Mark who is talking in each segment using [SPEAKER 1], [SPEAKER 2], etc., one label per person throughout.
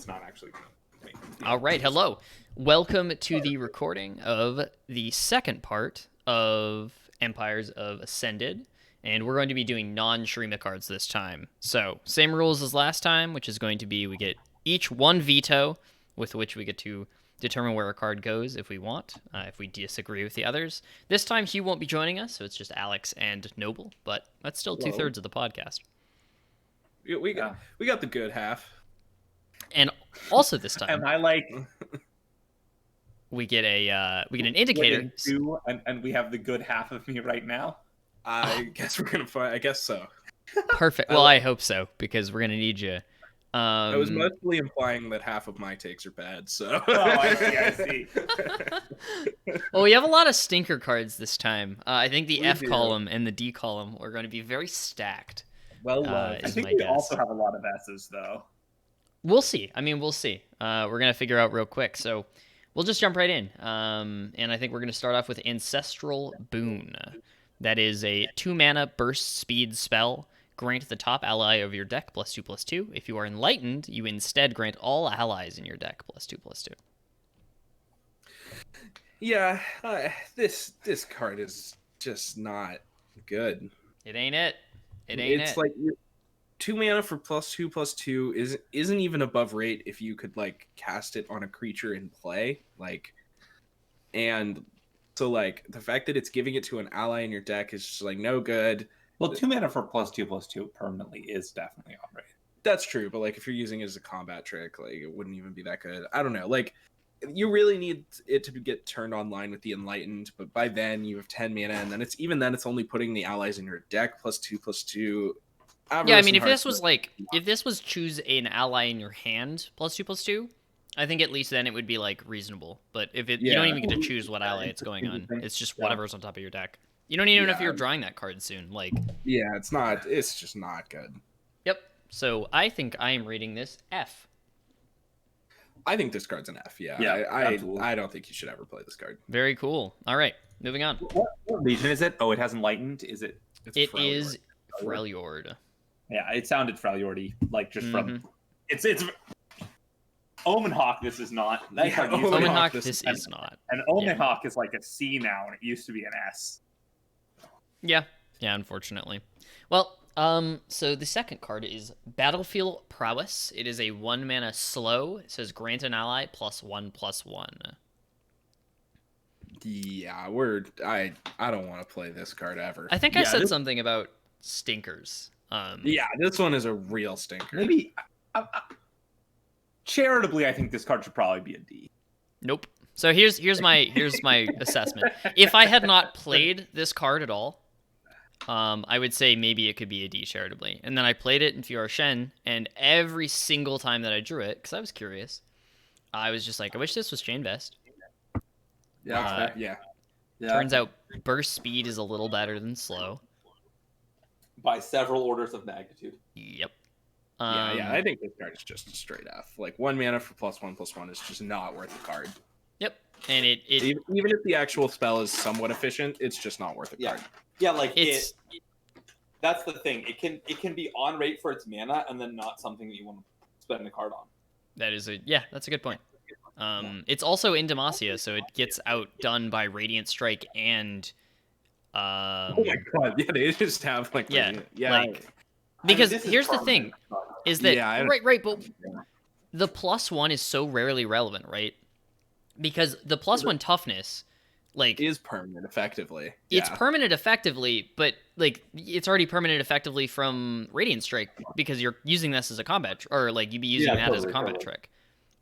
[SPEAKER 1] it's not actually going to make it.
[SPEAKER 2] All right, hello. Welcome to the recording of the second part of Empires of Ascended, and we're going to be doing non-Shurima cards this time. So, same rules as last time, which is going to be we get each one veto, with which we get to determine where a card goes if we want, if we disagree with the others. This time, Hugh won't be joining us, so it's just Alex and Noble, but that's still 2/3 of the podcast.
[SPEAKER 1] We got the good half.
[SPEAKER 2] And also this time,
[SPEAKER 3] am I like
[SPEAKER 2] we get an indicator.
[SPEAKER 3] Two, and we have the good half of me right now.
[SPEAKER 1] I guess we're gonna find. I guess so.
[SPEAKER 2] Perfect. Well, I hope so because we're gonna need you.
[SPEAKER 1] I was mostly implying that half of my takes are bad. So.
[SPEAKER 3] Oh, I see.
[SPEAKER 2] Well, we have a lot of stinker cards this time. I think the F
[SPEAKER 1] do.
[SPEAKER 2] column and the D column are going to be very stacked.
[SPEAKER 3] Well, I think we
[SPEAKER 2] guess.
[SPEAKER 3] also have a lot of S's though.
[SPEAKER 2] We'll see. I mean, we'll see. We're gonna figure out real quick. So we'll just jump right in. And I think we're gonna start off with Ancestral Boon. That is a 2-mana burst speed spell. Grant the top ally of your deck +2/+2. If you are enlightened, you instead grant all allies in your deck +2/+2.
[SPEAKER 1] Yeah, this card is just not good.
[SPEAKER 2] It ain't it.
[SPEAKER 1] It's like 2 mana for +2/+2 isn't even above rate if you could like cast it on a creature in play, and so like the fact that it's giving it to an ally in your deck is just like no good.
[SPEAKER 3] Well, 2 mana for +2/+2 permanently is definitely on rate.
[SPEAKER 1] That's true, but like if you're using it as a combat trick, like it wouldn't even be that good. I don't know, like you really need it to get turned online with the Enlightened, but by then you have 10 mana, and then it's only putting the allies in your deck +2/+2.
[SPEAKER 2] Yeah, I mean, if this was choose an ally in your hand +2/+2, I think at least then it would be like reasonable. But if you don't even get to choose what ally it's going on, it's just whatever's on top of your deck. You don't even know if you're drawing that card soon. Like,
[SPEAKER 1] yeah, it's just not good.
[SPEAKER 2] Yep. So I think I am rating this F.
[SPEAKER 1] I think this card's an F. Yeah, I don't think you should ever play this card.
[SPEAKER 2] Very cool. All right, moving on.
[SPEAKER 3] What region is it? Oh, it has Enlightened. Is it?
[SPEAKER 2] It is Freljord.
[SPEAKER 3] Yeah, it sounded Freljordy, like just from it's Omen Hawk. This is not.
[SPEAKER 2] Omen Hawk. This is not.
[SPEAKER 3] And Omen Hawk is like a C now, and it used to be an S.
[SPEAKER 2] Yeah, unfortunately. Well, so the second card is Battlefield Prowess. It is a 1-mana slow. It says grant an ally +1/+1.
[SPEAKER 1] Yeah, I don't want to play this card ever.
[SPEAKER 2] I think I said something about stinkers.
[SPEAKER 1] Yeah, this one is a real stinker.
[SPEAKER 3] Maybe charitably, I think this card should probably be a D.
[SPEAKER 2] Nope. So here's my assessment. If I had not played this card at all, I would say maybe it could be a D charitably. And then I played it in Fiora Shen, and every single time that I drew it, because I was curious, I was just like, I wish this was Chain Vest.
[SPEAKER 1] Yeah.
[SPEAKER 2] Turns out burst speed is a little better than slow.
[SPEAKER 4] By several orders of magnitude.
[SPEAKER 2] Yep.
[SPEAKER 1] I think this card is just a straight F. Like 1 mana for +1/+1 is just not worth the card.
[SPEAKER 2] Yep. And it
[SPEAKER 1] even if the actual spell is somewhat efficient, it's just not worth the card.
[SPEAKER 4] Yeah, like that's the thing. It can be on rate for its mana and then not something that you want to spend the card on.
[SPEAKER 2] That's a good point. It's also in Demacia, so it gets outdone by Radiant Strike and
[SPEAKER 1] oh my god, yeah, they just have
[SPEAKER 2] because here's the thing is that right, but the +1 is so rarely relevant, right? Because the +1 toughness
[SPEAKER 1] is permanent effectively.
[SPEAKER 2] It's permanent effectively, but like it's already permanent effectively from Radiant Strike because you're using this as a combat or like you'd be using that as a combat trick.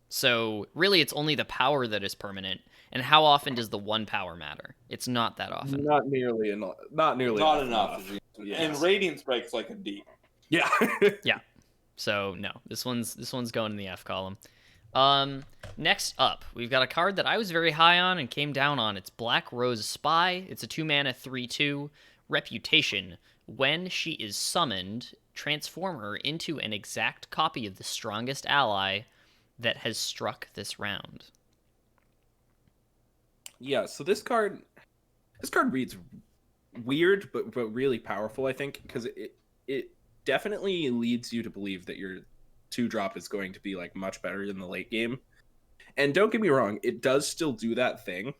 [SPEAKER 2] So really it's only the power that is permanent. And how often does the 1 power matter? It's not that often.
[SPEAKER 1] Not nearly enough.
[SPEAKER 4] And Radiant Strike's like a D.
[SPEAKER 1] Yeah.
[SPEAKER 2] Yeah. So no, this one's going in the F column. Next up, we've got a card that I was very high on and came down on. It's Black Rose Spy. It's a 2-mana 3/2 Reputation. When she is summoned, transform her into an exact copy of the strongest ally that has struck this round.
[SPEAKER 1] Yeah, so this card reads weird but really powerful, I think, because it definitely leads you to believe that you're 2-drop is going to be like much better in the late game. And don't get me wrong, it does still do that thing,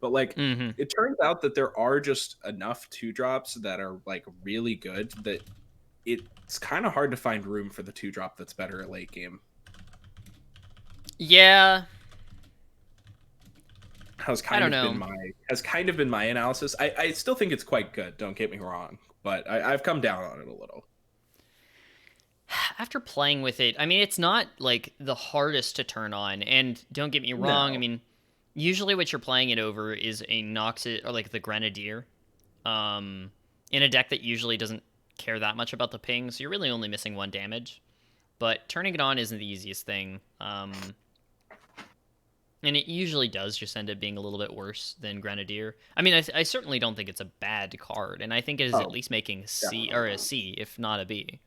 [SPEAKER 1] but like it turns out that there are just enough 2-drops that are like really good that it's kind of hard to find room for the 2-drop that's better at late game.
[SPEAKER 2] Yeah.
[SPEAKER 1] Has kind of been my analysis. I still think it's quite good, don't get me wrong, but I've come down on it a little.
[SPEAKER 2] After playing with it, I mean, it's not like the hardest to turn on, and don't get me wrong,
[SPEAKER 1] No.
[SPEAKER 2] I mean, usually what you're playing it over is a Noxus or like the Grenadier, in a deck that usually doesn't care that much about the ping, so you're really only missing 1 damage. But turning it on isn't the easiest thing, and it usually does just end up being a little bit worse than Grenadier. I mean, I certainly don't think it's a bad card, and I think it is at least making C or a C, if not a B.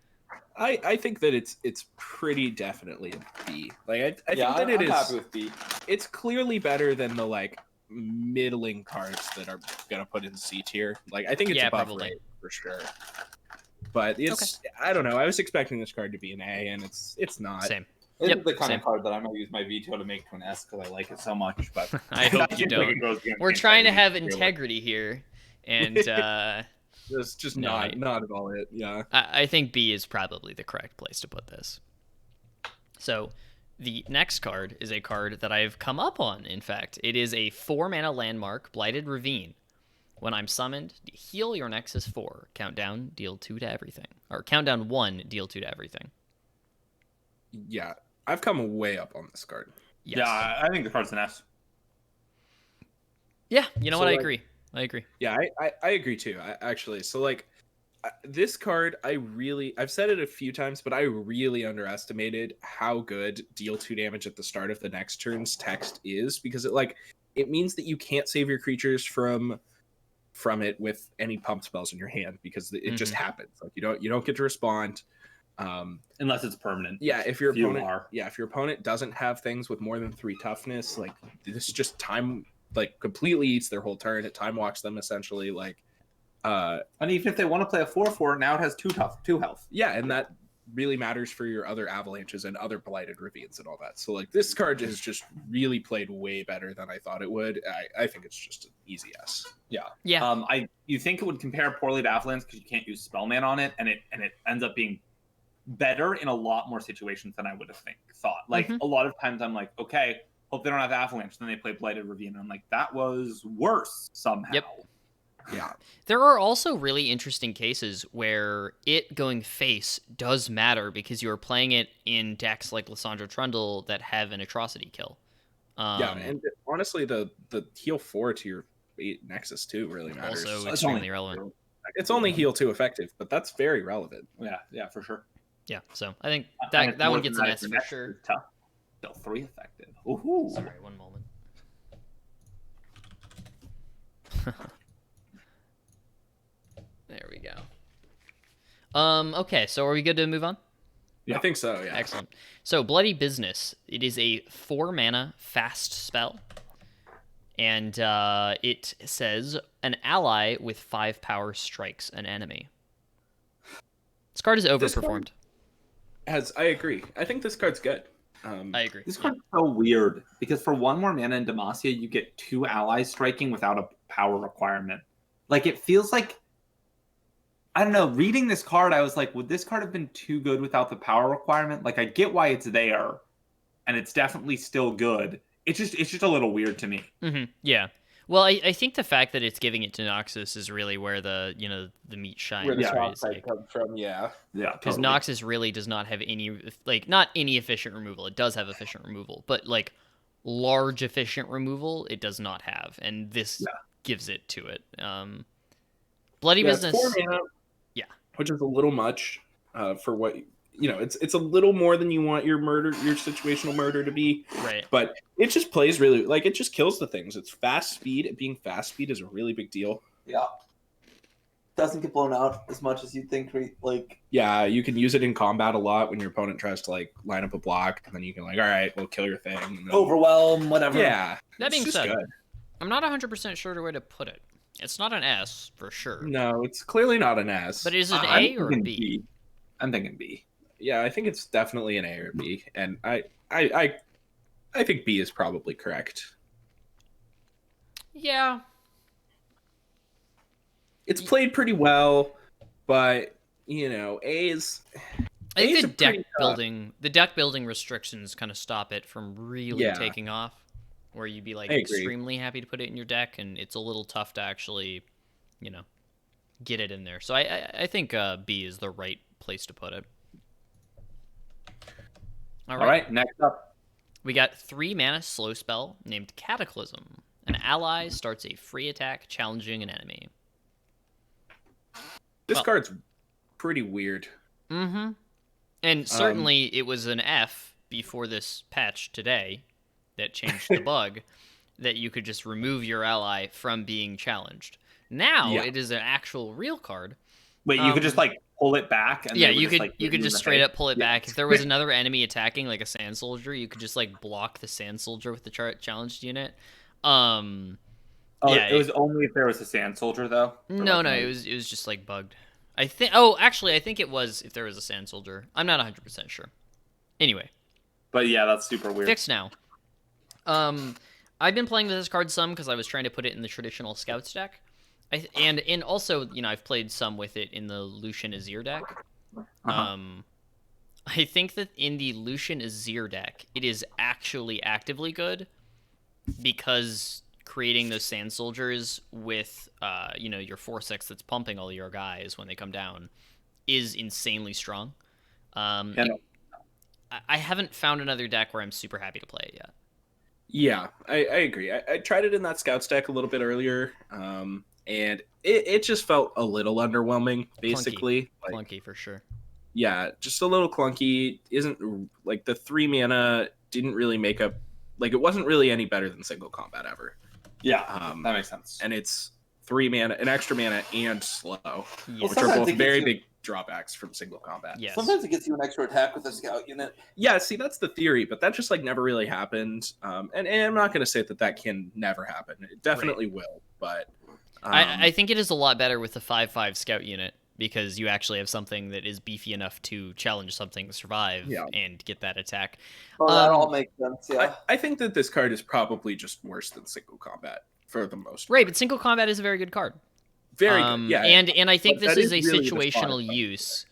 [SPEAKER 1] I think that it's pretty definitely a B. Like I think that
[SPEAKER 4] I'm happy with B.
[SPEAKER 1] It's clearly better than the like middling cards that are gonna put in C tier. Like I think it's above
[SPEAKER 2] probably.
[SPEAKER 1] rate for sure. But it's I don't know. I was expecting this card to be an A, and it's not.
[SPEAKER 2] Same.
[SPEAKER 4] This
[SPEAKER 2] Yep,
[SPEAKER 4] is the kind
[SPEAKER 2] same.
[SPEAKER 4] of card that I might use my veto to make to an S because I like it so much. But
[SPEAKER 2] I hope you don't. We're trying to have integrity here, and
[SPEAKER 1] It's just
[SPEAKER 2] No,
[SPEAKER 1] not at all it. Yeah.
[SPEAKER 2] I think B is probably the correct place to put this. So the next card is a card that I've come up on, in fact. It is a 4-mana landmark, Blighted Ravine. When I'm summoned, heal your Nexus 4. Countdown, deal 2 to everything. Or countdown 1, deal 2 to everything.
[SPEAKER 1] Yeah. I've come way up on this card.
[SPEAKER 2] Yes.
[SPEAKER 3] Yeah, I think the card's an S.
[SPEAKER 2] Yeah, you know
[SPEAKER 1] So,
[SPEAKER 2] what?
[SPEAKER 1] like-
[SPEAKER 2] I agree.
[SPEAKER 1] Yeah, I agree too. Actually, so like this card, I've said it a few times, but I really underestimated how good deal 2 damage at the start of the next turn's text is, because it means that you can't save your creatures from it with any pump spells in your hand, because it just happens. Like you don't get to respond.
[SPEAKER 3] Unless it's permanent.
[SPEAKER 1] Yeah, if your
[SPEAKER 3] Few
[SPEAKER 1] opponent
[SPEAKER 3] are.
[SPEAKER 1] if your opponent doesn't have things with more than 3 toughness, like this is just time, like completely eats their whole turn. It time walks them essentially. Like
[SPEAKER 4] and even if they want to play a 4/4, now it has 2 health.
[SPEAKER 1] yeah, and that really matters for your other avalanches and other blighted ravines and all that. So like this card has just really played way better than I thought it would. I think it's just an easy S.
[SPEAKER 2] Yeah.
[SPEAKER 3] You think it would compare poorly to Avalanche because you can't use Spellman on it, and it ends up being better in a lot more situations than I would have thought. Like a lot of times I'm like, okay, hope they don't have Avalanche. Then they play Blighted Ravine, and I'm like, that was worse somehow.
[SPEAKER 2] Yep.
[SPEAKER 1] Yeah.
[SPEAKER 2] There are also really interesting cases where it going face does matter because you're playing it in decks like Lysandra Trundle that have an atrocity kill.
[SPEAKER 1] Yeah, and honestly, the heal 4 to your 8 Nexus 2 really matters.
[SPEAKER 2] Also extremely relevant.
[SPEAKER 1] It's only heal 2 effective, but that's very relevant.
[SPEAKER 3] Yeah, for sure.
[SPEAKER 2] Yeah, so I think
[SPEAKER 3] And
[SPEAKER 2] that one
[SPEAKER 3] more
[SPEAKER 2] gets
[SPEAKER 3] than
[SPEAKER 2] an
[SPEAKER 3] that,
[SPEAKER 2] S
[SPEAKER 3] if
[SPEAKER 2] for
[SPEAKER 3] your
[SPEAKER 2] sure.
[SPEAKER 3] Nexus is tough, still 3 effective. Ooh.
[SPEAKER 2] Sorry, one moment. There we go. Okay, so are we good to move on?
[SPEAKER 1] I think so, yeah.
[SPEAKER 2] Excellent. So, Bloody Business. It is a 4-mana fast spell. And it says, an ally with 5 power strikes an enemy. This card is overperformed.
[SPEAKER 1] I agree. I think this card's good.
[SPEAKER 2] I agree.
[SPEAKER 4] This card's so weird because for 1 more mana in Demacia, you get 2 allies striking without a power requirement. Like it feels like, I don't know. Reading this card, I was like, would this card have been too good without the power requirement? Like I get why it's there, and it's definitely still good. It's just a little weird to me.
[SPEAKER 2] Mm-hmm. Yeah. Well, I think the fact that it's giving it to Noxus is really where the meat shines.
[SPEAKER 1] Where the
[SPEAKER 2] right?
[SPEAKER 1] strong
[SPEAKER 2] It's
[SPEAKER 1] side
[SPEAKER 2] like-
[SPEAKER 1] comes from, yeah.
[SPEAKER 4] Yeah,
[SPEAKER 2] Because
[SPEAKER 4] totally.
[SPEAKER 2] Noxus really does not have any, not any efficient removal. It does have efficient removal, but large efficient removal, it does not have, and this gives it to it. Bloody
[SPEAKER 1] Yeah, it's
[SPEAKER 2] Business.
[SPEAKER 1] 4 mana,
[SPEAKER 2] Yeah.
[SPEAKER 1] which is a little much for what it's a little more than you want your situational murder to be.
[SPEAKER 2] Right.
[SPEAKER 1] But it just plays really it just kills the things. It's fast speed. Being fast speed is a really big deal.
[SPEAKER 4] Yeah. Doesn't get blown out as much as you'd think.
[SPEAKER 1] Yeah, you can use it in combat a lot when your opponent tries to line up a block, and then you can all right, we'll kill your thing. And then,
[SPEAKER 4] Overwhelm, whatever.
[SPEAKER 1] Yeah.
[SPEAKER 2] That
[SPEAKER 1] it's
[SPEAKER 2] being
[SPEAKER 1] just
[SPEAKER 2] said,
[SPEAKER 1] good.
[SPEAKER 2] I'm not 100% sure where to put it. It's not an S for sure.
[SPEAKER 1] No, it's clearly not an S.
[SPEAKER 2] But is it
[SPEAKER 4] I'm
[SPEAKER 2] A or
[SPEAKER 4] thinking
[SPEAKER 2] B?
[SPEAKER 4] I'm thinking B.
[SPEAKER 1] Yeah, I think it's definitely an A or B, and I think B is probably correct.
[SPEAKER 2] Yeah.
[SPEAKER 1] It's played pretty well, but A's.
[SPEAKER 2] I think
[SPEAKER 1] A's
[SPEAKER 2] the
[SPEAKER 1] are pretty tough.
[SPEAKER 2] deck building restrictions kind of stop it from really
[SPEAKER 1] Yeah.
[SPEAKER 2] taking off, where you'd be like
[SPEAKER 1] I agree.
[SPEAKER 2] extremely happy to put it in your deck, and it's a little tough to actually, get it in there. So I think B is the right place to put it.
[SPEAKER 4] All right, next up.
[SPEAKER 2] We got 3 mana slow spell named Cataclysm. An ally starts a free attack challenging an enemy.
[SPEAKER 1] This card's pretty weird.
[SPEAKER 2] Mm-hmm. And certainly it was an F before this patch today that changed the bug that you could just remove your ally from being challenged. Now it is an actual real card.
[SPEAKER 3] Wait, you could just like pull it back, and
[SPEAKER 2] you could just straight up pull it back. If there was another enemy attacking, like a Sand Soldier, you could just like block the Sand Soldier with the challenged unit.
[SPEAKER 3] It was only if there was a Sand Soldier though.
[SPEAKER 2] No, it was just like bugged. I think. Oh, actually, I think it was if there was a Sand Soldier. I'm not 100% sure. Anyway,
[SPEAKER 3] but yeah, that's super weird.
[SPEAKER 2] Fixed now. I've been playing with this card some because I was trying to put it in the traditional Scouts deck. And also, I've played some with it in the Lucian Azir deck. I think that in the Lucian Azir deck, it is actually actively good because creating those Sand Soldiers with, your 4/6 that's pumping all your guys when they come down is insanely strong. I haven't found another deck where I'm super happy to play it yet.
[SPEAKER 1] Yeah, I agree. I tried it in that Scouts deck a little bit earlier. And it just felt a little underwhelming, basically.
[SPEAKER 2] Clunky for sure.
[SPEAKER 1] Yeah, just a little clunky. Isn't like the 3 mana didn't really make up, like it wasn't really any better than single combat ever.
[SPEAKER 3] Yeah, that makes sense.
[SPEAKER 1] And it's 3 mana, an extra mana, and slow,
[SPEAKER 2] Yes.
[SPEAKER 1] which are both very big drawbacks from single combat.
[SPEAKER 2] Yes.
[SPEAKER 5] Sometimes it gets you an extra attack with a scout unit.
[SPEAKER 1] Yeah, see, that's the theory, but that just like never really happened. And I'm not going to say that can never happen. It definitely will, but.
[SPEAKER 2] I think it is a lot better with the 5/5 Scout unit because you actually have something that is beefy enough to challenge something, survive, and get that attack.
[SPEAKER 5] Well, that all makes sense, yeah.
[SPEAKER 1] I think that this card is probably just worse than single combat for the most part.
[SPEAKER 2] Right, but single combat is a very good card.
[SPEAKER 1] Very good, yeah.
[SPEAKER 2] And I think
[SPEAKER 1] But
[SPEAKER 2] this is a
[SPEAKER 1] really
[SPEAKER 2] situational use.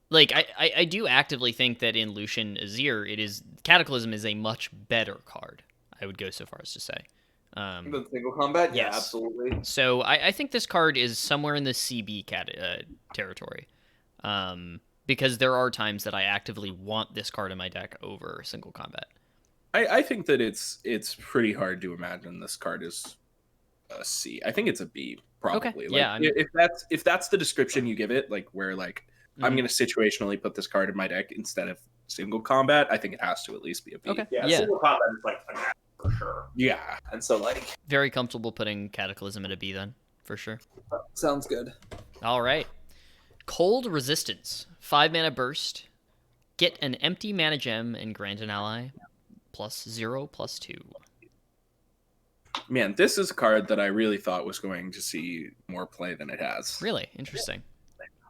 [SPEAKER 2] Like, I do actively think that in Lucian Azir, Cataclysm is a much better card. I would go so far as to say.
[SPEAKER 5] The single combat? Yeah,
[SPEAKER 2] yes.
[SPEAKER 5] absolutely.
[SPEAKER 2] So I think this card is somewhere in the CB territory. Because there are times that I actively want this card in my deck over single combat.
[SPEAKER 1] I think that it's pretty hard to imagine this card is a C. I think it's a B, probably.
[SPEAKER 2] Okay.
[SPEAKER 1] Like,
[SPEAKER 2] yeah.
[SPEAKER 1] If that's the description you give it, like where like I'm going to situationally put this card in my deck instead of single combat, I think it has to at least be a B.
[SPEAKER 2] Okay.
[SPEAKER 3] Yeah, single combat is like for sure.
[SPEAKER 1] Yeah.
[SPEAKER 5] And so, like,
[SPEAKER 2] very comfortable putting Cataclysm at a B then, for sure.
[SPEAKER 5] sounds good.
[SPEAKER 2] All right. Cold Resistance. 5 mana burst. Get an empty mana gem and grant an ally +0/+2.
[SPEAKER 1] Man, this is a card that I really thought was going to see more play than it has.
[SPEAKER 2] Really? Interesting.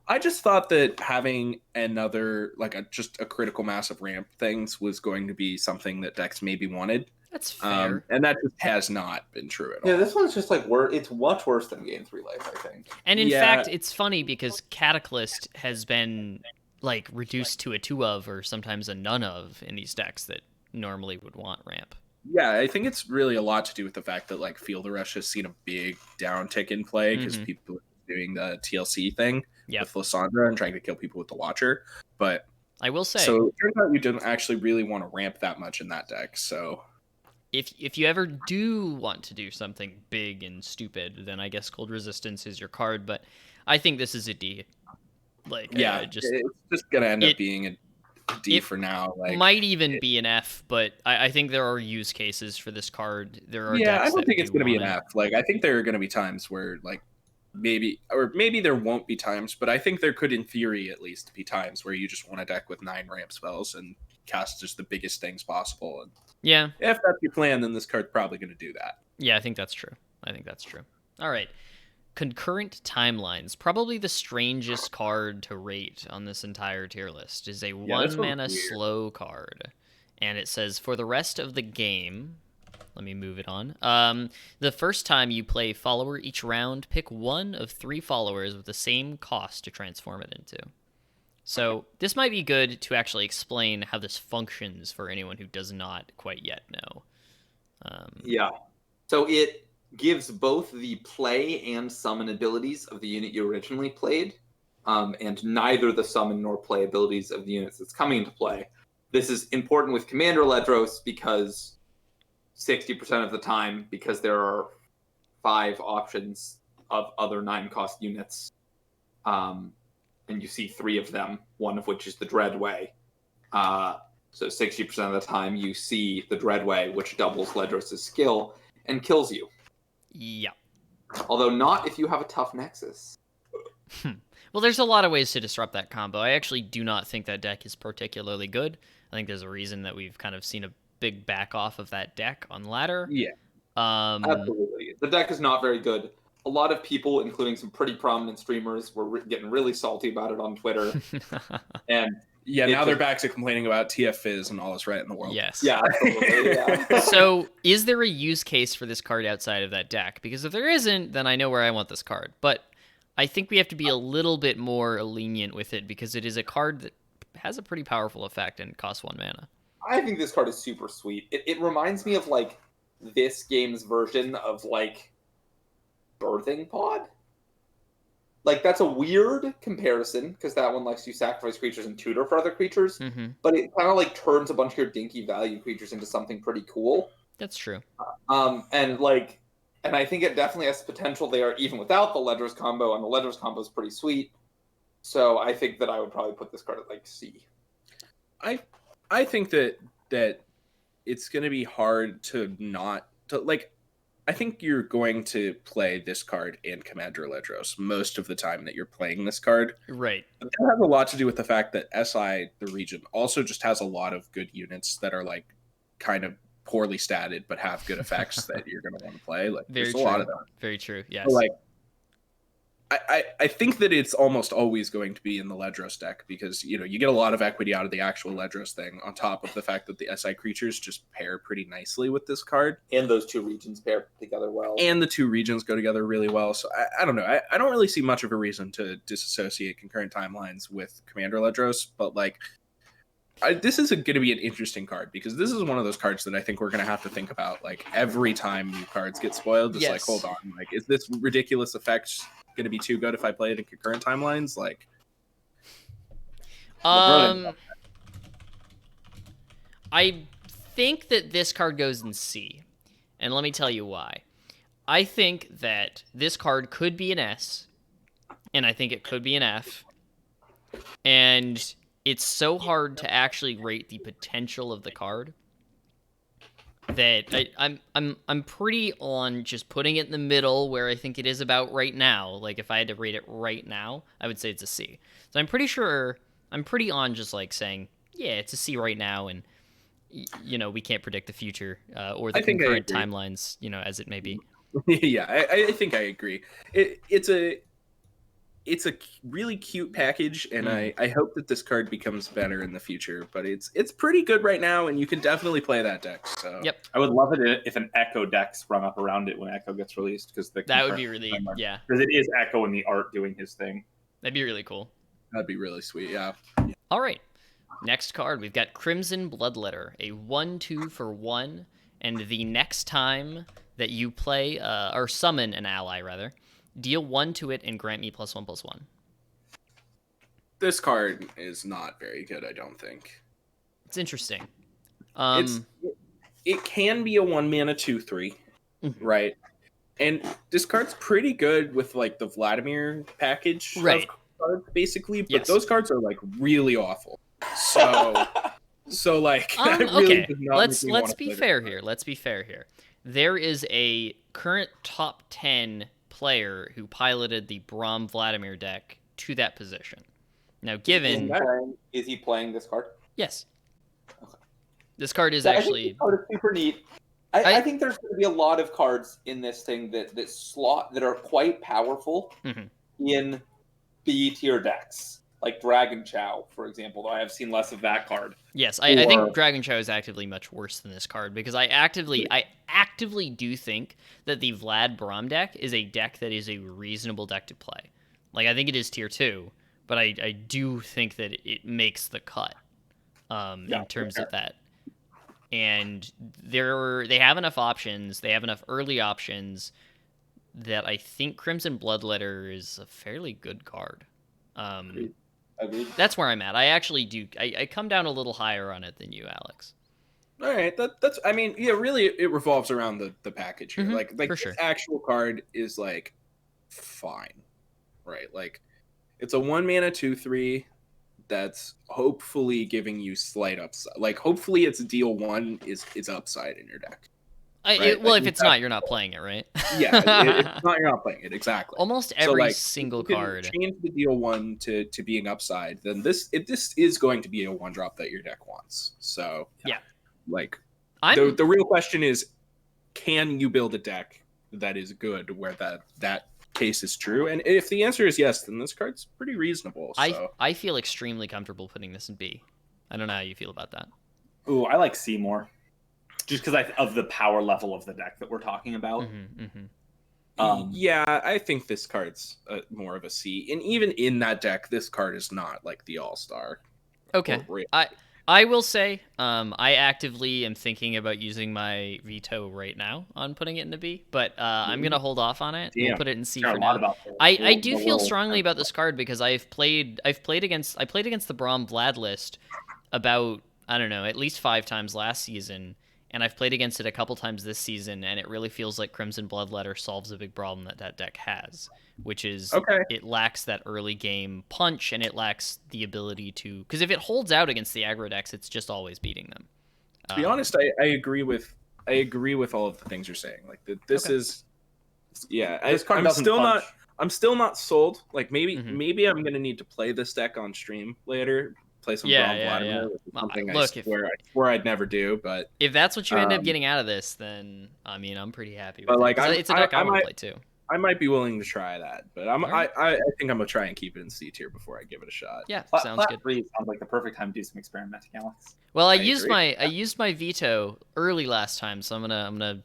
[SPEAKER 1] I just thought that having another, like just a critical mass of ramp things was going to be something that decks maybe wanted.
[SPEAKER 2] That's fair.
[SPEAKER 1] And that just has not been true at all.
[SPEAKER 5] Yeah, this one's just like it's much worse than Game 3 Life, I think.
[SPEAKER 2] And in fact, it's funny because Cataclysm has been like reduced to a 2 of or sometimes a none of in these decks that normally would want ramp.
[SPEAKER 1] Yeah, I think it's really a lot to do with the fact that like Field of Rush has seen a big downtick in play because people are doing the TLC thing with Lysandra and trying to kill people with the Watcher. But
[SPEAKER 2] I will say,
[SPEAKER 1] so it turns out you didn't actually really want to ramp that much in that deck. So
[SPEAKER 2] if you ever do want to do something big and stupid, then I guess Cold Resistance is your card. But I think this is a D. Like,
[SPEAKER 1] it's just gonna end up being a D for now. Like,
[SPEAKER 2] might even be an F, but I think there are use cases for this card. There are
[SPEAKER 1] I don't think it's gonna be an F. Like, I think there are gonna be times where like maybe there won't be times, but I think there could, in theory, at least be times where you just want a deck with 9 ramp spells and cast just the biggest things possible. And
[SPEAKER 2] yeah,
[SPEAKER 1] if that's your plan, then this card's probably going to do that.
[SPEAKER 2] Yeah, I think that's true. All right. Concurrent Timelines, probably the strangest card to rate on this entire tier list, is a
[SPEAKER 1] this
[SPEAKER 2] 1
[SPEAKER 1] one's
[SPEAKER 2] mana
[SPEAKER 1] weird.
[SPEAKER 2] slow card. And it says, for the rest of the game, let me move it on. The first time you play follower each round, pick one of 3 followers with the same cost to transform it into. So this might be good to actually explain how this functions for anyone who does not quite yet know.
[SPEAKER 4] Yeah. So it gives both the play and summon abilities of the unit you originally played, and neither the summon nor play abilities of the units that's coming into play. This is important with Commander Ledros because 60% of the time, because there are 5 options of other 9-cost units, and you see 3 of them, one of which is the Dreadway. So 60% of the time you see the Dreadway, which doubles Ledros' skill and kills you.
[SPEAKER 2] Yeah.
[SPEAKER 4] Although not if you have a tough Nexus.
[SPEAKER 2] Well, there's a lot of ways to disrupt that combo. I actually do not think that deck is particularly good. I think there's a reason that we've kind of seen a big back off of that deck on ladder.
[SPEAKER 1] Yeah.
[SPEAKER 4] Absolutely. The deck is not very good. A lot of people, including some pretty prominent streamers, were getting really salty about it on Twitter. And
[SPEAKER 1] Yeah, now they're back to complaining about TF Fizz and all is right in the world.
[SPEAKER 2] Yes.
[SPEAKER 4] yeah, absolutely, yeah.
[SPEAKER 2] So, is there a use case for this card outside of that deck? Because if there isn't, then I know where I want this card. But I think we have to be a little bit more lenient with it because it is a card that has a pretty powerful effect and costs 1 mana.
[SPEAKER 4] I think this card is super sweet. It reminds me of, like, this game's version of, like, Birthing Pod. Like, that's a weird comparison, because that one lets you sacrifice creatures and tutor for other creatures, but it kind of, like, turns a bunch of your dinky value creatures into something pretty cool.
[SPEAKER 2] That's true.
[SPEAKER 4] And I think it definitely has potential there, even without the Ledros combo, and the Ledros combo is pretty sweet. So I think that I would probably put this card at, like, C.
[SPEAKER 1] I think that it's going to be hard to not to like. I think you're going to play this card and Commander Ledros most of the time that you're playing this card.
[SPEAKER 2] Right.
[SPEAKER 1] But that has a lot to do with the fact that SI, the region, also just has a lot of good units that are like kind of poorly statted but have good effects that you're going to want to play. Like
[SPEAKER 2] Very
[SPEAKER 1] there's
[SPEAKER 2] true.
[SPEAKER 1] a lot of them.
[SPEAKER 2] Very true. Yes.
[SPEAKER 1] So, like, I think that it's almost always going to be in the Ledros deck because, you know, you get a lot of equity out of the actual Ledros thing on top of the fact that the SI creatures just pair pretty nicely with this card.
[SPEAKER 4] And those 2 regions pair together well.
[SPEAKER 1] And the 2 regions go together really well. So I don't know. I don't really see much of a reason to disassociate Concurrent Timelines with Commander Ledros, but like this is going to be an interesting card because this is one of those cards that I think we're going to have to think about like every time new cards get spoiled. Just like, hold on, like, is this ridiculous effect going to be too good if I play it in Concurrent Timelines? Like,
[SPEAKER 2] I think that this card goes in C, and let me tell you why. I think that this card could be an S, and I think it could be an F, and it's so hard to actually rate the potential of the card that I'm pretty on just putting it in the middle where I think it is about right now. Like if I had to rate it right now, I would say it's a C. So I'm pretty on just like saying, yeah, it's a C right now, and you know we can't predict the future or the concurrent timelines, you know, as it may be.
[SPEAKER 1] Yeah, I think I agree. It's a really cute package, and I hope that this card becomes better in the future. But it's pretty good right now, and you can definitely play that deck. So
[SPEAKER 2] yep,
[SPEAKER 3] I would love it if an Echo deck sprung up around it when Echo gets released, because
[SPEAKER 2] that would be really
[SPEAKER 3] because it is Echo in the art doing his thing.
[SPEAKER 2] That'd be really cool.
[SPEAKER 1] That'd be really sweet. Yeah.
[SPEAKER 2] All right, next card we've got Crimson Bloodletter, a 1/2 for 1, and the next time that you play or summon an ally rather. Deal 1 to it and grant me +1/+1.
[SPEAKER 1] This card is not very good, I don't think.
[SPEAKER 2] It's interesting.
[SPEAKER 1] It can be a 1 mana 2/3, right? And this card's pretty good with like the Vladimir package,
[SPEAKER 2] right?
[SPEAKER 1] Of cards, basically, but those cards are like really awful. So like,
[SPEAKER 2] okay. Let's be fair here. Let's be fair here. There is a current top 10 player who piloted the Braum Vladimir deck to that position. Now, given
[SPEAKER 4] is he playing this card?
[SPEAKER 2] Yes. Okay. This card is actually
[SPEAKER 4] I think this card is super neat. I think there's going to be a lot of cards in this thing that are quite powerful in B tier decks, like Dragon Chow, for example. Though I have seen less of that card.
[SPEAKER 2] Yes, I think Dragon Chow is actively much worse than this card because I actively do think that the Vlad Braum deck is a deck that is a reasonable deck to play. Like, I think it is tier 2, but I do think that it makes the cut in terms of that. And they have enough options. They have enough early options that I think Crimson Bloodletter is a fairly good card.
[SPEAKER 4] Agreed.
[SPEAKER 2] That's where I'm at. I actually do. I come down a little higher on it than you, Alex.
[SPEAKER 1] All right, that's. I mean, yeah, really, it revolves around the package here. Like
[SPEAKER 2] for
[SPEAKER 1] this
[SPEAKER 2] sure.
[SPEAKER 1] actual card is like fine, right? Like it's a 1-mana 2/3 that's hopefully giving you slight upside. Like hopefully its deal 1 is upside in your deck. Right?
[SPEAKER 2] Well,
[SPEAKER 1] like,
[SPEAKER 2] if it's not, you're not playing it, right?
[SPEAKER 1] Yeah, if it's not, you're not playing it, exactly.
[SPEAKER 2] Almost every
[SPEAKER 1] so,
[SPEAKER 2] single
[SPEAKER 1] if you can
[SPEAKER 2] card.
[SPEAKER 1] change the deal 1 to being upside, then this is going to be a 1-drop that your deck wants. So
[SPEAKER 2] yeah,
[SPEAKER 1] like the real question is, can you build a deck that is good where that case is true? And if the answer is yes, then this card's pretty reasonable. So.
[SPEAKER 2] I feel extremely comfortable putting this in B. I don't know how you feel about that.
[SPEAKER 3] Ooh, I like C more. Just because of the power level of the deck that we're talking about.
[SPEAKER 1] Yeah, I think this card's more of a C. And even in that deck, this card is not like the all-star.
[SPEAKER 2] Okay. I will say, I actively am thinking about using my veto right now on putting it into B, but I'm gonna hold off on it. We'll put it in C for now. I do feel strongly about this card because I played against the Braum Vlad list about, I don't know, at least 5 times last season, and I've played against it a couple times this season, and it really feels like Crimson Bloodletter solves a big problem that deck has, which is it lacks that early game punch, and it lacks the ability to... Because if it holds out against the aggro decks, it's just always beating them.
[SPEAKER 1] To be honest, I agree with all of the things you're saying. Like this is... Yeah, I'm still not sold. Like maybe I'm gonna need to play this deck on stream later. Play some Braum Vladimir, which is something I swear I'd never do. But
[SPEAKER 2] if that's what you end up getting out of this, then I mean, I'm pretty happy with it. It's a deck I want to play too.
[SPEAKER 1] I might be willing to try that, but I think I'm gonna try and keep it in C tier before I give it a shot.
[SPEAKER 2] Yeah, sounds good.
[SPEAKER 3] Sounds like the perfect time to do some experimenting, Alex.
[SPEAKER 2] Well, I used my veto early last time, so I'm gonna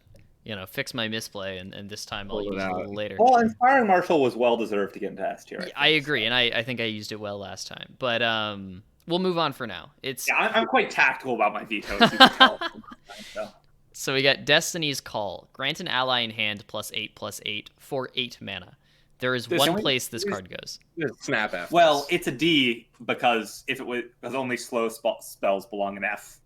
[SPEAKER 2] fix my misplay, and this time I'll use it a little later.
[SPEAKER 3] Well, Inspiring Marshal was well deserved to get into S tier.
[SPEAKER 2] I agree, and I think I used it well last time, but we'll move on for now.
[SPEAKER 3] I'm quite tactical about my veto. As you can tell.
[SPEAKER 2] So we got Destiny's Call. Grant an ally in hand +8/+8 for 8 mana. There is one place this card goes.
[SPEAKER 1] Snap F.
[SPEAKER 3] Well, it's a D because only slow spells belong in F.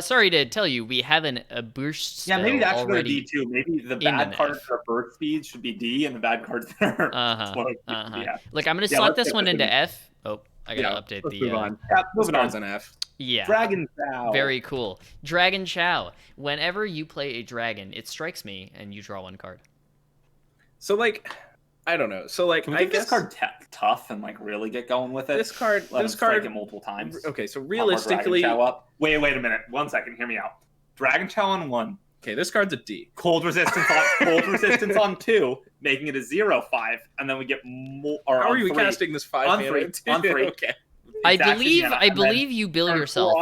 [SPEAKER 2] Sorry to tell you, we have a burst spell
[SPEAKER 3] maybe that should
[SPEAKER 2] already
[SPEAKER 3] go to D too. Maybe the bad cards that are burst speed should be D, and the bad cards that are slow should be F.
[SPEAKER 2] Look, I'm going to slot this one into F. Oh, I got to update the...
[SPEAKER 1] Move on. Yeah, those cards on F.
[SPEAKER 2] Yeah.
[SPEAKER 3] Dragon Chow.
[SPEAKER 2] Very cool. Dragon Chow. Whenever you play a dragon, it strikes me, and you draw 1 card.
[SPEAKER 1] So, like, I don't know. So, like,
[SPEAKER 3] Can we make this card tough and, like, really get going with it?
[SPEAKER 1] This card
[SPEAKER 3] strike it multiple times.
[SPEAKER 1] Okay, so realistically...
[SPEAKER 3] Wait a minute. 1 second. Hear me out. Dragon Chow on 1.
[SPEAKER 1] Okay, this card's a D.
[SPEAKER 3] Cold resistance on 2, making it a 0/5, and then we get more.
[SPEAKER 1] How are you casting this 5
[SPEAKER 3] on 3? On 3.
[SPEAKER 1] Okay.
[SPEAKER 2] I believe you bill yourself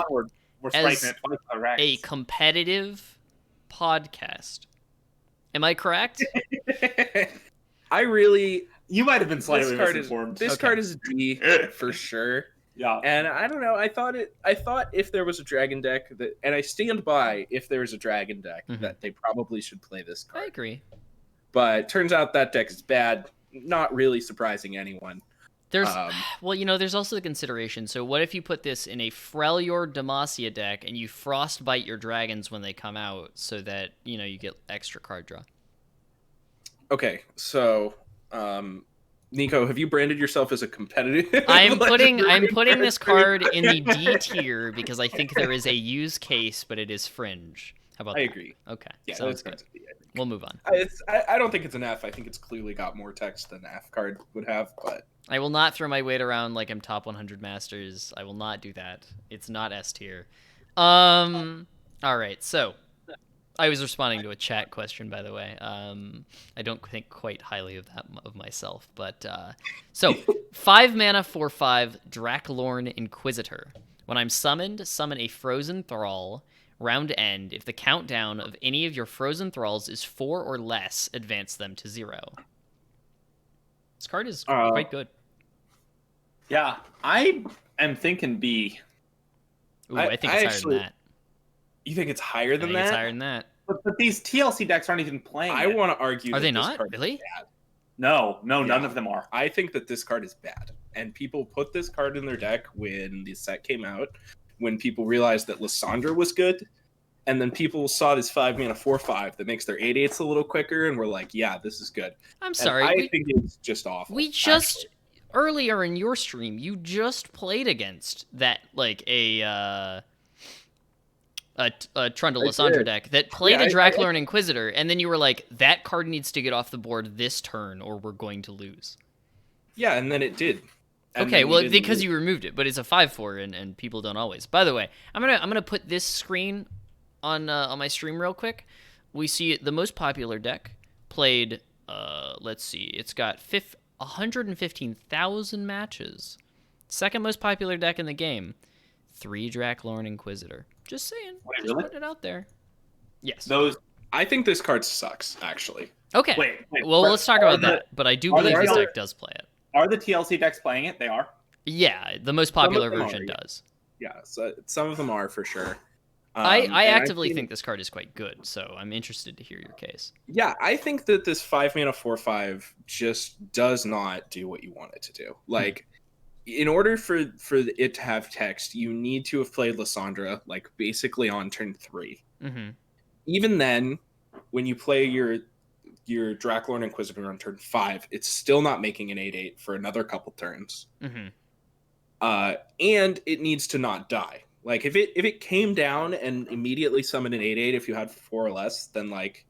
[SPEAKER 2] as
[SPEAKER 3] a
[SPEAKER 2] competitive podcast. Am I correct?
[SPEAKER 3] You might have been slightly misinformed.
[SPEAKER 1] This card is a D for sure.
[SPEAKER 3] Yeah.
[SPEAKER 1] And I don't know. I thought if there was a dragon deck and I stand by if there was a dragon deck that they probably should play this card.
[SPEAKER 2] I agree.
[SPEAKER 1] But turns out that deck is bad. Not really surprising anyone.
[SPEAKER 2] There's there's also the consideration. So what if you put this in a Freljord Demacia deck and you frostbite your dragons when they come out so that, you get extra card draw?
[SPEAKER 1] Okay, so Nico, have you branded yourself as a competitive?
[SPEAKER 2] I'm putting this card in the D tier because I think there is a use case, but it is fringe. How about that?
[SPEAKER 1] I agree.
[SPEAKER 2] Okay,
[SPEAKER 1] yeah,
[SPEAKER 2] sounds good. We'll move on.
[SPEAKER 1] I don't think it's an F. I think it's clearly got more text than the F card would have, but...
[SPEAKER 2] I will not throw my weight around like I'm top 100 masters. I will not do that. It's not S tier. All right, so I was responding to a chat question, by the way. I don't think quite highly of that of myself, but so 5 mana for 5 Draklorn Inquisitor. When I'm summoned, summon a Frozen Thrall. Round end. If the countdown of any of your Frozen Thralls is 4 or less, advance them to 0. This card is quite good.
[SPEAKER 3] Yeah, I am thinking B.
[SPEAKER 2] Ooh, I think it's higher than that.
[SPEAKER 1] You think it's higher than
[SPEAKER 2] I think
[SPEAKER 1] that?
[SPEAKER 2] it's higher than that.
[SPEAKER 3] But these TLC decks aren't even playing.
[SPEAKER 1] I want to argue.
[SPEAKER 2] Are
[SPEAKER 1] that
[SPEAKER 2] they
[SPEAKER 1] this
[SPEAKER 2] not?
[SPEAKER 1] card is
[SPEAKER 2] Really?
[SPEAKER 1] bad.
[SPEAKER 3] No, none
[SPEAKER 1] Yeah.
[SPEAKER 3] of them are.
[SPEAKER 1] I think that this card is bad, and people put this card in their deck when the set came out, when people realized that Lysandra was good, and then people saw this 5 mana 4/5 that makes their 8/8s a little quicker, and were like, "Yeah, this is good."
[SPEAKER 2] I'm
[SPEAKER 1] And
[SPEAKER 2] sorry.
[SPEAKER 1] I think it's just awful.
[SPEAKER 2] We just earlier in your stream, you just played against that like a Trundle Lysandra deck that played a Draklorn Inquisitor, and then you were like, that card needs to get off the board this turn, or we're going to lose.
[SPEAKER 1] Yeah, and then it did. And
[SPEAKER 2] Okay,
[SPEAKER 1] then we
[SPEAKER 2] well,
[SPEAKER 1] didn't
[SPEAKER 2] because
[SPEAKER 1] lose.
[SPEAKER 2] you removed it, but it's a 5/4, and people don't always. By the way, I'm gonna put this screen on my stream real quick. We see the most popular deck played. Let's see, it's got 115,000 matches. Second most popular deck in the game, 3 Draklorn Inquisitor. Just saying,
[SPEAKER 3] Wait,
[SPEAKER 2] just
[SPEAKER 3] really?
[SPEAKER 2] putting it out there. Yes.
[SPEAKER 3] Those.
[SPEAKER 1] I think this card sucks, actually.
[SPEAKER 2] Okay.
[SPEAKER 3] Wait.
[SPEAKER 2] Well, let's talk about
[SPEAKER 3] the-
[SPEAKER 2] that. But I do
[SPEAKER 3] are the
[SPEAKER 2] believe this
[SPEAKER 3] other-
[SPEAKER 2] deck does play it.
[SPEAKER 3] Are the TLC decks playing it? They are.
[SPEAKER 2] Yeah, the most popular
[SPEAKER 1] them are,
[SPEAKER 2] version
[SPEAKER 1] yeah.
[SPEAKER 2] does.
[SPEAKER 1] Yeah, so some of them are for sure.
[SPEAKER 2] I
[SPEAKER 1] And
[SPEAKER 2] actively
[SPEAKER 1] think
[SPEAKER 2] think this card is quite good, so I'm interested to hear your case.
[SPEAKER 1] Yeah, I think that this 5 mana 4/5 just does not do what you want it to do. Like, in order for it to have text, you need to have played Lysandra, like, basically on turn 3.
[SPEAKER 2] Mm-hmm.
[SPEAKER 1] Even then, when you play your Draklorn Inquisitor on turn 5, it's still not making an 8/8 for another couple turns.
[SPEAKER 2] Mm-hmm.
[SPEAKER 1] And it needs to not die. Like, if it came down and immediately summoned an 8/8 if you had 4 or less, then, like,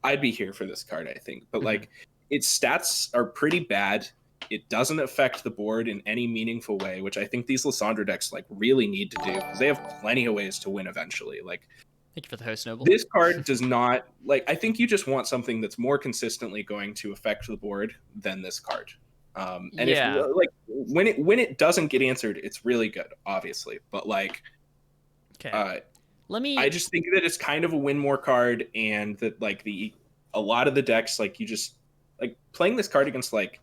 [SPEAKER 1] I'd be here for this card, I think. But, like, its stats are pretty bad. It doesn't affect the board in any meaningful way, which I think these Lysandra decks, like, really need to do, because they have plenty of ways to win eventually. Like,
[SPEAKER 2] Thank you for the host, Noble.
[SPEAKER 1] this card does not, like, I think you just want something that's more consistently going to affect the board than this card. And
[SPEAKER 2] Yeah.
[SPEAKER 1] if, like, when it doesn't get answered, it's really good, obviously. But, like,
[SPEAKER 2] Okay. Let me.
[SPEAKER 1] I just think that it's kind of a win more card, and that, like, a lot of the decks, like, you just, like, playing this card against, like,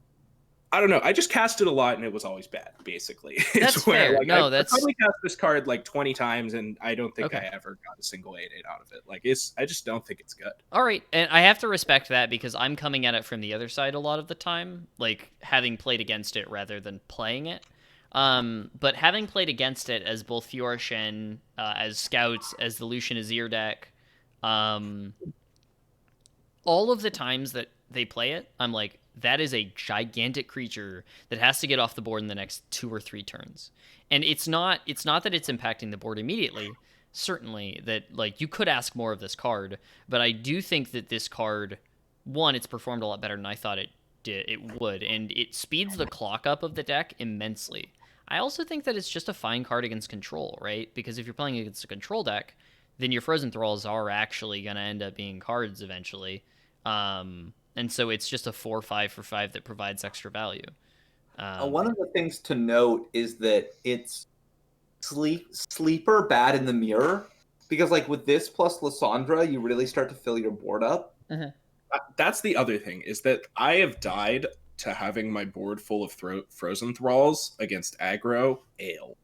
[SPEAKER 1] I don't know. I just cast it a lot, and it was always bad. Basically,
[SPEAKER 2] That's fair.
[SPEAKER 1] Like,
[SPEAKER 2] No,
[SPEAKER 1] I
[SPEAKER 2] that's-
[SPEAKER 1] probably cast this card like 20 times, and I don't think
[SPEAKER 2] Okay.
[SPEAKER 1] I ever got a single 8/8 out of it. Like, I just don't think it's good.
[SPEAKER 2] All right, and I have to respect that because I'm coming at it from the other side a lot of the time, like having played against it rather than playing it. But having played against it as both Fiora Shen, as scouts, as the Lucian Azir deck, all of the times that they play it, I'm like, that is a gigantic creature that has to get off the board in the next 2 or 3 turns. And it's not that it's impacting the board immediately. Certainly that, like, you could ask more of this card, but I do think that this card, one, it's performed a lot better than I thought it would, and it speeds the clock up of the deck immensely. I also think that it's just a fine card against control, right? Because if you're playing against a control deck, then your Frozen Thralls are actually going to end up being cards eventually. And so it's just a 4/5 for 5 that provides extra value.
[SPEAKER 5] One of the things to note is that it's sleeper bad in the mirror, because like with this plus Lysandra, you really start to fill your board up.
[SPEAKER 1] That's the other thing, is that I have died to having my board full of Frozen Thralls against aggro ale.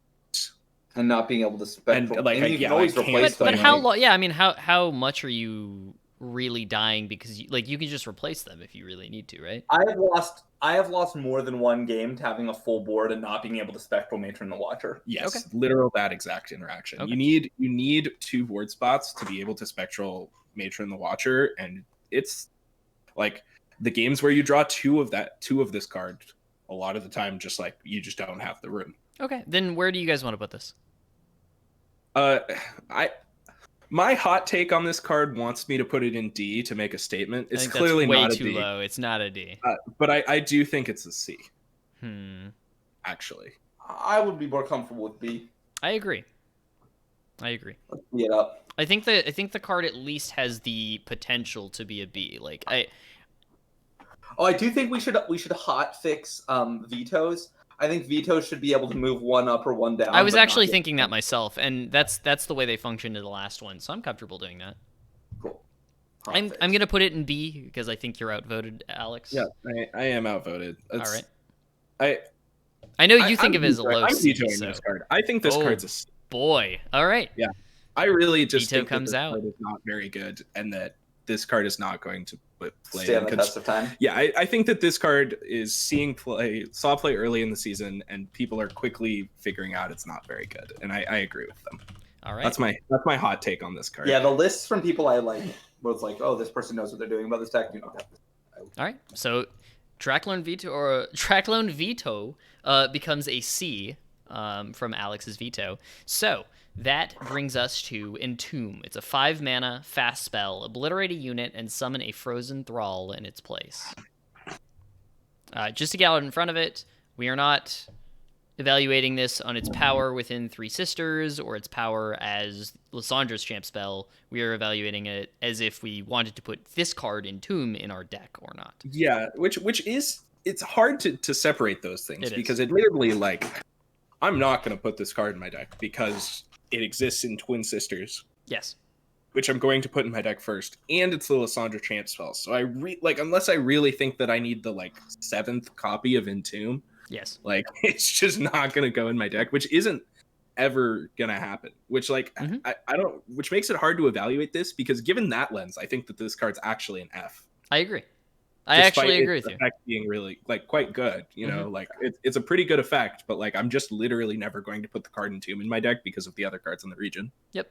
[SPEAKER 5] And not being able to spectral.
[SPEAKER 1] And, like,
[SPEAKER 5] you
[SPEAKER 1] yeah,
[SPEAKER 5] can always
[SPEAKER 1] I can't
[SPEAKER 5] replace
[SPEAKER 1] play
[SPEAKER 2] But
[SPEAKER 5] them.
[SPEAKER 2] how
[SPEAKER 5] like-
[SPEAKER 2] long? Yeah, I mean, how much are you really dying because you can just replace them if you really need to, right?
[SPEAKER 5] I have lost more than one game to having a full board and not being able to spectral matron the Watcher.
[SPEAKER 1] Yes,
[SPEAKER 2] Okay.
[SPEAKER 1] literal that exact interaction.
[SPEAKER 2] Okay.
[SPEAKER 1] You need 2 board spots to be able to spectral matron the Watcher, and it's like the games where you draw 2 of this card, a lot of the time, just like you just don't have the room.
[SPEAKER 2] Okay, then where do you guys want to put this?
[SPEAKER 1] My hot take on this card wants me to put it in D to make a statement. It's
[SPEAKER 2] I think
[SPEAKER 1] clearly
[SPEAKER 2] that's way
[SPEAKER 1] not a
[SPEAKER 2] too
[SPEAKER 1] D,
[SPEAKER 2] low. It's not a D.
[SPEAKER 1] but I do think it's a C,
[SPEAKER 2] Hmm.
[SPEAKER 1] actually.
[SPEAKER 5] I would be more comfortable with B.
[SPEAKER 2] I agree. I agree.
[SPEAKER 5] Let's see it up.
[SPEAKER 2] I think the card at least has the potential to be a B. Like
[SPEAKER 5] I do think we should hot fix vetoes. I think vetoes should be able to move one up or one down.
[SPEAKER 2] I was
[SPEAKER 5] but not
[SPEAKER 2] actually
[SPEAKER 5] get-
[SPEAKER 2] thinking that myself, and that's the way they functioned in the last one, so I'm comfortable doing that.
[SPEAKER 5] Cool. Hot
[SPEAKER 2] I'm
[SPEAKER 5] fix.
[SPEAKER 2] gonna put it in B because I think you're outvoted, Alex.
[SPEAKER 1] Yeah, I am outvoted.
[SPEAKER 2] All right.
[SPEAKER 1] I
[SPEAKER 2] I know you think
[SPEAKER 1] I'm
[SPEAKER 2] of it as a
[SPEAKER 1] vetoing-
[SPEAKER 2] low
[SPEAKER 1] I'm
[SPEAKER 2] C.
[SPEAKER 1] vetoing
[SPEAKER 2] So
[SPEAKER 1] this card. I think this
[SPEAKER 2] Oh.
[SPEAKER 1] card's a C.
[SPEAKER 2] boy, all right.
[SPEAKER 1] I really just
[SPEAKER 2] Veto
[SPEAKER 1] think that
[SPEAKER 2] comes
[SPEAKER 1] this
[SPEAKER 2] out.
[SPEAKER 1] card is not very good, and that this card is not going to play.
[SPEAKER 5] Stand the
[SPEAKER 1] in
[SPEAKER 5] test of time.
[SPEAKER 1] Yeah, I think that this card is saw play early in the season, and people are quickly figuring out it's not very good, and I agree with them.
[SPEAKER 2] All right.
[SPEAKER 1] That's my hot take on this card.
[SPEAKER 5] Yeah, the lists from people I like was like, oh, this person knows what they're doing about this deck. Okay.
[SPEAKER 2] All right. So Trackloan Veto becomes a C from Alex's veto. So that brings us to Entomb. It's a 5 mana fast spell. Obliterate a unit and summon a frozen Thrall in its place. Just to get out in front of it, we are not evaluating this on its power within Three Sisters or its power as Lissandra's champ spell. We are evaluating it as if we wanted to put this card Entomb in our deck or not.
[SPEAKER 1] Yeah, which is it's hard to separate those things
[SPEAKER 2] It is.
[SPEAKER 1] because admittedly, like, I'm not going to put this card in my deck because it exists in Twin Sisters,
[SPEAKER 2] Yes.
[SPEAKER 1] which I'm going to put in my deck first, and it's the Lissandra champ spell. So unless I really think that I need the 7th copy of Entomb,
[SPEAKER 2] Yes.
[SPEAKER 1] it's just not going to go in my deck, which isn't ever going to happen. Which
[SPEAKER 2] Mhm.
[SPEAKER 1] I don't, which makes it hard to evaluate this because given that lens, I think that this card's actually an F.
[SPEAKER 2] I agree. I
[SPEAKER 1] Despite
[SPEAKER 2] actually agree
[SPEAKER 1] its
[SPEAKER 2] with you.
[SPEAKER 1] effect being really quite good, you know, it's a pretty good effect, but I'm just literally never going to put the card Entomb in my deck because of the other cards in the region.
[SPEAKER 2] Yep.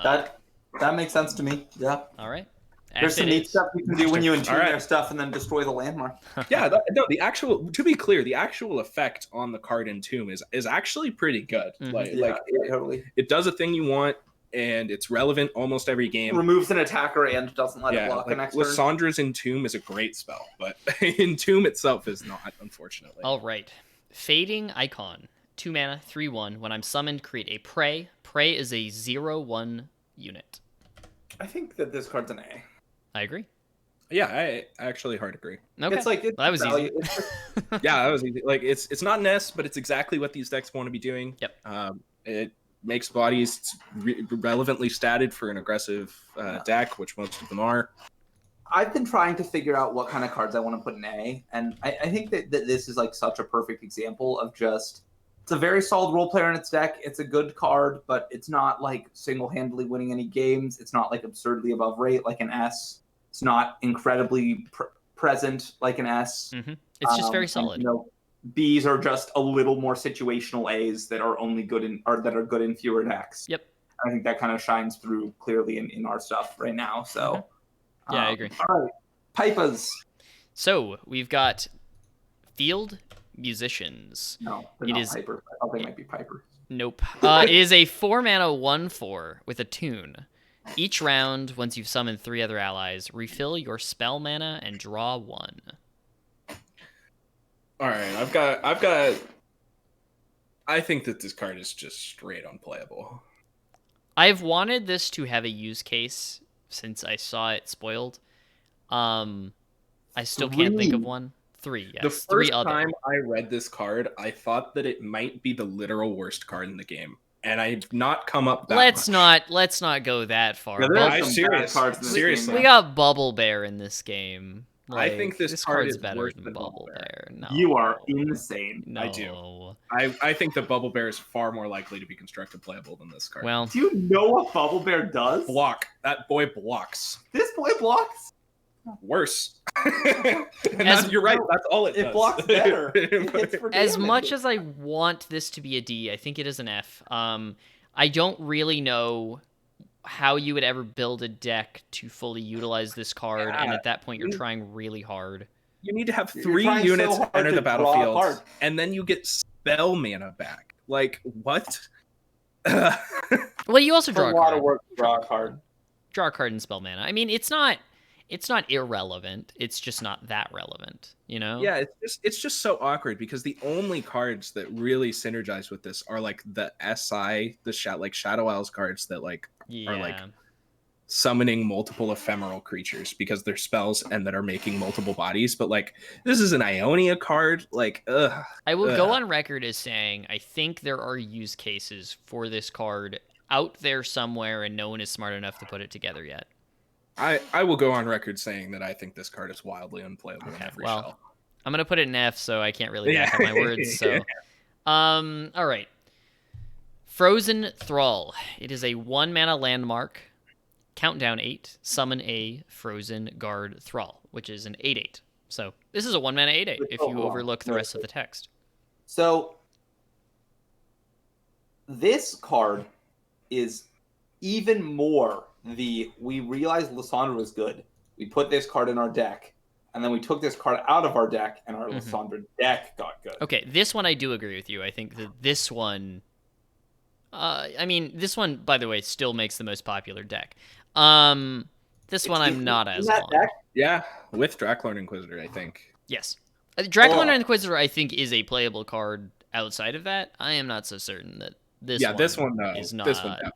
[SPEAKER 5] That makes sense to me. Yeah.
[SPEAKER 2] All right.
[SPEAKER 5] There's some neat stuff you can do when you entomb
[SPEAKER 1] All right.
[SPEAKER 5] their stuff and then destroy the landmark.
[SPEAKER 1] Yeah, to be clear, the actual effect on the card Entomb is actually pretty good.
[SPEAKER 2] Mhm.
[SPEAKER 5] Totally.
[SPEAKER 1] It does a thing you want, and it's relevant almost every game.
[SPEAKER 5] Removes an attacker and doesn't let it block the next turn.
[SPEAKER 1] Lissandra's Entomb is a great spell, but Entomb itself is not, unfortunately.
[SPEAKER 2] All right. Fading Icon. 2 mana, 3/1. When I'm summoned, create a Prey. Prey is a 0/1 unit.
[SPEAKER 5] I think that this card's an A.
[SPEAKER 2] I agree.
[SPEAKER 1] Yeah, I actually hard agree.
[SPEAKER 2] Okay.
[SPEAKER 5] It's like
[SPEAKER 2] Well, that was easy.
[SPEAKER 1] Yeah, that was easy. It's not an S, but it's exactly what these decks want to be doing.
[SPEAKER 2] Yep.
[SPEAKER 1] It makes bodies relevantly statted for an aggressive deck, which most of them are.
[SPEAKER 5] I've been trying to figure out what kind of cards I want to put in A, and I think that this is such a perfect example of just it's a very solid role player in its deck. It's a good card, but it's not single-handedly winning any games. It's not absurdly above rate like an S. It's not incredibly present like an S.
[SPEAKER 2] Mm-hmm. It's just very solid.
[SPEAKER 5] And, Bs are just a little more situational As that are only good in fewer decks.
[SPEAKER 2] Yep.
[SPEAKER 5] I think that kind of shines through clearly in our stuff right now. So,
[SPEAKER 2] Yeah, I agree.
[SPEAKER 5] All right, Pipas.
[SPEAKER 2] So we've got Field Musicians.
[SPEAKER 5] No, they're
[SPEAKER 2] It
[SPEAKER 5] not
[SPEAKER 2] is-
[SPEAKER 5] Piper. I thought they might be Piper.
[SPEAKER 2] Nope. It is a 4 mana 1/4 with a tune. Each round, once you've summoned 3 other allies, refill your spell mana and draw 1.
[SPEAKER 1] All right, I've got. I think that this card is just straight unplayable.
[SPEAKER 2] I've wanted this to have a use case since I saw it spoiled. I still can't think of one. 3, yes.
[SPEAKER 1] The
[SPEAKER 2] 3
[SPEAKER 1] first
[SPEAKER 2] other.
[SPEAKER 1] time I read this card, I thought that it might be the literal worst card in the game, and I've not come up that
[SPEAKER 2] Let's
[SPEAKER 1] much.
[SPEAKER 2] not go that far.
[SPEAKER 5] Yeah, there are
[SPEAKER 1] I'm
[SPEAKER 5] some
[SPEAKER 1] serious.
[SPEAKER 5] bad cards in this
[SPEAKER 1] Seriously.
[SPEAKER 2] We got Bubble Bear in this game.
[SPEAKER 1] I think this card
[SPEAKER 2] card's
[SPEAKER 1] is
[SPEAKER 2] better
[SPEAKER 1] worse
[SPEAKER 2] than
[SPEAKER 1] than
[SPEAKER 2] Bubble
[SPEAKER 1] Bubble
[SPEAKER 2] Bear. No.
[SPEAKER 5] You are insane.
[SPEAKER 2] No.
[SPEAKER 1] I do. I think that Bubble Bear is far more likely to be constructed playable than this card.
[SPEAKER 2] Well,
[SPEAKER 5] Do you know what Bubble Bear does?
[SPEAKER 1] block. That boy blocks.
[SPEAKER 5] This boy blocks.
[SPEAKER 1] Worse.
[SPEAKER 2] As-
[SPEAKER 1] You're right. That's all it does.
[SPEAKER 5] It blocks better. It hits for
[SPEAKER 2] as
[SPEAKER 5] damage.
[SPEAKER 2] much as I want this to be a D, I think it is an F. I don't really know how you would ever build a deck to fully utilize this card, and
[SPEAKER 1] Yeah.
[SPEAKER 2] at that point, you're trying really hard.
[SPEAKER 1] You need to have
[SPEAKER 5] You're
[SPEAKER 1] 3
[SPEAKER 5] trying so
[SPEAKER 1] units
[SPEAKER 5] hard
[SPEAKER 1] enter
[SPEAKER 5] to
[SPEAKER 1] the
[SPEAKER 5] draw a
[SPEAKER 1] battlefield,
[SPEAKER 5] card.
[SPEAKER 1] and then you get spell mana back. What?
[SPEAKER 2] Well, you also
[SPEAKER 5] It's a
[SPEAKER 2] draw a
[SPEAKER 5] lot
[SPEAKER 2] card.
[SPEAKER 5] of work to draw a card.
[SPEAKER 2] Draw a card and spell mana. I mean, it's not it's not irrelevant. It's just not that relevant, you know?
[SPEAKER 1] Yeah, it's just so awkward because the only cards that really synergize with this are like the SI, like Shadow Isles cards that like are like summoning multiple ephemeral creatures because they're spells and that are making multiple bodies. But like this is an Ionia card, like
[SPEAKER 2] I will go on record as saying I think there are use cases for this card out there somewhere and no one is smart enough to put it together yet.
[SPEAKER 1] I will go on record saying that I think this card is wildly unplayable in every shell.
[SPEAKER 2] I'm gonna put it in F, so I can't really back up my words. So, all right. Frozen Thrall. It is a 1-mana landmark. Countdown 8. Summon a Frozen Guard Thrall, which is an 8/8. So this is a 1-mana 8/8 if you overlook the rest of the text.
[SPEAKER 5] So this card is even more we realized Lysandra was good. We put this card in our deck, and then we took this card out of our deck, and our Lysandra deck got good.
[SPEAKER 2] Okay, this one I do agree with you. I think that this one... I mean, this one, by the way, still makes the most popular deck. This one I'm not as on.
[SPEAKER 1] Yeah, with Draklorn Inquisitor, I think.
[SPEAKER 2] Yes. Draklorn Inquisitor, I think, is a playable card outside of that. I am not so certain that this one is not.
[SPEAKER 1] This one definitely not.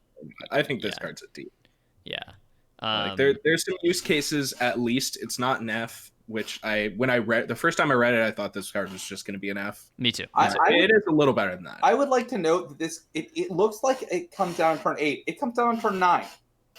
[SPEAKER 1] I think this card's a D.
[SPEAKER 2] Yeah.
[SPEAKER 1] Like there's some use cases, at least. It's not an F, which when I read the first time I read it, I thought this card was just going to be an F.
[SPEAKER 2] Me too.
[SPEAKER 1] It is a little better than that.
[SPEAKER 5] I would like to note that it looks like it comes down on turn 8. It comes down on turn 9.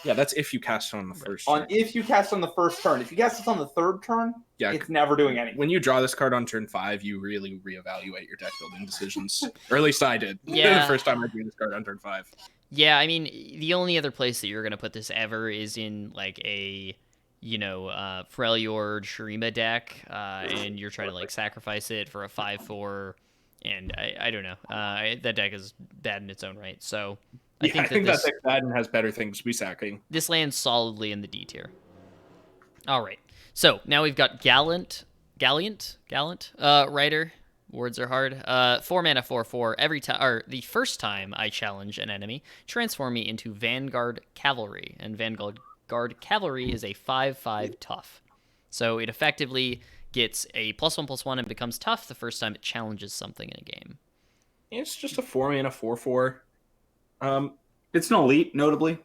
[SPEAKER 1] Yeah, that's if you cast it on the first turn.
[SPEAKER 5] If you cast on the first turn. If you cast it on the third turn, it's never doing anything.
[SPEAKER 1] When you draw this card on turn 5, you really reevaluate your deck building decisions. Or at least I did.
[SPEAKER 2] Yeah.
[SPEAKER 1] The first time I drew this card on turn 5.
[SPEAKER 2] Yeah, I mean, the only other place that you're going to put this ever is in, like, a, Freljord Shurima deck, and you're trying to, like, sacrifice it for a 5/4, and I don't know. That deck is bad in its own right, so I think that
[SPEAKER 1] deck bad and has better things to be sacking.
[SPEAKER 2] This lands solidly in the D tier. All right, so now we've got Gallant Rider. Words are hard. 4-mana 4/4. Every time, or the first time I challenge an enemy, transform me into Vanguard Cavalry, and Vanguard Cavalry is a 5/5 tough. So it effectively gets a +1/+1 and becomes tough the first time it challenges something in a game.
[SPEAKER 1] It's just a 4-mana 4/4.
[SPEAKER 4] It's an elite, notably.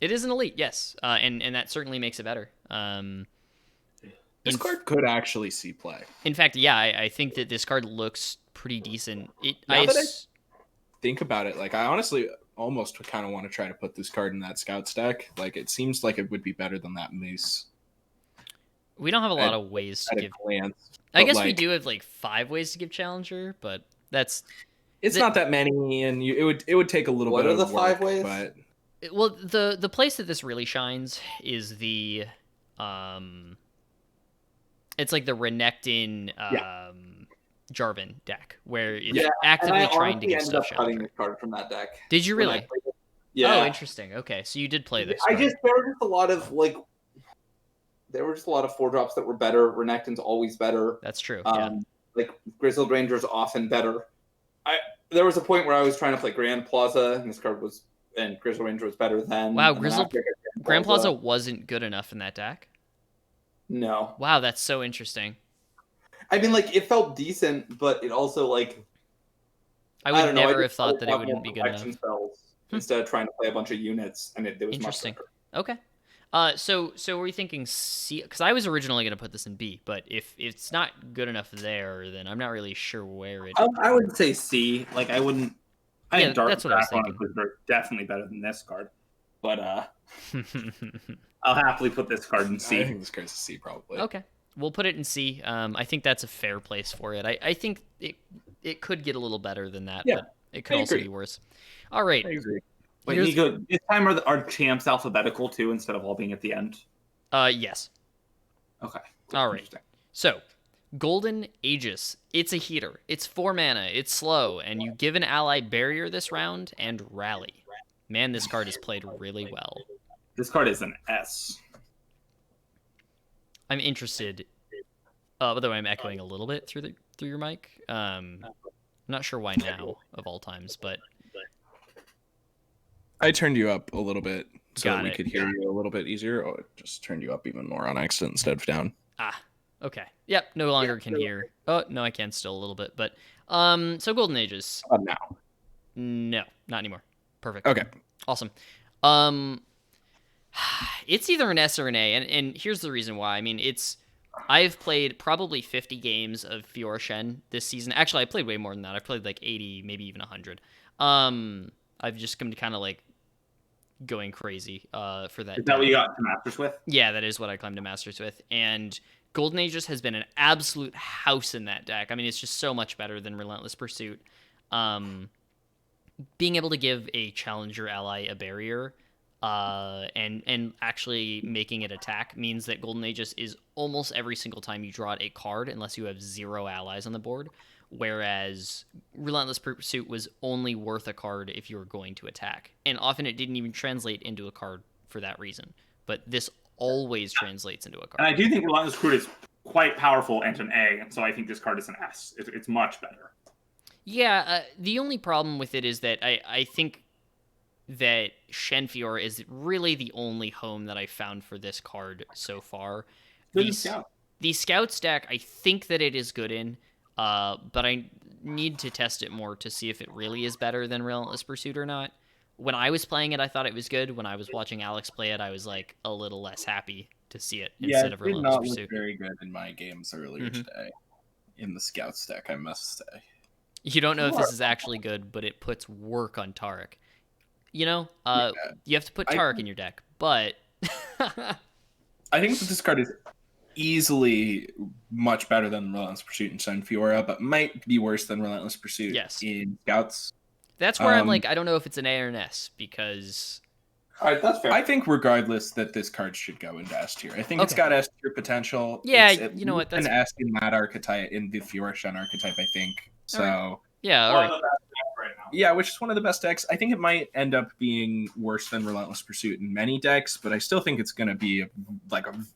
[SPEAKER 2] It is an elite, yes, and that certainly makes it better.
[SPEAKER 1] This card could actually see play.
[SPEAKER 2] In fact, yeah, I think that this card looks pretty decent.
[SPEAKER 1] Now that I think about it, like I honestly almost kind of want to try to put this card in that Scout's deck. Like it seems like it would be better than that Moose.
[SPEAKER 2] We don't have a lot of ways to give. I guess we do have like 5 ways to give Challenger, but it's
[SPEAKER 1] not that many, and it would take a little bit of work. What are the 5 ways? But
[SPEAKER 2] well, the place that this really shines is the it's like the Renekton Jarvan deck, where it's actively trying to get stuff.
[SPEAKER 5] I ended up cutting this card from that deck.
[SPEAKER 2] Did you really?
[SPEAKER 5] Yeah.
[SPEAKER 2] Oh, interesting. Okay, so you did play this.
[SPEAKER 5] There were just a lot of 4-drops that were better. Renekton's always better.
[SPEAKER 2] That's true.
[SPEAKER 5] Like Grizzled Ranger's often better. There was a point where I was trying to play Grand Plaza, and this card and Grizzled Ranger was better than.
[SPEAKER 2] Wow, Grand Plaza wasn't good enough in that deck.
[SPEAKER 5] No.
[SPEAKER 2] Wow, that's so interesting.
[SPEAKER 5] I mean, like, it felt decent, but it also, like...
[SPEAKER 2] I would never have thought that it wouldn't be good enough.
[SPEAKER 5] Instead of trying to play a bunch of units, and it was
[SPEAKER 2] interesting.
[SPEAKER 5] Much better.
[SPEAKER 2] Okay. So were you thinking C? Because I was originally going to put this in B, but if it's not good enough there, then I'm not really sure where it...
[SPEAKER 4] I would say C. Like, I wouldn't... I think
[SPEAKER 2] that's what I was thinking.
[SPEAKER 4] Definitely better than this card. But, I'll happily put this card in C.
[SPEAKER 1] I think this card's a C, probably.
[SPEAKER 2] Okay. We'll put it in C. I think that's a fair place for it. I think it could get a little better than that, but it could also be worse. All right.
[SPEAKER 1] I agree.
[SPEAKER 4] Wait, Nico, this time are our champs alphabetical too, instead of all being at the end?
[SPEAKER 2] Yes.
[SPEAKER 4] Okay.
[SPEAKER 2] All right. So, Golden Aegis. It's a heater. It's 4 mana. It's slow, and you give an ally barrier this round and rally. Man, this card is played really well.
[SPEAKER 4] This card is an S.
[SPEAKER 2] I'm interested. By the way, I'm echoing a little bit through your mic. I'm not sure why now, of all times, but
[SPEAKER 1] I turned you up a little bit. so
[SPEAKER 2] Got
[SPEAKER 1] that we
[SPEAKER 2] it.
[SPEAKER 1] could hear you a little bit easier. Oh, it just turned you up even more on accident instead of down.
[SPEAKER 2] Ah, okay. Yep, no longer can hear. Oh, no, I can still a little bit, but so Golden Ages.
[SPEAKER 1] Now.
[SPEAKER 2] No, not anymore. Perfect.
[SPEAKER 1] Okay.
[SPEAKER 2] Awesome. It's either an S or an A, and here's the reason why. I mean, I've played probably 50 games of Fiora Shen this season. Actually, I played way more than that. I've played like 80, maybe even 100. I've just come to kind of like going crazy for that.
[SPEAKER 3] Is that what you got to Masters with?
[SPEAKER 2] Yeah, that is what I climbed to Masters with. And Golden Aegis has been an absolute house in that deck. I mean, it's just so much better than Relentless Pursuit. Being able to give a challenger ally a barrier and actually making it attack means that Golden Aegis is almost every single time you draw it a card unless you have 0 allies on the board, whereas Relentless Pursuit was only worth a card if you were going to attack. And often it didn't even translate into a card for that reason. But this always translates into a card.
[SPEAKER 3] And I do think Relentless Pursuit is quite powerful and an A, and so I think this card is an S. It's much better.
[SPEAKER 2] Yeah, the only problem with it is that I think that Shen Fiora is really the only home that I found for this card so far. The Scouts deck, I think that it is good in, but I need to test it more to see if it really is better than Relentless Pursuit or not. When I was playing it, I thought it was good. When I was watching Alex play it, I was like a little less happy to see it instead of Relentless Pursuit.
[SPEAKER 1] Yeah, it did not look very good in my games earlier today. In the Scouts deck, I must say.
[SPEAKER 2] You don't know if this is actually good, but it puts work on Taric. You know, you have to put Taric in your deck, but...
[SPEAKER 1] I think that this card is easily much better than Relentless Pursuit in Shen Fiora, but might be worse than Relentless Pursuit in Scouts.
[SPEAKER 2] That's where I'm like, I don't know if it's an A or an S, because...
[SPEAKER 3] All right, that's fair.
[SPEAKER 1] I think regardless that this card should go into S tier. I think it's got S tier potential.
[SPEAKER 2] Yeah,
[SPEAKER 1] you know what? That's an S in that archetype, in the Fiora Shen archetype, I think. So...
[SPEAKER 2] Right. Yeah, all right.
[SPEAKER 1] Yeah, which is one of the best decks. I think it might end up being worse than Relentless Pursuit in many decks, but I still think it's going to be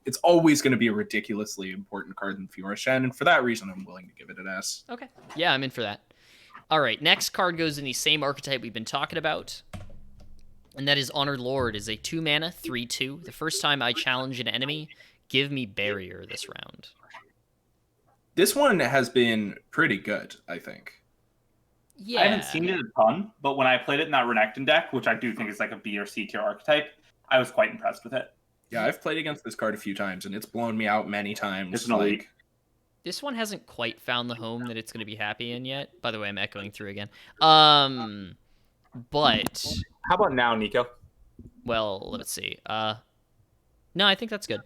[SPEAKER 1] it's always going to be a ridiculously important card in Fiora Shen, and for that reason, I'm willing to give it an S.
[SPEAKER 2] Okay. Yeah, I'm in for that. All right, next card goes in the same archetype we've been talking about, and that is Honored Lord. Is a 2-mana, 3/2. The first time I challenge an enemy, give me Barrier this round.
[SPEAKER 1] This one has been pretty good, I think.
[SPEAKER 2] Yeah.
[SPEAKER 3] I haven't seen it a ton, but when I played it in that Renekton deck, which I do think is like a B or C tier archetype, I was quite impressed with it.
[SPEAKER 1] Yeah, I've played against this card a few times, and it's blown me out many times.
[SPEAKER 3] It's an elite.
[SPEAKER 2] This one hasn't quite found the home that it's going to be happy in yet. By the way, I'm echoing through again. But...
[SPEAKER 4] How about now, Nico?
[SPEAKER 2] Well, let's see. No, I think that's good.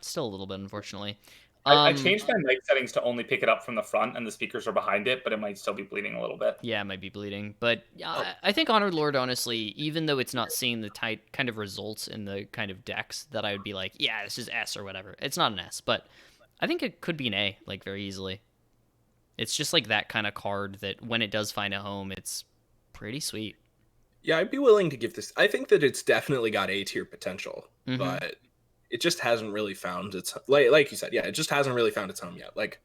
[SPEAKER 2] Still a little bit, unfortunately.
[SPEAKER 4] I changed my mic settings to only pick it up from the front, and the speakers are behind it, but it might still be bleeding a little bit.
[SPEAKER 2] Yeah, it might be bleeding. But I think Honored Lord, honestly, even though it's not seeing the kind of results in the kind of decks that I would be like, yeah, this is S or whatever. It's not an S, but I think it could be an A, like, very easily. It's just like that kind of card that when it does find a home, it's pretty sweet.
[SPEAKER 1] Yeah, I'd be willing to give this... I think that it's definitely got A-tier potential, but... it just hasn't really found its like you said, yeah, it just hasn't really found its home yet. Like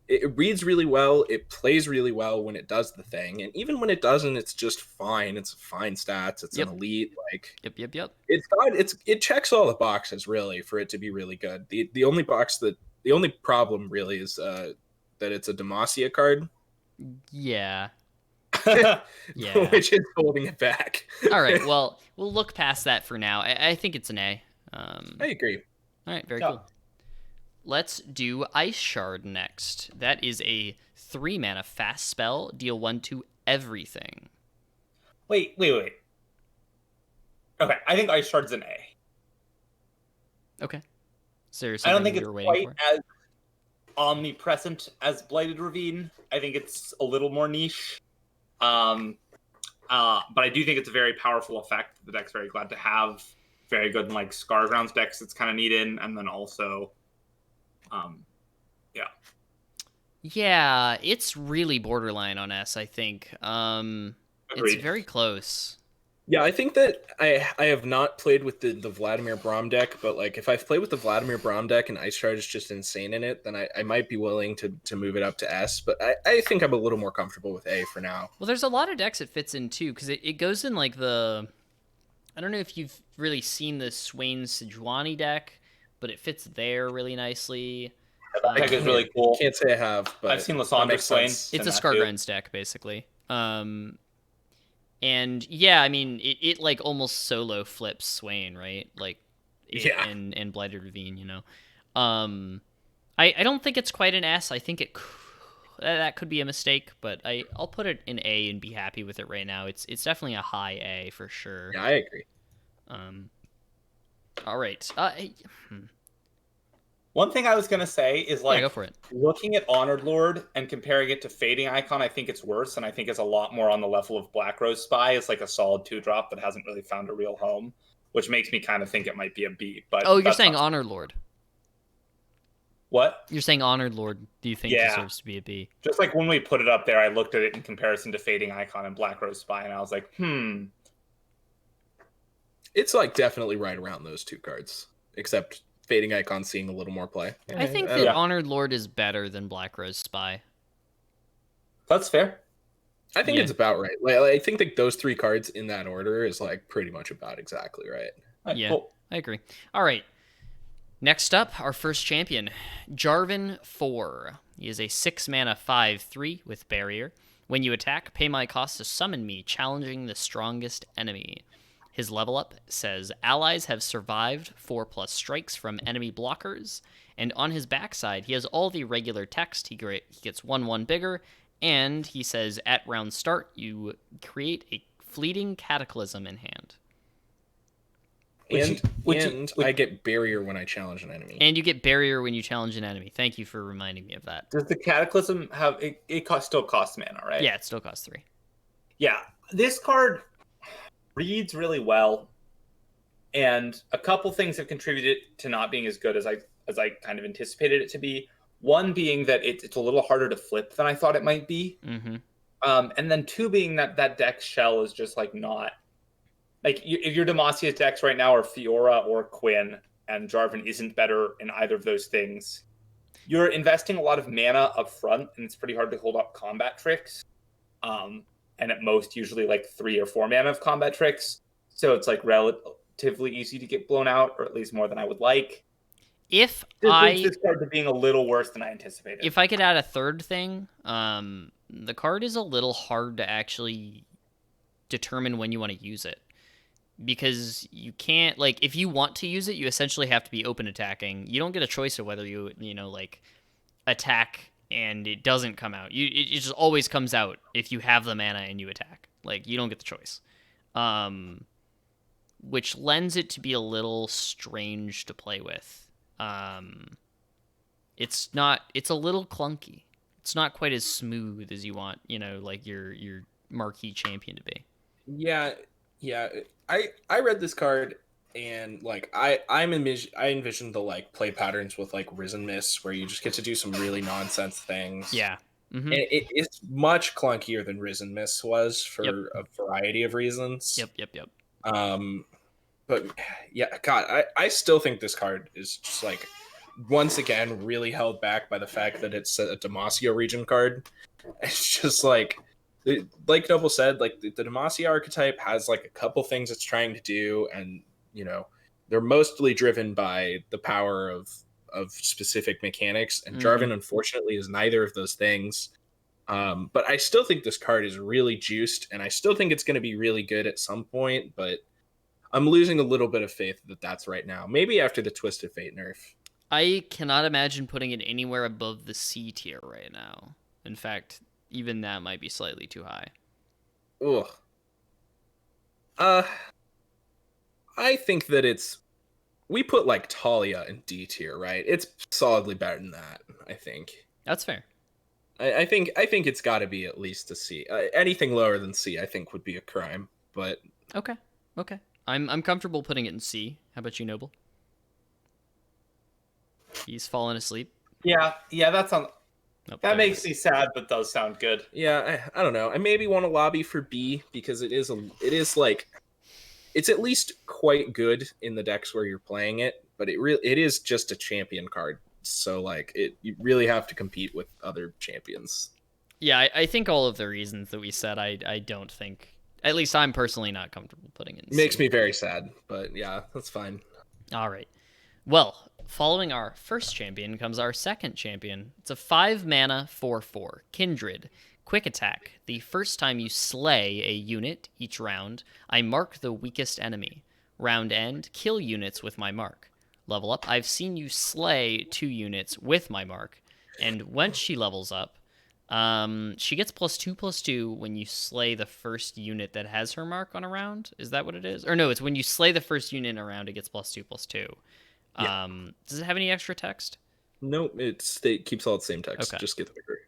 [SPEAKER 1] it reads really well, it plays really well when it does the thing, and even when it doesn't, it's just fine. It's fine stats. It's an elite. Like
[SPEAKER 2] Yep.
[SPEAKER 1] It checks all the boxes really for it to be really good. The only problem really is that it's a Demacia card.
[SPEAKER 2] Yeah.
[SPEAKER 1] Yeah. Which is holding it back.
[SPEAKER 2] All right. Well, we'll look past that for now. I think it's an A.
[SPEAKER 1] I agree.
[SPEAKER 2] All right, very cool. Let's do Ice Shard next. That is a 3-mana fast spell. Deal 1 to everything.
[SPEAKER 4] Wait. Okay, I think Ice Shard's an A.
[SPEAKER 2] Okay. So
[SPEAKER 4] I don't think it's quite as omnipresent as Blighted Ravine. I think it's a little more niche. But I do think it's a very powerful effect. The deck's very glad to have. Very good in like Scargrounds decks. It's kind of neat in, and then also,
[SPEAKER 2] yeah, it's really borderline on S. I think it's very close.
[SPEAKER 1] Yeah, I think that I have not played with the Vladimir Braum deck, but like if I've played with the Vladimir Braum deck and Ice Shard is just insane in it, then I might be willing to move it up to S. But I think I'm a little more comfortable with A for now.
[SPEAKER 2] Well, there's a lot of decks it fits in too, because it goes in like the I don't know if you've really seen the Swain Sejuani deck, but it fits there really nicely.
[SPEAKER 3] That deck is really cool.
[SPEAKER 1] Can't say I have, but
[SPEAKER 3] I've seen
[SPEAKER 1] that
[SPEAKER 3] Lysandra
[SPEAKER 1] makes
[SPEAKER 3] Swain.
[SPEAKER 1] sense.
[SPEAKER 2] It's a
[SPEAKER 3] that too.
[SPEAKER 2] Scargrinds deck, basically. And yeah, I mean, it like almost solo flips Swain, right? Like,
[SPEAKER 1] Yeah.
[SPEAKER 2] and Blighted Ravine, you know. I don't think it's quite an S. I think that could be a mistake, but I'll put it in A and be happy with it right now. It's definitely a high A for sure.
[SPEAKER 1] Yeah, I agree.
[SPEAKER 2] All right.
[SPEAKER 3] One thing I was gonna say is
[SPEAKER 2] Yeah,
[SPEAKER 3] like
[SPEAKER 2] go for it.
[SPEAKER 3] looking at Honored Lord and comparing it to Fading Icon, I think it's worse, and I think it's a lot more on the level of Black Rose Spy. It's like a solid 2-drop that hasn't really found a real home, which makes me kind of think it might be a B. But
[SPEAKER 2] Oh, you're
[SPEAKER 3] that's
[SPEAKER 2] saying
[SPEAKER 3] not-
[SPEAKER 2] Honored Lord.
[SPEAKER 3] What?
[SPEAKER 2] You're saying Honored Lord, do you think
[SPEAKER 3] Yeah.
[SPEAKER 2] deserves to be a B?
[SPEAKER 3] Just like when we put it up there, I looked at it in comparison to Fading Icon and Black Rose Spy, and I was like,
[SPEAKER 1] It's like definitely right around those two cards, except Fading Icon seeing a little more play.
[SPEAKER 2] I think that Honored Lord is better than Black Rose Spy.
[SPEAKER 3] that's fair.
[SPEAKER 1] I think
[SPEAKER 2] Yeah.
[SPEAKER 1] it's about right. Like, I think that those three cards in that order is like pretty much about exactly right.
[SPEAKER 3] Alright,
[SPEAKER 2] Yeah.
[SPEAKER 3] cool.
[SPEAKER 2] I agree. All right. Next up, our first champion, Jarvan 4. He is a 6-mana 5/3 with Barrier. When you attack, pay my cost to summon me, challenging the strongest enemy. His level up says allies have survived 4+ strikes from enemy blockers, and on his backside, he has all the regular text. He gets 1/1 bigger, and he says at round start, you create a fleeting Cataclysm in hand.
[SPEAKER 1] And
[SPEAKER 3] Would
[SPEAKER 1] I get barrier when I challenge an enemy.
[SPEAKER 2] And you get Barrier when you challenge an enemy. Thank you for reminding me of that.
[SPEAKER 3] Does the Cataclysm have it still costs mana, right?
[SPEAKER 2] Yeah, it still costs 3.
[SPEAKER 3] Yeah. This card reads really well, and a couple things have contributed to not being as good as I kind of anticipated it to be. One being that it's a little harder to flip than I thought it might be.
[SPEAKER 2] Mm-hmm.
[SPEAKER 3] And then two being that deck shell is just like not like if your Demasia's decks right now are Fiora or Quinn, and Jarvan isn't better in either of those things, you're investing a lot of mana up front, and it's pretty hard to hold up combat tricks. And at most, usually like 3 or 4 mana of combat tricks. So it's like relatively easy to get blown out, or at least more than I would like.
[SPEAKER 2] If
[SPEAKER 3] This
[SPEAKER 2] I
[SPEAKER 3] leads this card to being a little worse than I anticipated.
[SPEAKER 2] if I could add a third thing, the card is a little hard to actually determine when you want to use it. Because you can't, like, if you want to use it, you essentially have to be open attacking. You don't get a choice of whether you like, attack and it doesn't come out. It just always comes out if you have the mana and you attack. Like, you don't get the choice. Which lends it to be a little strange to play with. It's a little clunky. It's not quite as smooth as you want, like your marquee champion to be.
[SPEAKER 1] Yeah. I read this card and like I envisioned the like play patterns with like Risen Mist where you just get to do some really nonsense things.
[SPEAKER 2] Yeah. Mm-hmm.
[SPEAKER 1] And it's much clunkier than Risen Mist was for a variety of reasons.
[SPEAKER 2] Yep.
[SPEAKER 1] But yeah, God, I still think this card is just like once again really held back by the fact that it's a Demacia region card. It's just like Noble said, like the Demacia archetype has like a couple things it's trying to do, and they're mostly driven by the power of specific mechanics, and Jarvan unfortunately is neither of those things. But I still think this card is really juiced, and I still think it's going to be really good at some point, but I'm losing a little bit of faith that that's right now. Maybe after the Twisted Fate nerf.
[SPEAKER 2] I cannot imagine putting it anywhere above the C tier right now. In fact, even that might be slightly too high.
[SPEAKER 1] Ugh. I think that we put like Talia in D tier, right? It's solidly better than that, I think.
[SPEAKER 2] That's fair.
[SPEAKER 1] I think it's got to be at least a C. Anything lower than C, I think, would be a crime. But
[SPEAKER 2] okay. I'm comfortable putting it in C. How about you, Noble? He's fallen asleep.
[SPEAKER 3] Yeah, that's on.
[SPEAKER 2] Nope,
[SPEAKER 3] That makes me sad, but does sound good.
[SPEAKER 1] yeah, I don't know. I maybe want to lobby for B because it is like it's at least quite good in the decks where you're playing it, but it is just a champion card. So like you really have to compete with other champions.
[SPEAKER 2] Yeah, I think all of the reasons that we said, I don't think At least I'm personally not comfortable putting in C.
[SPEAKER 1] Makes me very sad, but yeah, that's fine.
[SPEAKER 2] All right. Well, following our first champion comes our second champion. It's a 5-mana 4/4 Kindred. Quick attack. The first time you slay a unit each round, I mark the weakest enemy. Round end, kill units with my mark. Level up. I've seen you slay 2 units with my mark. And once she levels up, she gets +2/+2 when you slay the first unit that has her mark on a round. Is that what it is? Or no, it's when you slay the first unit in a round, it gets +2/+2.
[SPEAKER 1] Yeah.
[SPEAKER 2] Does it have any extra text?
[SPEAKER 1] Nope, it keeps all the same text.
[SPEAKER 2] Okay.
[SPEAKER 1] Just get the bigger.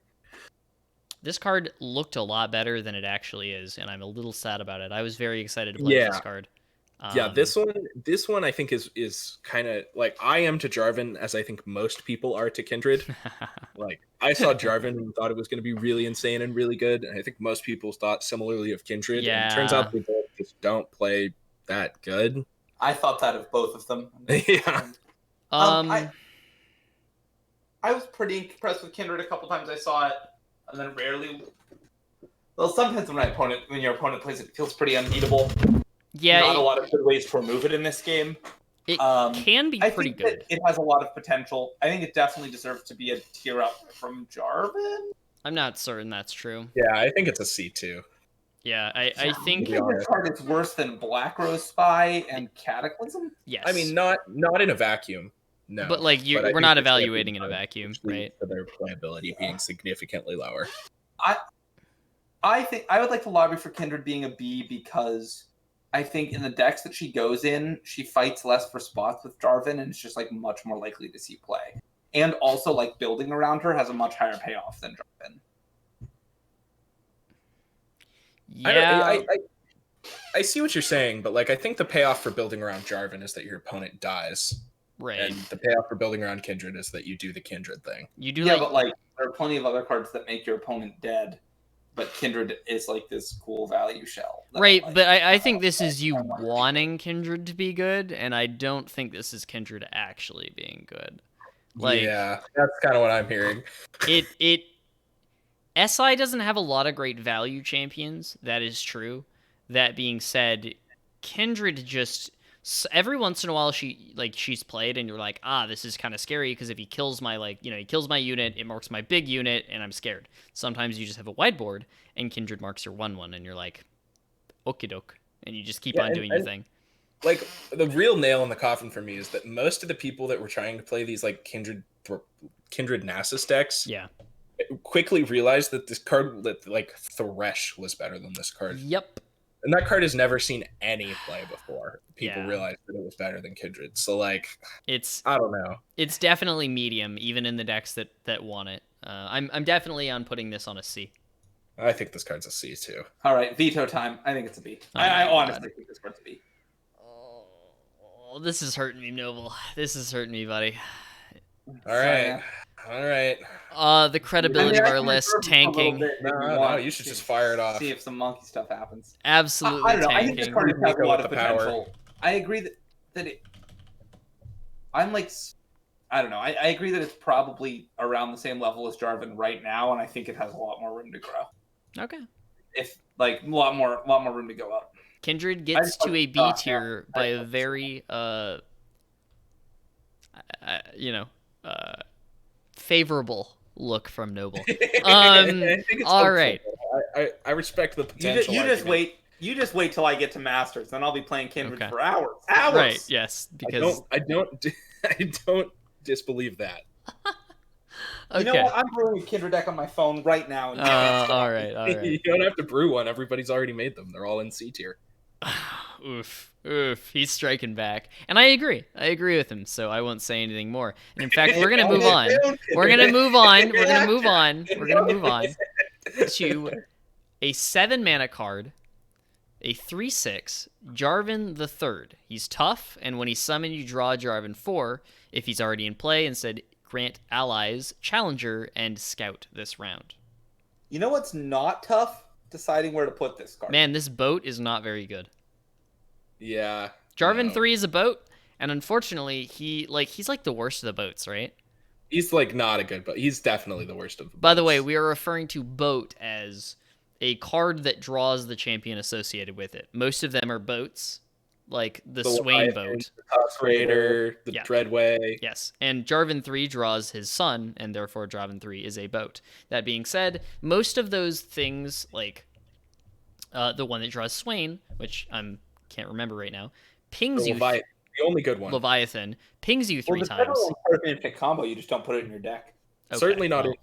[SPEAKER 2] This card looked a lot better than it actually is, and I'm a little sad about it. I was very excited to play this card.
[SPEAKER 1] Yeah, this one I think is kind of like I am to Jarvan as I think most people are to Kindred. Like I saw Jarvan and thought it was going to be really insane and really good, and I think most people thought similarly of Kindred.
[SPEAKER 2] Yeah.
[SPEAKER 1] And it turns out they both just don't play that good.
[SPEAKER 5] I thought that of both of them.
[SPEAKER 1] Yeah.
[SPEAKER 5] I was pretty impressed with Kindred a couple times I saw it, and then rarely. Well, sometimes when your opponent plays it, it feels pretty unbeatable.
[SPEAKER 2] Yeah,
[SPEAKER 5] Not a lot of good ways to remove it in this game.
[SPEAKER 2] it can be
[SPEAKER 5] I
[SPEAKER 2] pretty
[SPEAKER 5] think that
[SPEAKER 2] good.
[SPEAKER 5] it has a lot of potential. I think it definitely deserves to be a tier up from Jarvan.
[SPEAKER 2] I'm not certain that's true.
[SPEAKER 1] Yeah, I think it's a C2.
[SPEAKER 2] Yeah, I think
[SPEAKER 1] Yeah.
[SPEAKER 5] This card is worse than Black Rose Spy and Cataclysm.
[SPEAKER 2] yes.
[SPEAKER 1] I mean, not in a vacuum. No.
[SPEAKER 2] but like
[SPEAKER 1] I
[SPEAKER 2] we're
[SPEAKER 1] think
[SPEAKER 2] not
[SPEAKER 1] it's
[SPEAKER 2] evaluating in a
[SPEAKER 1] definitely
[SPEAKER 2] vacuum,
[SPEAKER 1] for
[SPEAKER 2] right?
[SPEAKER 1] their playability being significantly lower.
[SPEAKER 5] I think I would like the lobby for Kindred being a B because I think in the decks that she goes in, she fights less for spots with Jarvan and it's just like much more likely to see play. And also like building around her has a much higher payoff than Jarvan.
[SPEAKER 2] Yeah,
[SPEAKER 1] I see what you're saying, but like I think the payoff for building around Jarvan is that your opponent dies,
[SPEAKER 2] right.
[SPEAKER 1] and the payoff for building around Kindred is that you do the Kindred thing.
[SPEAKER 2] You do
[SPEAKER 5] Yeah, but like there are plenty of other cards that make your opponent dead, but Kindred is like this cool value shell. that I
[SPEAKER 2] right,
[SPEAKER 5] like.
[SPEAKER 2] but I think this is you wanting Kindred to be good, and I don't think this is Kindred actually being good. Like
[SPEAKER 1] Yeah, that's kind of what I'm hearing.
[SPEAKER 2] it SI doesn't have a lot of great value champions. That is true. That being said, Kindred just every once in a while she's played and you're like, this is kind of scary because if he kills my he kills my unit, it marks my big unit and I'm scared. Sometimes you just have a whiteboard and Kindred marks your 1/1 and you're like, okie doke, and you just keep on doing your thing.
[SPEAKER 1] Like the real nail in the coffin for me is that most of the people that were trying to play these like Kindred Nasus decks,
[SPEAKER 2] Yeah.
[SPEAKER 1] quickly realized that this card, that like Thresh, was better than this card.
[SPEAKER 2] Yep.
[SPEAKER 1] And that card has never seen any play before. People
[SPEAKER 2] Yeah.
[SPEAKER 1] realized that it was better than Kindred. So like,
[SPEAKER 2] It's
[SPEAKER 1] I don't know.
[SPEAKER 2] it's definitely medium, even in the decks that want it. I'm definitely on putting this on a C.
[SPEAKER 1] I think this card's a C too.
[SPEAKER 5] All right, veto time. I think it's a B.
[SPEAKER 2] Oh
[SPEAKER 5] I
[SPEAKER 2] my
[SPEAKER 5] honestly
[SPEAKER 2] God.
[SPEAKER 5] think this card's a B.
[SPEAKER 2] Oh, this is hurting me, Noble. This is hurting me, buddy.
[SPEAKER 1] All right. All right.
[SPEAKER 2] The credibility of our list tanking.
[SPEAKER 1] No, you should just fire it off.
[SPEAKER 5] See if some monkey stuff happens.
[SPEAKER 2] Absolutely
[SPEAKER 5] I don't know. I think this
[SPEAKER 2] tanking.
[SPEAKER 5] card has
[SPEAKER 1] Nico
[SPEAKER 5] a lot
[SPEAKER 1] with
[SPEAKER 5] of
[SPEAKER 1] the power.
[SPEAKER 5] potential. I agree that it. I'm like, I don't know. I agree that it's probably around the same level as Jarvan right now, and I think it has a lot more room to grow.
[SPEAKER 2] Okay.
[SPEAKER 5] If like a lot more room to go up.
[SPEAKER 2] Kindred gets
[SPEAKER 5] just
[SPEAKER 2] to a
[SPEAKER 5] like-
[SPEAKER 2] B
[SPEAKER 5] yeah.
[SPEAKER 2] tier by a very favorable look from Noble.
[SPEAKER 1] I think it's
[SPEAKER 2] all
[SPEAKER 1] hopeful.
[SPEAKER 2] right.
[SPEAKER 1] I respect the potential.
[SPEAKER 5] You just
[SPEAKER 1] argument.
[SPEAKER 5] wait. You just wait till I get to Masters, then I'll be playing Kindred
[SPEAKER 2] Okay.
[SPEAKER 5] for hours. Hours.
[SPEAKER 2] Right, yes, because
[SPEAKER 1] I don't disbelieve that.
[SPEAKER 2] okay.
[SPEAKER 5] You know what? I'm brewing a Kindred deck on my phone right now.
[SPEAKER 2] All right.
[SPEAKER 1] You don't have to brew one. Everybody's already made them. They're all in C tier.
[SPEAKER 2] Oof. He's striking back. And I agree with him, so I won't say anything more. And in fact, we're going to move on. We're going to move on to a 7-mana card, a 3/6, Jarvan the Third. He's tough, and when he's summoned, you draw Jarvan 4. If he's already in play, instead grant allies Challenger and Scout this round.
[SPEAKER 5] You know what's not tough? Deciding where to put this card.
[SPEAKER 2] Man, this boat is not very good.
[SPEAKER 1] Yeah.
[SPEAKER 2] Jarvan
[SPEAKER 1] no.
[SPEAKER 2] 3 is a boat, and unfortunately, he's like the worst of the boats, right?
[SPEAKER 1] He's like not a good, but he's definitely the worst of them.
[SPEAKER 2] By the way, we are referring to boat as a card that draws the champion associated with it. Most of them are boats, like the Swain boat.
[SPEAKER 1] The Tusk Raider, the
[SPEAKER 2] Yeah.
[SPEAKER 1] Dreadway.
[SPEAKER 2] Yes, and Jarvan 3 draws his son, and therefore Jarvan 3 is a boat. That being said, most of those things, like the one that draws Swain, which I can't remember right now, pings you.
[SPEAKER 1] The only good one.
[SPEAKER 2] Leviathan pings you 3
[SPEAKER 5] the
[SPEAKER 2] times.
[SPEAKER 5] federal and part of infinite combo, you just don't put it in your deck.
[SPEAKER 2] Okay,
[SPEAKER 1] Certainly not
[SPEAKER 2] well.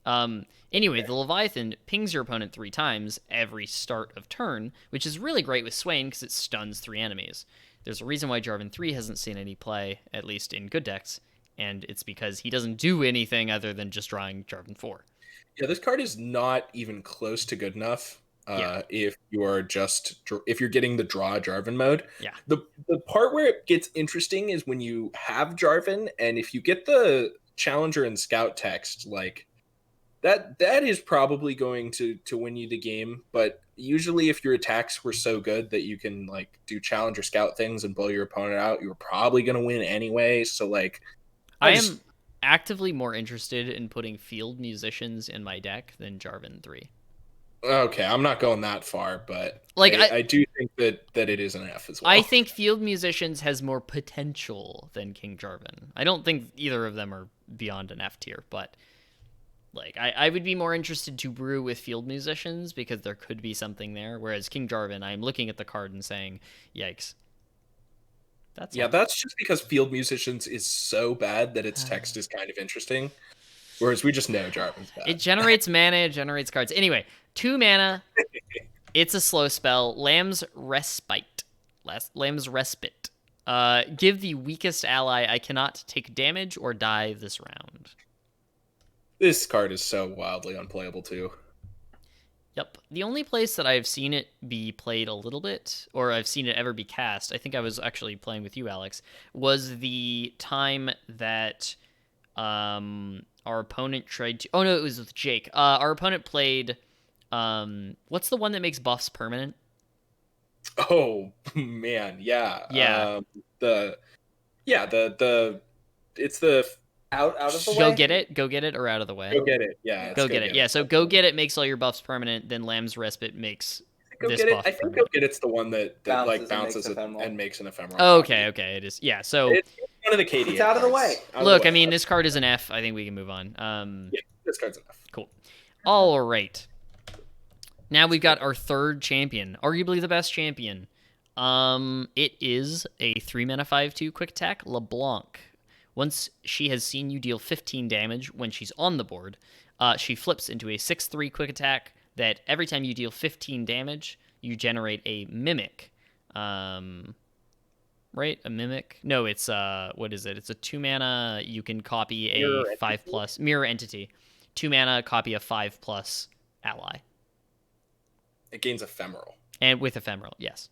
[SPEAKER 1] infinite.
[SPEAKER 2] Anyway, the Leviathan pings your opponent 3 times every start of turn, which is really great with Swain because it stuns 3 enemies. There's a reason why Jarvan 3 hasn't seen any play, at least in good decks, and it's because he doesn't do anything other than just drawing Jarvan 4.
[SPEAKER 1] Yeah, this card is not even close to good enough. If you're getting the draw Jarvan mode.
[SPEAKER 2] Yeah.
[SPEAKER 1] The part where it gets interesting is when you have Jarvan, and if you get the Challenger and Scout text, like that is probably going to win you the game. But usually if your attacks were so good that you can like do Challenger Scout things and blow your opponent out, you're probably going to win anyway. So like
[SPEAKER 2] I am actively more interested in putting Field Musicians in my deck than Jarvan 3.
[SPEAKER 1] Okay, I'm not going that far, but
[SPEAKER 2] like
[SPEAKER 1] I do think that it is an F as well.
[SPEAKER 2] I think Field Musicians has more potential than King Jarvan. I don't think either of them are beyond an F tier, but like I would be more interested to brew with Field Musicians because there could be something there. Whereas King Jarvan, I'm looking at the card and saying, "Yikes." That's
[SPEAKER 1] just because Field Musicians is so bad that its text is kind of interesting. Whereas we just know Jarvan's bad.
[SPEAKER 2] It generates mana, it generates cards. Anyway, 2 mana. It's a slow spell. Lamb's Respite. Lamb's Respite. Give the weakest ally I cannot take damage or die this round.
[SPEAKER 1] This card is so wildly unplayable too.
[SPEAKER 2] Yep. The only place that I've seen it be played a little bit, or I've seen it ever be cast, I think I was actually playing with you, Alex, was the time that our opponent tried to... Oh, no, it was with Jake. Our opponent played... what's the one that makes buffs permanent?
[SPEAKER 1] Oh, man, yeah.
[SPEAKER 2] Yeah.
[SPEAKER 1] It's the...
[SPEAKER 5] Out of the way?
[SPEAKER 2] Go get it, or out of the way?
[SPEAKER 1] Go get it, yeah.
[SPEAKER 2] Go get it. Yeah, so Go Get It makes all your buffs permanent, then Lamb's Respite makes this buff
[SPEAKER 1] I think
[SPEAKER 2] permanent.
[SPEAKER 1] Go Get It's the one that like bounces and makes an ephemeral.
[SPEAKER 2] Okay, it is. Yeah, so...
[SPEAKER 1] It's one of the KD.
[SPEAKER 5] It's out of the way.
[SPEAKER 2] Look, I mean, this card is an F. I think we can move on.
[SPEAKER 1] Yeah, this card's enough.
[SPEAKER 2] Cool. All right. Now we've got our third champion, arguably the best champion. It is a 3-mana 5/2 quick attack, LeBlanc. Once she has seen you deal 15 damage when she's on the board, she flips into a 6/3 quick attack that every time you deal 15 damage, you generate a Mimic. Right? A Mimic? No, it's, what is it? It's a 2-mana, you can copy a 5+ Mirror Entity. 2-mana, copy a 5+ ally.
[SPEAKER 1] It gains ephemeral.
[SPEAKER 2] And with ephemeral, yes.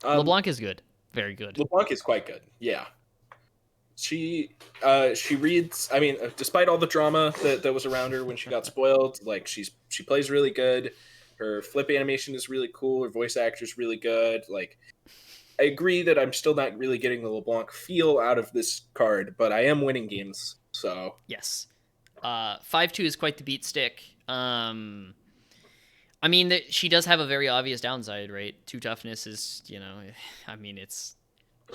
[SPEAKER 2] LeBlanc is good. Very good.
[SPEAKER 1] LeBlanc is quite good, yeah. She reads, I mean, despite all the drama that was around her when she got spoiled, like she plays really good. Her flip animation is really cool. Her voice actor is really good. Like, I agree that I'm still not really getting the LeBlanc feel out of this card, but I am winning games, so.
[SPEAKER 2] Yes. 5/2 is quite the beat stick. I mean, she does have a very obvious downside, right? 2 toughness is, I mean,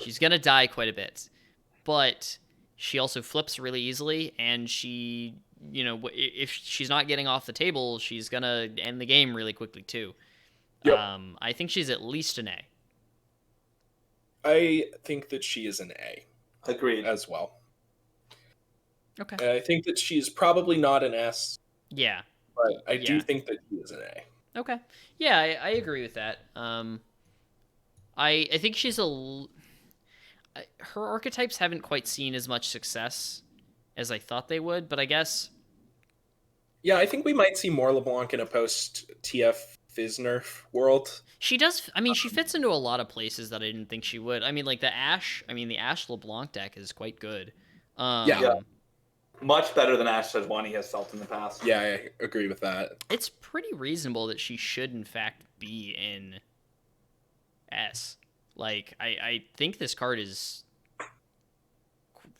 [SPEAKER 2] she's going to die quite a bit. But she also flips really easily, and she, if she's not getting off the table, she's going to end the game really quickly, too.
[SPEAKER 1] Yep.
[SPEAKER 2] I think she's at least an A.
[SPEAKER 1] I think that she is an A.
[SPEAKER 5] Agreed.
[SPEAKER 1] As well.
[SPEAKER 2] Okay.
[SPEAKER 1] And I think that she's probably not an S.
[SPEAKER 2] Yeah.
[SPEAKER 1] But I do think that she is an A.
[SPEAKER 2] Okay. Yeah, I agree with that. I think she's her archetypes haven't quite seen as much success as I thought they would, but I guess...
[SPEAKER 1] Yeah, I think we might see more LeBlanc in a post-TF Fizz-Nerf world.
[SPEAKER 2] She does... I mean, she fits into a lot of places that I didn't think she would. I mean, like the Ash LeBlanc deck is quite good.
[SPEAKER 5] Yeah. Much better than Ash Sejuani has felt in the past.
[SPEAKER 1] Yeah, I agree with that.
[SPEAKER 2] It's pretty reasonable that she should, in fact, be in S. Like, I think this card is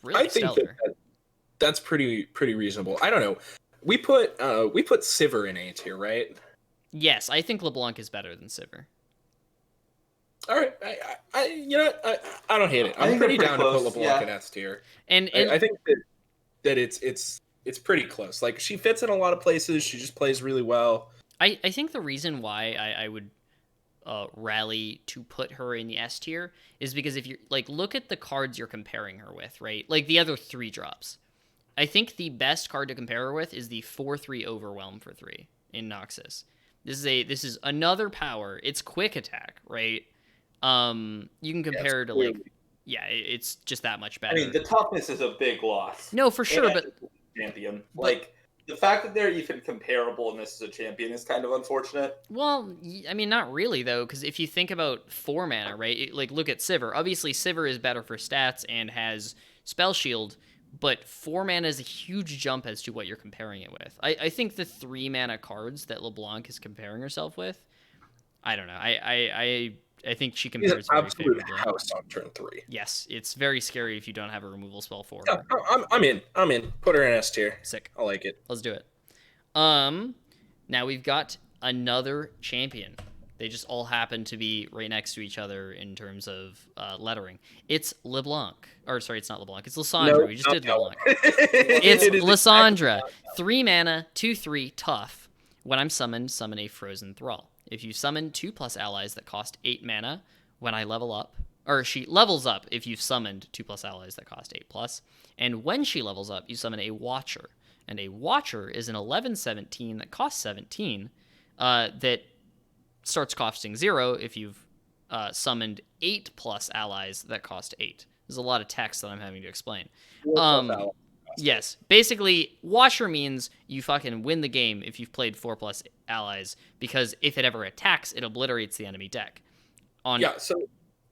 [SPEAKER 2] really stellar.
[SPEAKER 1] That's pretty reasonable. I don't know. we put Sivir in A tier, right?
[SPEAKER 2] Yes, I think LeBlanc is better than Sivir.
[SPEAKER 1] All right, I don't hate it. I'm pretty down to put LeBlanc in S tier.
[SPEAKER 2] And
[SPEAKER 1] I think that it's pretty close. Like, she fits in a lot of places. She just plays really well.
[SPEAKER 2] I think the reason why I would rally to put her in the S tier is because if you like look at the cards you're comparing her with, right? Like the other 3 drops. I think the best card to compare her with is the 4/3 Overwhelm for 3 in Noxus. This is another power. It's quick attack, right? You can compare her to like, it's just that much better.
[SPEAKER 4] I mean, the toughness is a big loss.
[SPEAKER 2] No, for sure, but
[SPEAKER 4] champion, like the fact that they're even comparable in this as a champion is kind of unfortunate.
[SPEAKER 2] Well, I mean, not really though, because if you think about 4 mana, right? Like, look at Sivir. Obviously, Sivir is better for stats and has Spell Shield, but 4 mana is a huge jump as to what you're comparing it with. I think the 3 mana cards that LeBlanc is comparing herself with, I don't know. I think she compares very favorably.
[SPEAKER 1] House on turn 3.
[SPEAKER 2] Yes, it's very scary if you don't have a removal spell for
[SPEAKER 1] Yeah,
[SPEAKER 2] her.
[SPEAKER 1] I'm in. Put her in S tier.
[SPEAKER 2] Sick.
[SPEAKER 1] I like it.
[SPEAKER 2] Let's do it. Now we've got another champion. They just all happen to be right next to each other in terms of lettering. It's LeBlanc. Or, sorry, it's not LeBlanc. It's Lysandra. We just did LeBlanc. It's Lysandra. 3 mana, 2/3, tough. When I'm summoned, summon a frozen Thrall. If you summon 2+ allies that cost 8 mana, when I level up, or she levels up if you've summoned 2+ allies that cost 8+, and when she levels up, you summon a Watcher. And a Watcher is an 11/17 that costs 17, that starts costing 0 if you've summoned 8+ allies that cost 8. There's a lot of text that I'm having to explain. Yes, basically, Watcher means you fucking win the game if you've played 4+ allies, because if it ever attacks, it obliterates the enemy deck.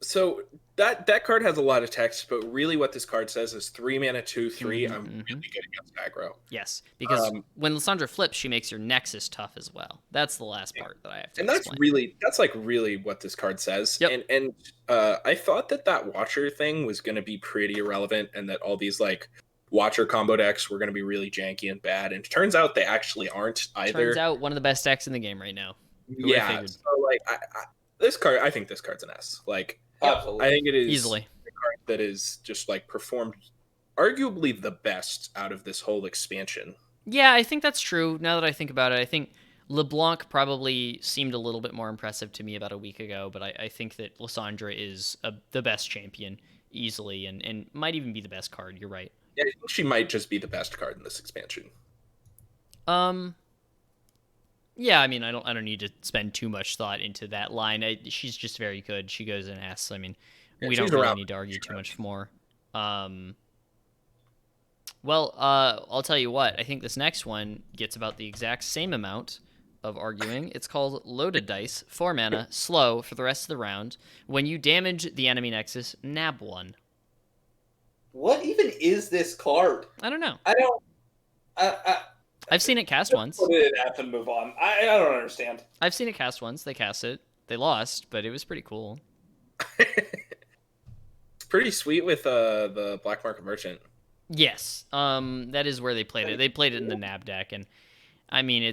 [SPEAKER 1] So that card has a lot of text, but really what this card says is 3 mana, 2/3. I'm really good against aggro.
[SPEAKER 2] Yes, because when Lysandra flips, she makes your Nexus tough as well. That's the last part that I have to explain.
[SPEAKER 1] That's really what this card says.
[SPEAKER 2] Yep.
[SPEAKER 1] And I thought that Watcher thing was going to be pretty irrelevant, and that all these like Watcher combo decks were going to be really janky and bad, and it turns out they actually aren't either.
[SPEAKER 2] Turns out one of the best decks in the game right now.
[SPEAKER 1] So like this card, I think this card's an S. Like,
[SPEAKER 4] absolutely.
[SPEAKER 1] I think it is
[SPEAKER 2] easily
[SPEAKER 1] a card that is just like performed arguably the best out of this whole expansion.
[SPEAKER 2] Yeah, I think that's true. Now that I think about it, I think LeBlanc probably seemed a little bit more impressive to me about a week ago, but I think that Lysandra is the best champion easily, and might even be the best card. You're right.
[SPEAKER 1] Yeah, I think she might just be the best card in this expansion.
[SPEAKER 2] Yeah, I mean, I don't need to spend too much thought into that line. She's just very good. She goes in S. I mean, we don't really need to argue too much more. Well, I'll tell you what. I think this next one gets about the exact same amount of arguing. It's called Loaded Dice, 4 mana, slow for the rest of the round. When you damage the enemy Nexus, nab 1.
[SPEAKER 4] What even is this card?
[SPEAKER 2] I don't know.
[SPEAKER 4] I've
[SPEAKER 2] seen it cast once.
[SPEAKER 4] Put it in F and move on. I don't understand.
[SPEAKER 2] I've seen it cast once. They cast it. They lost, but it was pretty cool.
[SPEAKER 1] It's pretty sweet with the Black Market Merchant.
[SPEAKER 2] Yes, that is where they played it. They played it in the NAB deck, and I mean,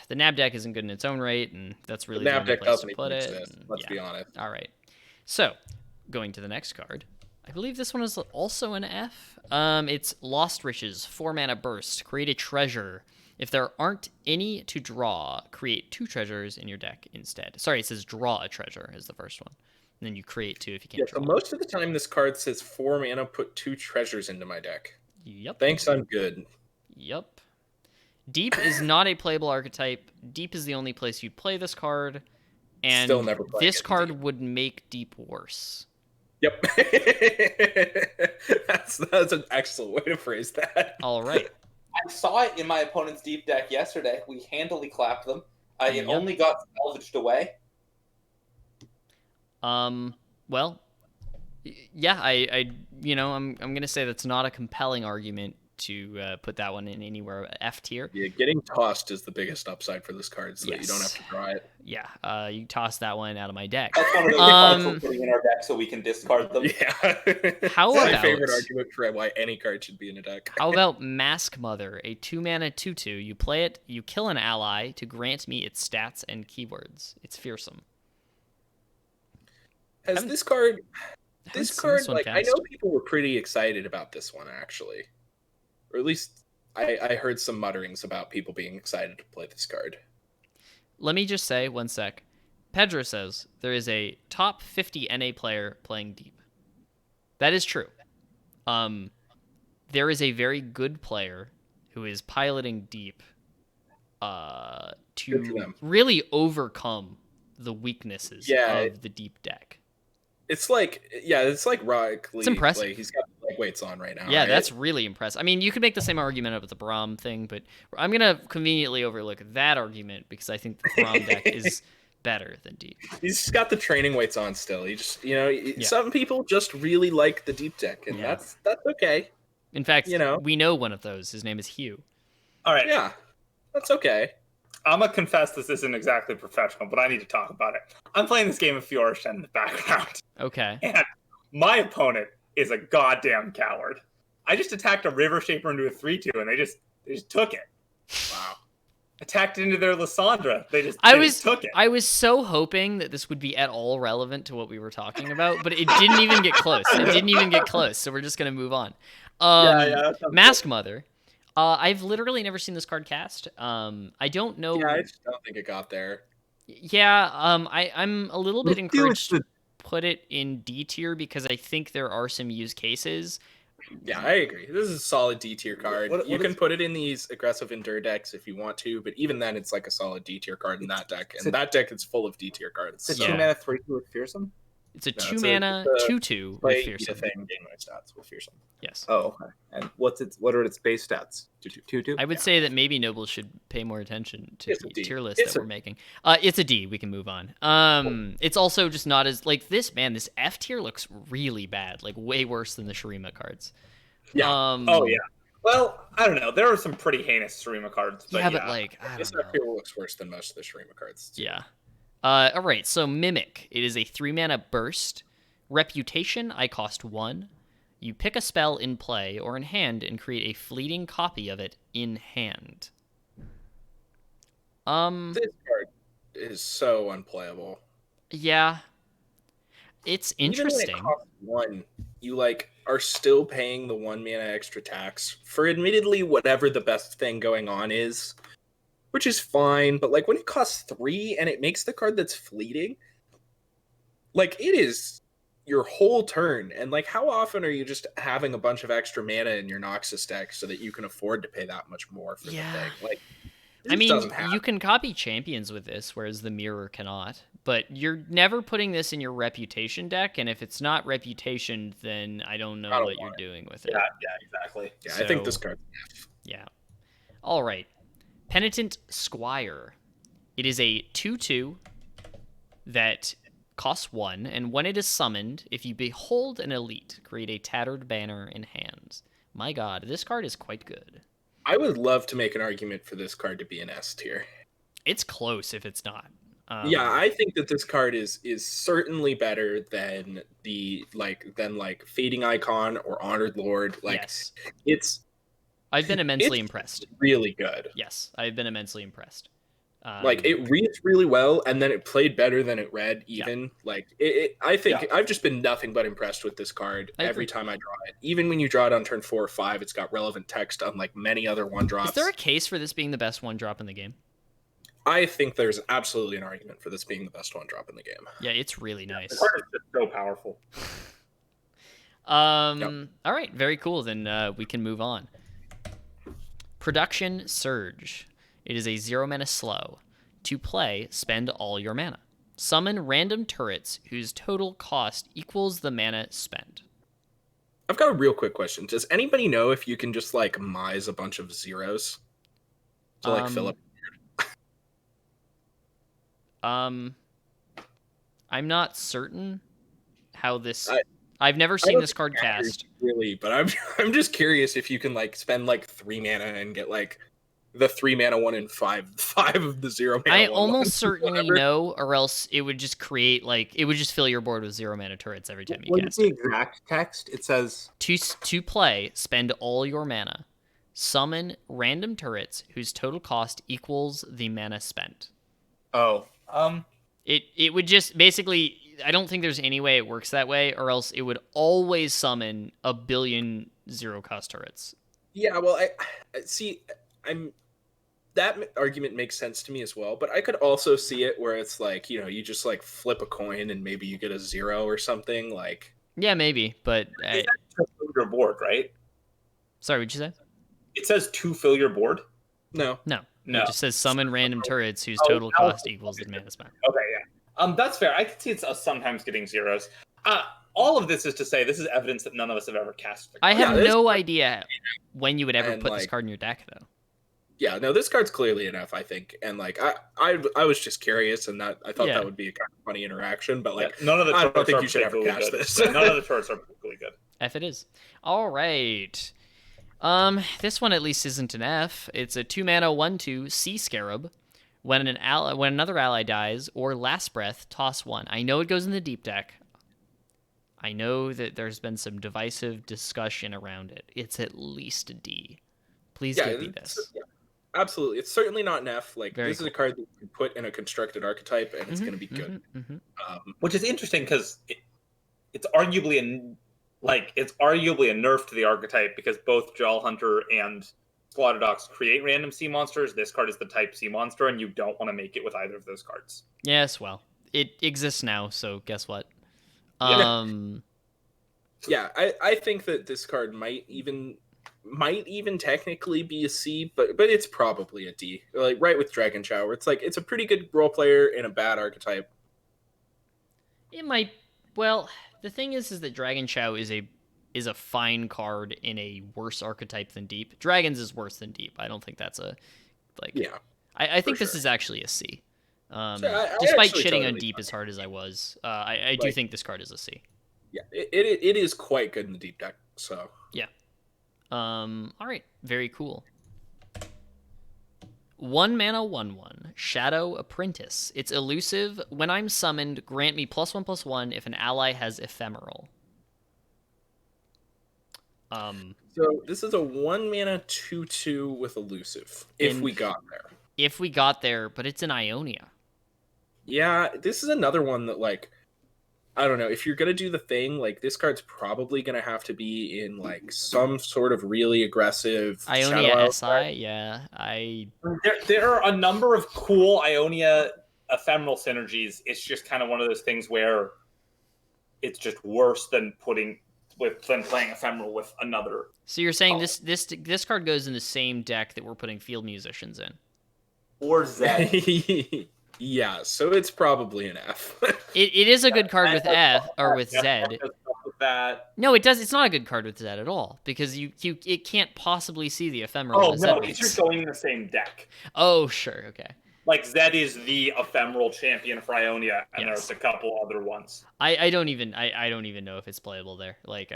[SPEAKER 2] the NAB deck isn't good in its own right, and that's really the only place to put it.
[SPEAKER 1] Let's be honest.
[SPEAKER 2] All right. So, going to the next card. I believe this one is also an F. It's Lost Riches, 4 mana burst. Create a treasure. If there aren't any to draw, create 2 treasures in your deck instead. Sorry, it says draw a treasure is the first one. And then you create 2 if you can't draw.
[SPEAKER 1] So most of the time this card says 4 mana, put 2 treasures into my deck.
[SPEAKER 2] Yep.
[SPEAKER 1] Thanks, I'm good.
[SPEAKER 2] Yep. Deep is not a playable archetype. Deep is the only place you'd play this card. And
[SPEAKER 1] Still never
[SPEAKER 2] this card would make Deep worse.
[SPEAKER 1] Yep. That's an excellent way to phrase that.
[SPEAKER 2] All right.
[SPEAKER 4] I saw it in my opponent's deep deck yesterday. We handily clapped them. It only got salvaged away.
[SPEAKER 2] Well, yeah, I'm gonna say that's not a compelling argument to put that one in anywhere F tier.
[SPEAKER 1] Yeah, getting tossed is the biggest upside for this card, so that you don't have
[SPEAKER 2] Yes.
[SPEAKER 1] to draw it.
[SPEAKER 2] Yeah, you toss that one out of my deck.
[SPEAKER 4] That's one of those cards we're putting in our deck so we can discard them.
[SPEAKER 1] Yeah.
[SPEAKER 2] How
[SPEAKER 1] my
[SPEAKER 2] about-
[SPEAKER 1] favorite argument for why any card should be in a deck.
[SPEAKER 2] How about Mask Mother, a 2-mana 2/2? You play it, you kill an ally to grant me its stats and keywords. It's fearsome.
[SPEAKER 1] Has this card?
[SPEAKER 2] Haven't
[SPEAKER 1] This
[SPEAKER 2] seen
[SPEAKER 1] card,
[SPEAKER 2] this one
[SPEAKER 1] like, I
[SPEAKER 2] cast.
[SPEAKER 1] know people were pretty excited about this one, actually. Or at least I heard some mutterings about people being excited to play this card.
[SPEAKER 2] Let me just say, one sec. Pedro says there is a top 50 NA player playing Deep. That is true. There is a very good player who is piloting Deep
[SPEAKER 1] Good for
[SPEAKER 2] to
[SPEAKER 1] them.
[SPEAKER 2] really overcome the weaknesses of the Deep deck.
[SPEAKER 1] It's like, Rock Lee.
[SPEAKER 2] It's impressive.
[SPEAKER 1] Like, he's got like weights on right now.
[SPEAKER 2] Yeah,
[SPEAKER 1] right?
[SPEAKER 2] that's really impressive. I mean, you could make the same argument about the Braum thing, but I'm going to conveniently overlook that argument because I think the Braum deck is better than Deep.
[SPEAKER 1] He's got the training weights on still. He just, some people just really like the Deep deck, and that's okay.
[SPEAKER 2] In fact, we know one of those. His name is Hugh.
[SPEAKER 3] All right.
[SPEAKER 1] Yeah, that's okay.
[SPEAKER 3] I'm going to confess this isn't exactly professional, but I need to talk about it. I'm playing this game of Fiorshen in the background,
[SPEAKER 2] Okay.
[SPEAKER 3] and my opponent is a goddamn coward. I just attacked a River Shaper into a 3/2, and they just took it.
[SPEAKER 1] Wow.
[SPEAKER 3] Attacked into their Lysandra. They just took it.
[SPEAKER 2] I was so hoping that this would be at all relevant to what we were talking about, but it didn't even get close. So we're just going to move on. Mask Mother. I've literally never seen this card cast. I don't know.
[SPEAKER 1] Yeah, I just don't think it got there.
[SPEAKER 2] Yeah, I'm a little bit encouraged to put it in D tier because I think there are some use cases.
[SPEAKER 1] Yeah, I agree. This is a solid D tier card. You can put it in these aggressive Endure decks if you want to, but even then, it's like a solid D tier card in that deck. And that deck is full of D tier cards.
[SPEAKER 5] It's
[SPEAKER 1] so-
[SPEAKER 5] a 2-mana 3/2 with Fearsome?
[SPEAKER 2] It's a
[SPEAKER 1] No,
[SPEAKER 2] 2-mana
[SPEAKER 1] it's a
[SPEAKER 2] 2/2
[SPEAKER 1] Play,
[SPEAKER 2] with
[SPEAKER 1] eat a
[SPEAKER 2] Fearsome.
[SPEAKER 1] thing, gain my stats with Fearsome.
[SPEAKER 2] Yes.
[SPEAKER 5] Oh, okay. And what are its base stats? 2/2?
[SPEAKER 2] I would say that maybe Nobles should pay more attention to
[SPEAKER 1] It's a
[SPEAKER 2] the
[SPEAKER 1] D.
[SPEAKER 2] tier list
[SPEAKER 1] It's
[SPEAKER 2] that
[SPEAKER 1] a-
[SPEAKER 2] we're making. It's a D. We can move on. It's also just not as like this F tier looks really bad, like way worse than the Shurima cards.
[SPEAKER 1] Yeah.
[SPEAKER 3] Oh, yeah. Well, I don't know. There are some pretty heinous Shurima cards. But
[SPEAKER 2] But like I
[SPEAKER 1] This
[SPEAKER 2] don't
[SPEAKER 1] up
[SPEAKER 2] know.
[SPEAKER 1] here looks worse than most of the Shurima cards.
[SPEAKER 2] Yeah. All right. So Mimic. It is a 3-mana burst. Reputation. I cost 1. You pick a spell in play or in hand and create a fleeting copy of it in hand.
[SPEAKER 1] This card is so unplayable.
[SPEAKER 2] Yeah. It's interesting.
[SPEAKER 1] Even when it costs 1, you are still paying the 1 mana extra tax for admittedly whatever the best thing going on is, which is fine. But when it costs 3 and it makes the card that's fleeting, it is your whole turn. And how often are you just having a bunch of extra mana in your Noxus deck so that you can afford to pay that much more for the thing?
[SPEAKER 2] I mean,
[SPEAKER 1] doesn't happen.
[SPEAKER 2] you can copy champions with this, whereas the mirror cannot. But you're never putting this in your reputation deck, and if it's not reputation, then I don't know what you're doing with it.
[SPEAKER 3] Yeah, exactly.
[SPEAKER 1] Yeah, I think this card.
[SPEAKER 2] Yeah. All right. Penitent Squire. It is a 2/2 that costs 1, and when it is summoned, if you behold an elite, create a tattered banner in hand. My god, this card is quite good.
[SPEAKER 1] I would love to make an argument for this card to be an S tier.
[SPEAKER 2] It's close if it's not.
[SPEAKER 1] Yeah, I think that this card is certainly better than the Fading Icon or Honored Lord.
[SPEAKER 2] Yes.
[SPEAKER 1] I've
[SPEAKER 2] been immensely impressed.
[SPEAKER 1] Really good.
[SPEAKER 2] Yes, I've been immensely impressed.
[SPEAKER 1] It reads really well, and then it played better than it read. Even I think I've just been nothing but impressed with this card every time I draw it. Even when you draw it on turn 4 or 5, it's got relevant text, unlike many other 1-drops.
[SPEAKER 2] Is there a case for this being the best 1-drop in the game?
[SPEAKER 1] I think there's absolutely an argument for this being the best 1-drop in the game.
[SPEAKER 2] Yeah, it's really nice.
[SPEAKER 3] The card is just so powerful.
[SPEAKER 2] All right, very cool. Then we can move on. Production Surge. It is a 0-mana slow. To play, spend all your mana. Summon random turrets whose total cost equals the mana spent.
[SPEAKER 1] I've got a real quick question. Does anybody know if you can just mise a bunch of zeros to fill up?
[SPEAKER 2] I'm not certain how this. I've never
[SPEAKER 1] I
[SPEAKER 2] seen
[SPEAKER 1] don't
[SPEAKER 2] this
[SPEAKER 1] think
[SPEAKER 2] card
[SPEAKER 1] it matters
[SPEAKER 2] cast.
[SPEAKER 1] really, but I'm just curious if you can like spend like 3 mana and get like the 3 mana one and five of the 0 mana.
[SPEAKER 2] I
[SPEAKER 1] one
[SPEAKER 2] almost
[SPEAKER 1] ones,
[SPEAKER 2] certainly
[SPEAKER 1] whatever.
[SPEAKER 2] know, or else it would just create like it would just fill your board with 0 mana turrets every time you
[SPEAKER 6] What is
[SPEAKER 2] cast
[SPEAKER 6] the
[SPEAKER 2] it.
[SPEAKER 6] exact text? It says
[SPEAKER 2] To play, spend all your mana. Summon random turrets whose total cost equals the mana spent.
[SPEAKER 6] oh
[SPEAKER 2] It would just basically. I don't think there's any way it works that way, or else it would always summon a billion 0-cost turrets.
[SPEAKER 1] Yeah, well, I see. That argument makes sense to me as well, but I could also see it where it's like, you know, you just like flip a coin and maybe you get a 0 or something. Like,
[SPEAKER 2] Yeah, maybe, but
[SPEAKER 3] Is that to fill your board, right?
[SPEAKER 2] sorry, what'd you say?
[SPEAKER 3] It says to fill your board.
[SPEAKER 1] no.
[SPEAKER 2] No,
[SPEAKER 3] No.
[SPEAKER 2] it just says summon random turrets whose
[SPEAKER 3] Oh,
[SPEAKER 2] total
[SPEAKER 3] I'll-
[SPEAKER 2] cost equals the mana spent.
[SPEAKER 3] Okay, yeah. That's fair. I can see it's sometimes getting 0s. All of this is to say this is evidence that none of us have ever cast. the
[SPEAKER 2] I
[SPEAKER 3] card.
[SPEAKER 2] have
[SPEAKER 1] Yeah, this-
[SPEAKER 2] no idea when you would ever
[SPEAKER 1] And,
[SPEAKER 2] put this
[SPEAKER 1] like-
[SPEAKER 2] card in your deck, though.
[SPEAKER 1] Yeah, no, this card's clearly enough, I think. And like, I was just curious, and that I thought
[SPEAKER 2] Yeah.
[SPEAKER 1] that would be a kind of funny interaction. But like,
[SPEAKER 3] Yeah, none of the
[SPEAKER 1] I don't
[SPEAKER 3] turrets
[SPEAKER 1] think
[SPEAKER 3] are
[SPEAKER 1] you should ever
[SPEAKER 3] particularly
[SPEAKER 1] cast
[SPEAKER 3] good.
[SPEAKER 1] this.
[SPEAKER 3] Yeah, none of the turrets are particularly good.
[SPEAKER 2] F it is. All right. This one at least isn't an F. It's a 2-mana 1/2 Sea Scarab. When another ally dies or last breath, toss 1. I know it goes in the deep deck. I know that there's been some divisive discussion around it. It's at least a D. Please
[SPEAKER 1] yeah,
[SPEAKER 2] give me
[SPEAKER 1] it's-
[SPEAKER 2] this.
[SPEAKER 1] yeah, absolutely. It's certainly not an F. Like,
[SPEAKER 2] Very
[SPEAKER 1] this is a card that you can put in a constructed archetype, and it's going to be good.
[SPEAKER 3] Which is interesting because it's arguably a nerf to the archetype because both Jaw Hunter and Slaughterdogs create random sea monsters. This card is the type sea monster, and you don't want to make it with either of those cards.
[SPEAKER 2] Yes, well, it exists now, so guess what?
[SPEAKER 3] Yeah.
[SPEAKER 1] Yeah, I think that this card might even technically be a C, but it's probably a D. Like right with Dragon Shower, it's like it's a pretty good role player in a bad archetype.
[SPEAKER 2] It might. Well, the thing is that Dragon Chow is a fine card in a worse archetype than Deep. Dragons is worse than Deep. I don't think that's a
[SPEAKER 1] Yeah,
[SPEAKER 2] I think
[SPEAKER 1] for
[SPEAKER 2] this
[SPEAKER 1] sure.
[SPEAKER 2] is actually a C.
[SPEAKER 1] I
[SPEAKER 2] Despite
[SPEAKER 1] actually
[SPEAKER 2] shitting on
[SPEAKER 1] totally
[SPEAKER 2] Deep
[SPEAKER 1] buy
[SPEAKER 2] as hard as I was, I do
[SPEAKER 1] Like-
[SPEAKER 2] think this card is a C.
[SPEAKER 1] yeah, it is quite good in the deep deck. So
[SPEAKER 2] All right, very cool. 1 mana 1/1 Shadow Apprentice. It's elusive. When I'm summoned, grant me +1/+1 if an ally has ephemeral.
[SPEAKER 1] so this is a 1 mana 2/2 with elusive. If
[SPEAKER 2] And-
[SPEAKER 1] we got there.
[SPEAKER 2] If we got there, but it's an Ionia.
[SPEAKER 1] Yeah, this is another one that like I don't know, if you're gonna do the thing, like this card's probably gonna have to be in like some sort of really aggressive
[SPEAKER 2] Ionia
[SPEAKER 1] Shadow
[SPEAKER 2] SI,
[SPEAKER 1] Isle.
[SPEAKER 2] yeah.
[SPEAKER 3] There are a number of cool Ionia ephemeral synergies. It's just kind of one of those things where it's just worse than playing ephemeral with another.
[SPEAKER 2] So you're saying
[SPEAKER 3] Oh.
[SPEAKER 2] this card goes in the same deck that we're putting Field Musicians in.
[SPEAKER 5] Or Zed.
[SPEAKER 1] Yeah, so it's probably an F.
[SPEAKER 2] It is a good card with F or with
[SPEAKER 3] Yeah,
[SPEAKER 2] Z.
[SPEAKER 3] with that.
[SPEAKER 2] No, it does. It's not a good card with Z at all because it can't possibly see the ephemeral.
[SPEAKER 3] Oh
[SPEAKER 2] that
[SPEAKER 3] no,
[SPEAKER 2] Zed
[SPEAKER 3] it's
[SPEAKER 2] makes.
[SPEAKER 3] just going in the same deck.
[SPEAKER 2] Oh sure, okay.
[SPEAKER 3] Like Zed is the ephemeral champion for Ionia, and
[SPEAKER 2] Yes.
[SPEAKER 3] there's a couple other ones.
[SPEAKER 2] I don't even know if it's playable there. Like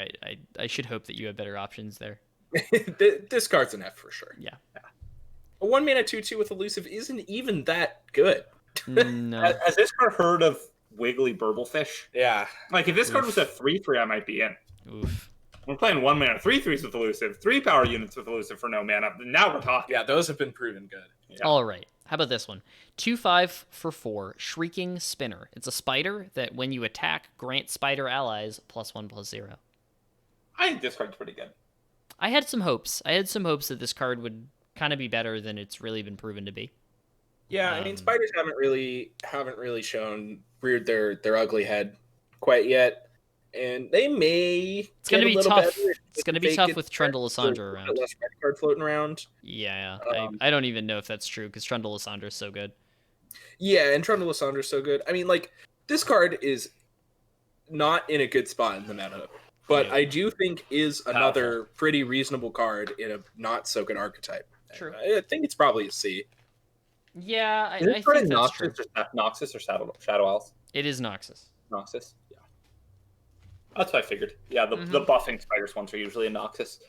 [SPEAKER 2] I should hope that you have better options there.
[SPEAKER 1] This card's an F for sure.
[SPEAKER 2] Yeah.
[SPEAKER 1] A 1 mana 2/2 with elusive isn't even that good.
[SPEAKER 2] No.
[SPEAKER 3] Has this card heard of Wiggly Burblefish?
[SPEAKER 1] Yeah.
[SPEAKER 3] Like if this card was a 3/3, I might be in.
[SPEAKER 2] Oof.
[SPEAKER 3] We're playing 1 mana 3/3s with elusive, 3 power units with elusive for no mana. Now we're talking.
[SPEAKER 1] Yeah, those have been proven good.
[SPEAKER 3] Yeah.
[SPEAKER 2] All right. How about this one? 2/5 for 4. Shrieking Spinner. It's a spider that when you attack, grant spider allies +1/+0.
[SPEAKER 3] I think this card's pretty good.
[SPEAKER 2] I had some hopes. That this card would kind of be better than it's really been proven to be.
[SPEAKER 1] Yeah, I mean,
[SPEAKER 2] Um,
[SPEAKER 1] spiders haven't really reared their ugly head quite yet, and they may.
[SPEAKER 2] It's gonna
[SPEAKER 1] get a
[SPEAKER 2] be
[SPEAKER 1] little
[SPEAKER 2] tough.
[SPEAKER 1] better
[SPEAKER 2] It's gonna
[SPEAKER 1] if
[SPEAKER 2] be
[SPEAKER 1] they
[SPEAKER 2] tough
[SPEAKER 1] get
[SPEAKER 2] with Trundle Lysandra
[SPEAKER 1] a
[SPEAKER 2] around.
[SPEAKER 1] less red card floating around.
[SPEAKER 2] Yeah,
[SPEAKER 1] Um,
[SPEAKER 2] I don't even know if that's true because Trundle Lysandra is so good.
[SPEAKER 1] Yeah, and Trundle Lysandra is so good. I mean, like this card is not in a good spot in the meta, but
[SPEAKER 2] Yeah.
[SPEAKER 1] I do think is another pretty reasonable card in a not so good archetype.
[SPEAKER 2] True.
[SPEAKER 1] I think it's probably a C.
[SPEAKER 2] Yeah, I
[SPEAKER 3] Is this
[SPEAKER 2] think
[SPEAKER 3] card
[SPEAKER 2] that's
[SPEAKER 3] Noxus
[SPEAKER 2] true.
[SPEAKER 3] or Noxus or Shadow Owls?
[SPEAKER 2] It is Noxus.
[SPEAKER 3] Noxus. Yeah. That's what I figured. Yeah, the
[SPEAKER 2] Mhm.
[SPEAKER 3] buffing spiders ones are usually a Noctis.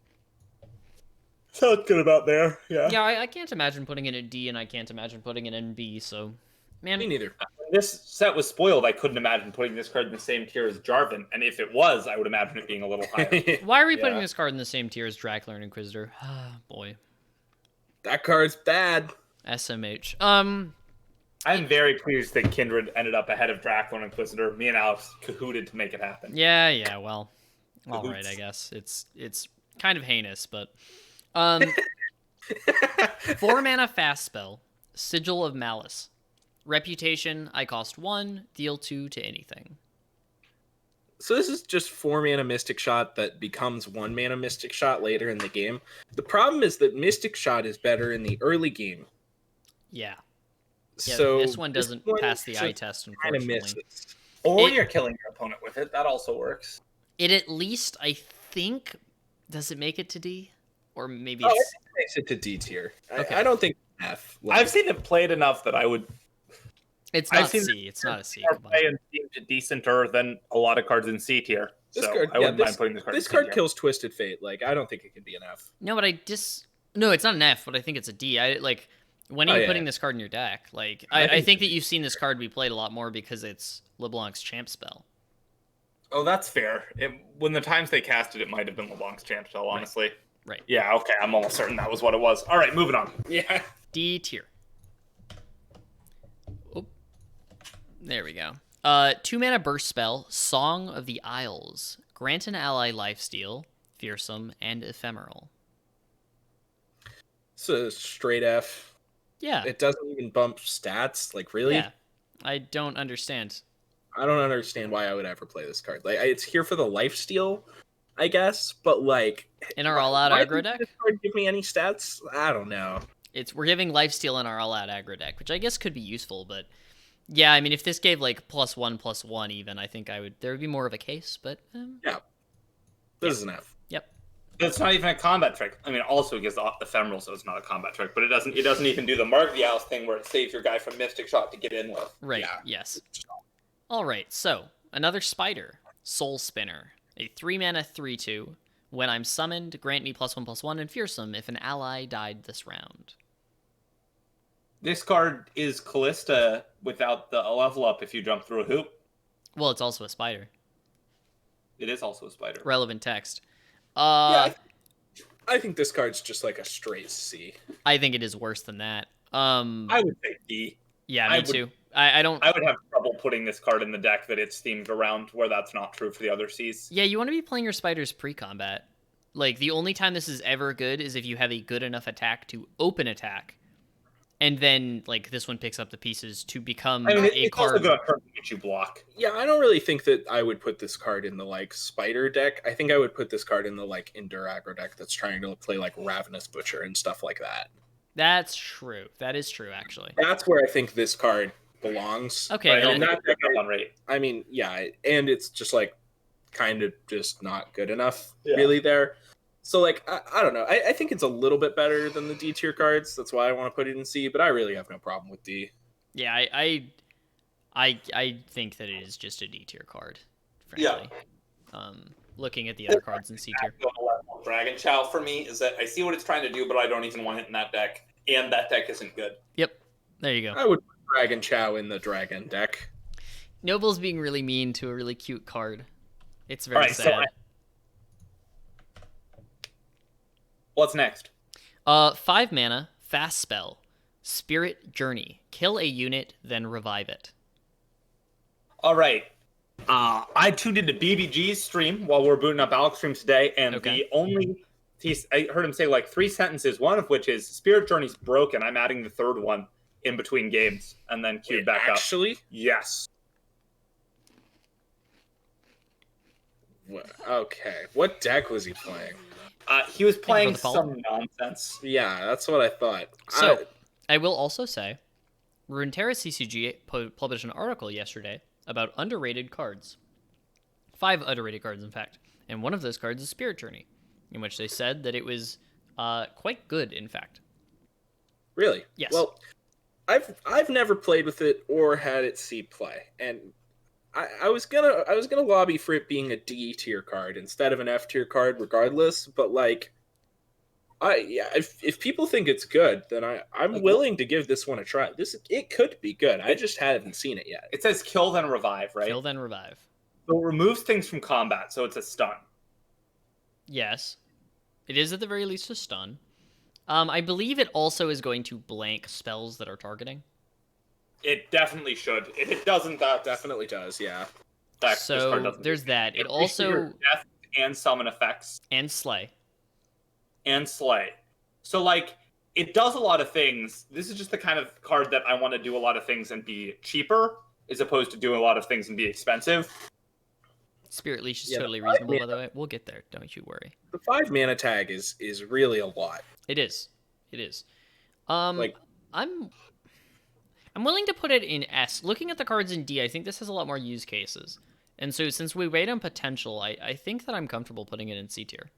[SPEAKER 3] Sounds good about there. Yeah.
[SPEAKER 2] Yeah, I can't imagine putting it in D, and I can't imagine putting it in B. So, man,
[SPEAKER 1] Me neither.
[SPEAKER 3] When this set was spoiled, I couldn't imagine putting this card in the same tier as Jarvan, and if it was, I would imagine it being a little higher.
[SPEAKER 2] why are we putting
[SPEAKER 3] Yeah.
[SPEAKER 2] this card in the same tier as Dracula and Inquisitor? Boy,
[SPEAKER 1] That card's bad.
[SPEAKER 2] SMH.
[SPEAKER 3] I'm very pleased that Kindred ended up ahead of Dracula and Inquisitor. Me and Alex cahooted to make it happen.
[SPEAKER 2] Yeah. Well, all right. I
[SPEAKER 3] Cahoots.
[SPEAKER 2] guess it's kind of heinous, but 4-mana fast spell, Sigil of Malice. Reputation, I cost 1, deal 2 to anything.
[SPEAKER 1] So this is just 4-mana Mystic Shot that becomes 1-mana Mystic Shot later in the game. The problem is that Mystic Shot is better in the early game.
[SPEAKER 2] Yeah,
[SPEAKER 1] So
[SPEAKER 2] this one doesn't pass the eye test,
[SPEAKER 1] kind of
[SPEAKER 2] unfortunately.
[SPEAKER 1] misses.
[SPEAKER 3] Or
[SPEAKER 2] It-
[SPEAKER 3] you're killing your opponent with it. That also works.
[SPEAKER 2] It at least, I think, does it make it to D? Or maybe
[SPEAKER 1] Oh,
[SPEAKER 2] it's...
[SPEAKER 1] it makes it to D tier.
[SPEAKER 2] Okay.
[SPEAKER 1] I don't think F. Like,
[SPEAKER 3] I've seen it played enough that I would
[SPEAKER 2] It's
[SPEAKER 3] I've
[SPEAKER 2] not
[SPEAKER 3] seen
[SPEAKER 2] C. It's not a C.
[SPEAKER 3] more
[SPEAKER 2] Come on.
[SPEAKER 3] play and seem to decenter than a lot of cards in C tier.
[SPEAKER 1] This
[SPEAKER 3] So
[SPEAKER 1] card-
[SPEAKER 3] I
[SPEAKER 1] yeah,
[SPEAKER 3] wouldn't mind putting this card in
[SPEAKER 1] this
[SPEAKER 3] C
[SPEAKER 1] card
[SPEAKER 3] tier.
[SPEAKER 1] kills Twisted Fate. Like, I don't think it can be an F.
[SPEAKER 2] No, but No, it's not an F, but I think it's a D. When are
[SPEAKER 1] Oh,
[SPEAKER 2] you
[SPEAKER 1] yeah.
[SPEAKER 2] putting this card in your deck? Like,
[SPEAKER 1] I
[SPEAKER 2] I
[SPEAKER 1] think-
[SPEAKER 2] think that you've seen this card be played a lot more because it's LeBlanc's champ spell.
[SPEAKER 3] Oh, that's fair. When the times they cast it, it might have been LeBlanc's champ spell, honestly.
[SPEAKER 2] Right.
[SPEAKER 3] Yeah, okay, I'm almost certain that was what it was. All right, moving on.
[SPEAKER 1] Yeah.
[SPEAKER 2] D tier. Oh, there we go. 2-mana burst spell, Song of the Isles. Grant an ally lifesteal, fearsome, and ephemeral.
[SPEAKER 1] It's a straight F.
[SPEAKER 2] Yeah.
[SPEAKER 1] It doesn't even bump stats. Like, really?
[SPEAKER 2] Yeah. I don't understand.
[SPEAKER 1] I don't understand why I would ever play this card. Like, it's here for the lifesteal, I guess, but like,
[SPEAKER 2] In our all-out
[SPEAKER 1] why
[SPEAKER 2] aggro
[SPEAKER 1] doesn't
[SPEAKER 2] deck,
[SPEAKER 1] this card give me any stats? I don't know.
[SPEAKER 2] we're giving lifesteal in our all-out aggro deck, which I guess could be useful, but yeah, I mean, if this gave like +1/+1 even, I think there would be more of a case, but
[SPEAKER 1] This is an F.
[SPEAKER 2] yep.
[SPEAKER 3] It's not even a combat trick. I mean, also it gives the ephemeral, so it's not a combat trick, but it doesn't even do the Margvials thing where it saves your guy from Mystic Shot to get in with.
[SPEAKER 2] Right,
[SPEAKER 1] Yeah.
[SPEAKER 2] yes. All right, so another spider, Soul Spinner, a 3-mana 3/2. When I'm summoned, grant me +1/+1 and fearsome if an ally died this round.
[SPEAKER 3] This card is Callista without the level up if you jump through a hoop.
[SPEAKER 2] Well, it's also a spider.
[SPEAKER 3] It is also a spider.
[SPEAKER 2] Relevant text.
[SPEAKER 1] Yeah, I think this card's just like a straight C.
[SPEAKER 2] I think it is worse than that.
[SPEAKER 3] I would say D.
[SPEAKER 2] Yeah,
[SPEAKER 3] I
[SPEAKER 2] me
[SPEAKER 3] would-
[SPEAKER 2] too. I don't.
[SPEAKER 3] I would have trouble putting this card in the deck that it's themed around where that's not true for the other Cs.
[SPEAKER 2] Yeah, you want to be playing your spiders pre-combat. Like, the only time this is ever good is if you have a good enough attack to open attack. And then, like, this one picks up the pieces to become
[SPEAKER 3] I mean,
[SPEAKER 2] a
[SPEAKER 3] it's also
[SPEAKER 2] card.
[SPEAKER 3] going to get you block.
[SPEAKER 1] Yeah, I don't really think that I would put this card in the like spider deck. I think I would put this card in the like endure aggro deck that's trying to play like Ravenous Butcher and stuff like that.
[SPEAKER 2] That's true. That is true, actually.
[SPEAKER 1] That's where I think this card belongs.
[SPEAKER 2] Okay,
[SPEAKER 3] But I
[SPEAKER 2] and
[SPEAKER 3] don't
[SPEAKER 2] then-
[SPEAKER 3] think it's up on rate.
[SPEAKER 1] I mean, yeah, and it's just like kind of just not good enough
[SPEAKER 3] Yeah.
[SPEAKER 1] really there. So like I don't know. I think it's a little bit better than the D tier cards. That's why I want to put it in C, but I really have no problem with D.
[SPEAKER 2] Yeah, I think that it is just a D tier card,
[SPEAKER 3] Yeah.
[SPEAKER 2] frankly. Looking at the other cards in C tier.
[SPEAKER 3] Dragon Chow for me is that I see what it's trying to do, but I don't even want it in that deck, and that deck isn't good.
[SPEAKER 2] Yep. There you go.
[SPEAKER 1] I would put Dragon Chow in the Dragon deck.
[SPEAKER 2] Noble's being really mean to a really cute card. It's very
[SPEAKER 3] Alright, so
[SPEAKER 2] sad.
[SPEAKER 3] What's next?
[SPEAKER 2] 5 mana, fast spell, Spirit Journey. Kill a unit, then revive it.
[SPEAKER 3] All right. I tuned into BBG's stream while we are booting up Alex stream today, and
[SPEAKER 2] Okay.
[SPEAKER 3] I heard him say like 3 sentences, one of which is Spirit Journey's broken. I'm adding the third one in between games, and then queued back up.
[SPEAKER 1] Actually,
[SPEAKER 3] Yes.
[SPEAKER 1] okay. What deck was he playing?
[SPEAKER 3] He was playing
[SPEAKER 2] the fall.
[SPEAKER 3] some nonsense.
[SPEAKER 1] Yeah, that's what I thought.
[SPEAKER 2] So, I will also say, Runeterra CCG published an article yesterday about underrated cards. 5 underrated cards, in fact. And one of those cards is Spirit Journey, in which they said that it was quite good, in fact.
[SPEAKER 1] Really?
[SPEAKER 2] Yes.
[SPEAKER 1] Well, I've never played with it or had it see play, and I was gonna lobby for it being a D tier card instead of an F tier card, regardless. But like, if people think it's good, then I'm willing to give this one a try. It could be good. I just haven't seen it yet.
[SPEAKER 3] It says kill then revive, right?
[SPEAKER 2] Kill then revive.
[SPEAKER 3] So it removes things from combat, so it's a stun.
[SPEAKER 2] Yes. It is at the very least a stun. I believe it also is going to blank spells that are targeting.
[SPEAKER 3] It definitely should. If it doesn't, that
[SPEAKER 1] Definitely does, yeah.
[SPEAKER 2] So there's that. It also
[SPEAKER 3] death and summon effects
[SPEAKER 2] and slay.
[SPEAKER 3] and slay. So like it does a lot of things. This is just the kind of card that I want to do a lot of things and be cheaper, as opposed to doing a lot of things and be expensive.
[SPEAKER 2] Spirit Leech is
[SPEAKER 1] Yeah,
[SPEAKER 2] totally reasonable, by the way. We'll get there. Don't you worry.
[SPEAKER 1] The 5 mana tag is really a lot.
[SPEAKER 2] It is. It is.
[SPEAKER 1] Like,
[SPEAKER 2] I'm willing to put it in S. Looking at the cards in D, I think this has a lot more use cases. And so since we rate on potential, I think that I'm comfortable putting it in C tier.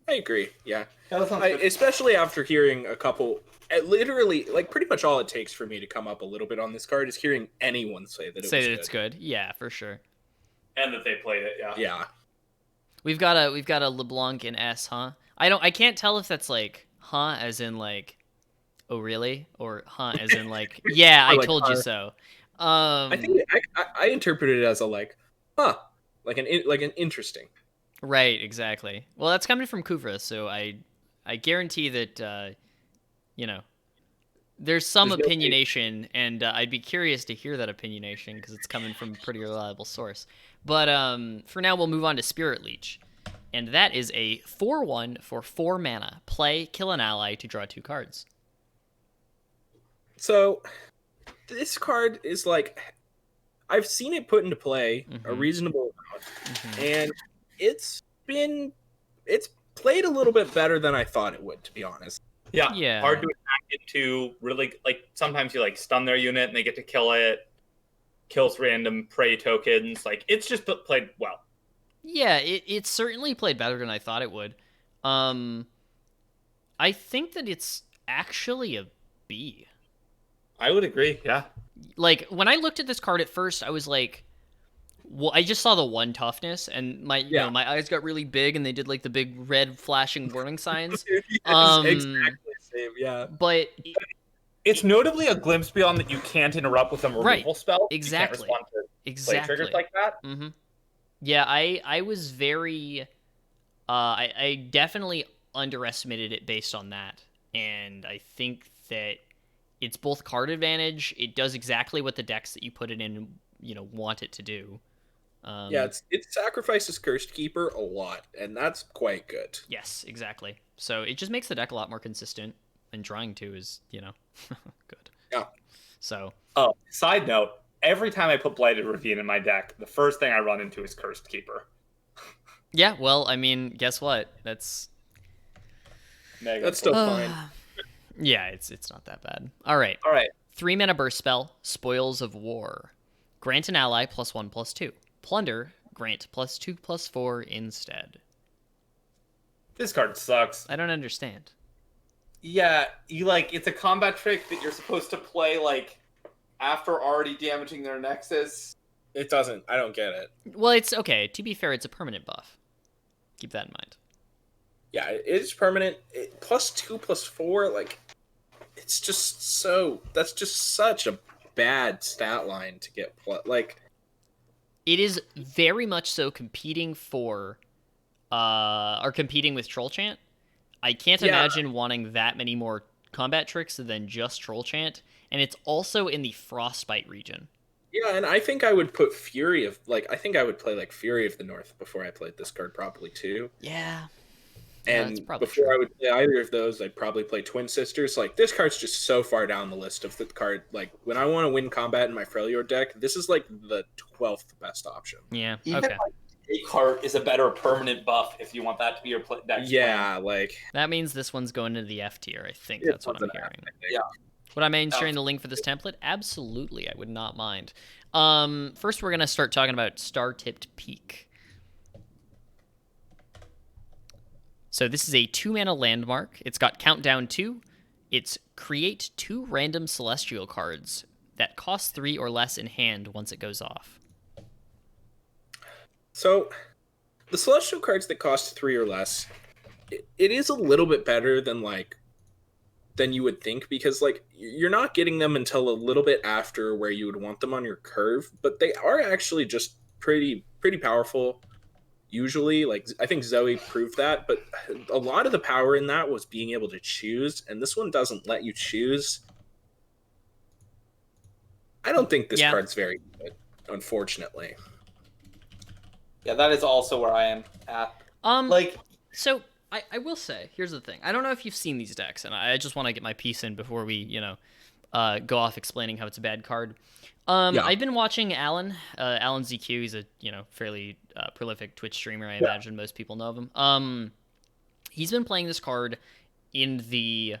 [SPEAKER 1] I agree. Yeah,
[SPEAKER 3] Yeah, that sounds good.
[SPEAKER 1] especially after hearing a couple. Literally, like pretty much all it takes for me to come up a little bit on this card is hearing anyone say that
[SPEAKER 2] It's good. Yeah, for sure.
[SPEAKER 3] And that they played it, yeah.
[SPEAKER 1] Yeah.
[SPEAKER 2] We've got a LeBlanc in S, huh? I can't tell if that's like huh as in like oh really, or huh as in like yeah, I
[SPEAKER 1] like,
[SPEAKER 2] told you so.
[SPEAKER 1] I think I interpreted it as a like, huh, like an interesting.
[SPEAKER 2] Right, exactly. Well, that's coming from Kuvra, so I guarantee that there's some
[SPEAKER 1] There's no
[SPEAKER 2] opinionation, and I'd be curious to hear that opinionation because it's coming from a pretty reliable source. But for now, we'll move on to Spirit Leech, and that is a 4/1 for 4 mana. Play, kill an ally to draw 2 cards.
[SPEAKER 1] So this card is like, I've seen it put into play a
[SPEAKER 2] Mhm.
[SPEAKER 1] reasonable amount,
[SPEAKER 2] Mhm.
[SPEAKER 1] and it's played a little bit better than I thought it would, to be honest.
[SPEAKER 3] Yeah.
[SPEAKER 2] Yeah.
[SPEAKER 3] Hard to attack into. Really, like sometimes you like stun their unit and they get to kill it. Kills random prey tokens. Like it's just played well.
[SPEAKER 2] Yeah, it certainly played better than I thought it would. I think that it's actually a B.
[SPEAKER 3] I would agree. Yeah.
[SPEAKER 2] Like, when I looked at this card at first, I was like, well, I just saw the 1 toughness, and my my eyes got really big, and they did like the big red flashing warning signs.
[SPEAKER 1] Exactly the same, yeah.
[SPEAKER 2] But
[SPEAKER 3] It's notably a glimpse beyond that you can't interrupt with a removal spell.
[SPEAKER 2] Exactly.
[SPEAKER 3] You can't respond to play
[SPEAKER 2] exactly.
[SPEAKER 3] triggers like that.
[SPEAKER 2] Mm-hmm. Yeah, I was very, I definitely underestimated it based on that, and I think that it's both card advantage. It does exactly what the decks that you put it in, want it to do.
[SPEAKER 1] Yeah, it sacrifices Cursed Keeper a lot, and that's quite good.
[SPEAKER 2] Yes, exactly. So it just makes the deck a lot more consistent, and drawing 2 is, good.
[SPEAKER 1] Yeah.
[SPEAKER 2] So.
[SPEAKER 3] Oh, side note, every time I put Blighted Ravine in my deck, the first thing I run into is Cursed Keeper.
[SPEAKER 2] Yeah, well, I mean, guess what? That's
[SPEAKER 1] still fine.
[SPEAKER 2] Yeah, it's not that bad. All right. 3 mana burst spell, Spoils of War. Grant an ally +1/+2. Plunder, grant +2/+4 instead.
[SPEAKER 3] This card sucks.
[SPEAKER 2] I don't understand.
[SPEAKER 3] Yeah, it's a combat trick that you're supposed to play like after already damaging their nexus.
[SPEAKER 1] It doesn't. I don't get it.
[SPEAKER 2] Well, it's okay. To be fair, it's a permanent buff. Keep that in mind.
[SPEAKER 1] Yeah, it is permanent. +2/+4, like, it's just so. That's just such a bad stat line to get. Like,
[SPEAKER 2] it is very much so competing for, or competing with Troll Chant. I can't imagine wanting that many more combat tricks than just Troll Chant, and it's also in the Frostbite region.
[SPEAKER 1] Yeah, and I think I would put I think I would play like Fury of the North before I played this card probably too.
[SPEAKER 2] Yeah.
[SPEAKER 1] And before I would play either of those, I'd probably play Twin Sisters. Like, this card's just so far down the list of the card. Like, when I want to win combat in my Freljord deck, this is like the 12th best option.
[SPEAKER 2] Yeah.
[SPEAKER 3] Even
[SPEAKER 2] Okay.
[SPEAKER 3] a card is a better permanent buff if you want that to be your deck.
[SPEAKER 1] Yeah, like,
[SPEAKER 2] That means this one's going to the F tier. I think that's what I'm hearing.
[SPEAKER 3] Yeah.
[SPEAKER 2] Would I mind sharing the link for this template? Absolutely, I would not mind. First, we're gonna start talking about Star-Tipped Peak. So this is a 2-mana landmark. It's got Countdown 2. It's create 2 random celestial cards that cost 3 or less in hand once it goes off.
[SPEAKER 1] So, the Celestial cards that cost 3 or less, it is a little bit better than than you would think, because you're not getting them until a little bit after where you would want them on your curve, but they are actually just pretty powerful. Usually, I think Zoe proved that, but a lot of the power in that was being able to choose, and this one doesn't let you choose. I don't think this card's very good, unfortunately.
[SPEAKER 4] Yeah, that is also where I am at.
[SPEAKER 2] So I will say, here's the thing. I don't know if you've seen these decks, and I just want to get my piece in before we, go off explaining how it's a bad card. I've been watching Alan ZQ. He's a fairly prolific Twitch streamer. I imagine most people know of him. He's been playing this card in the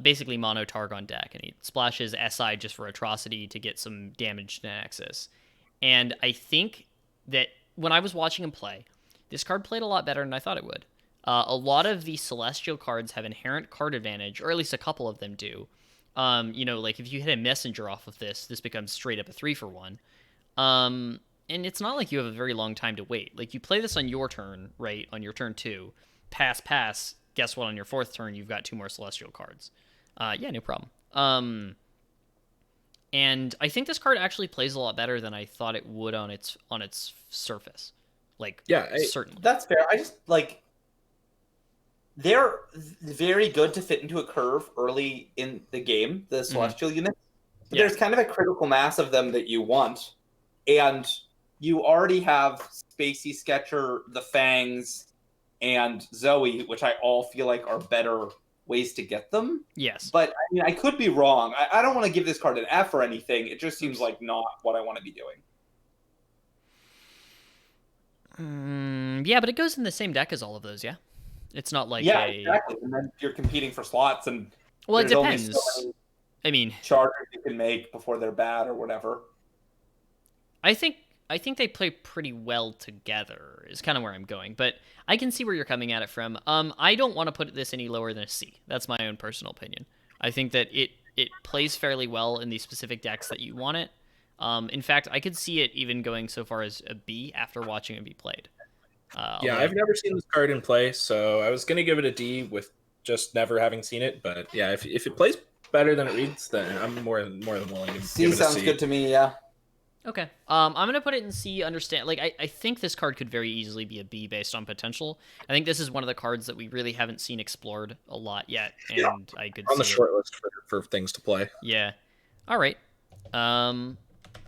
[SPEAKER 2] basically mono Targon deck, and he splashes SI just for atrocity to get some damage to Nexus. And I think that when I was watching him play, this card played a lot better than I thought it would. A lot of the Celestial cards have inherent card advantage, or at least a couple of them do. If you hit a messenger off of this becomes straight up a 3-for-1. And it's not like you have a very long time to wait. You play this on your turn, right? On your turn 2. Pass. Guess what? On your 4th turn, you've got 2 more Celestial cards. Yeah, no problem. And I think this card actually plays a lot better than I thought it would on its surface. Certainly.
[SPEAKER 4] That's fair. I just they're very good to fit into a curve early in the game, the Celestial units. But there's kind of a critical mass of them that you want. And you already have Spacey Sketcher, the Fangs, and Zoe, which I all feel like are better ways to get them.
[SPEAKER 2] Yes.
[SPEAKER 4] But I could be wrong. I don't want to give this card an F or anything. It just seems like not what I want to be doing.
[SPEAKER 2] Yeah, but it goes in the same deck as all of those, yeah? It's not like
[SPEAKER 4] exactly. And then you're competing for slots, and
[SPEAKER 2] well, it depends.
[SPEAKER 4] Chargers you can make before they're bad or whatever.
[SPEAKER 2] I think they play pretty well together is kind of where I'm going, but I can see where you're coming at it from. I don't want to put this any lower than a C. That's my own personal opinion. I think that it plays fairly well in the specific decks that you want it. In fact, I could see it even going so far as a B after watching it be played.
[SPEAKER 1] I've never seen this card in play, so I was going to give it a D with just never having seen it. But yeah, if it plays better than it reads, then I'm more than willing to give it a C.
[SPEAKER 4] Sounds good to me, yeah.
[SPEAKER 2] Okay. I'm going to put it in C, understand. I think this card could very easily be a B based on potential. I think this is one of the cards that we really haven't seen explored a lot yet, and I could
[SPEAKER 1] on the
[SPEAKER 2] see
[SPEAKER 1] short list for things to play.
[SPEAKER 2] Yeah. All right.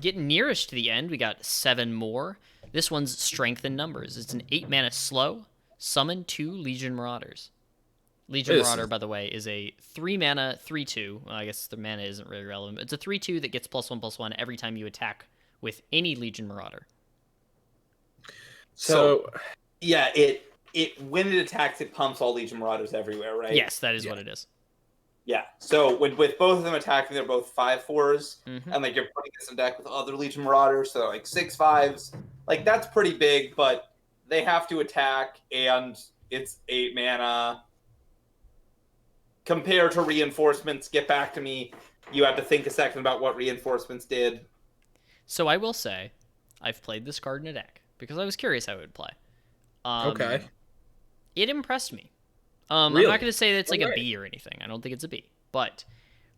[SPEAKER 2] Getting nearest to the end, we got 7 more. This one's Strength in Numbers. It's an 8-mana slow. Summon 2 Legion Marauders. Legion Marauder, by the way, is a 3-mana 3/2. Well, I guess the mana isn't really relevant. But it's a 3/2 that gets +1/+1 every time you attack with any Legion Marauder.
[SPEAKER 4] So yeah, it when it attacks, it pumps all Legion Marauders everywhere, right?
[SPEAKER 2] Yes, that is what it is.
[SPEAKER 4] Yeah. So with both of them attacking, they're both 5/4s,
[SPEAKER 2] Mm-hmm.
[SPEAKER 4] and you're putting this in deck with other Legion Marauders, so 6/5s. That's pretty big, but they have to attack, and it's 8 mana. Compared to reinforcements, get back to me. You have to think a second about what reinforcements did.
[SPEAKER 2] So I will say, I've played this card in a deck because I was curious how it would play.
[SPEAKER 1] Okay.
[SPEAKER 2] It impressed me.
[SPEAKER 1] Really?
[SPEAKER 2] I'm not going to say that it's a B or anything. I don't think it's a B. But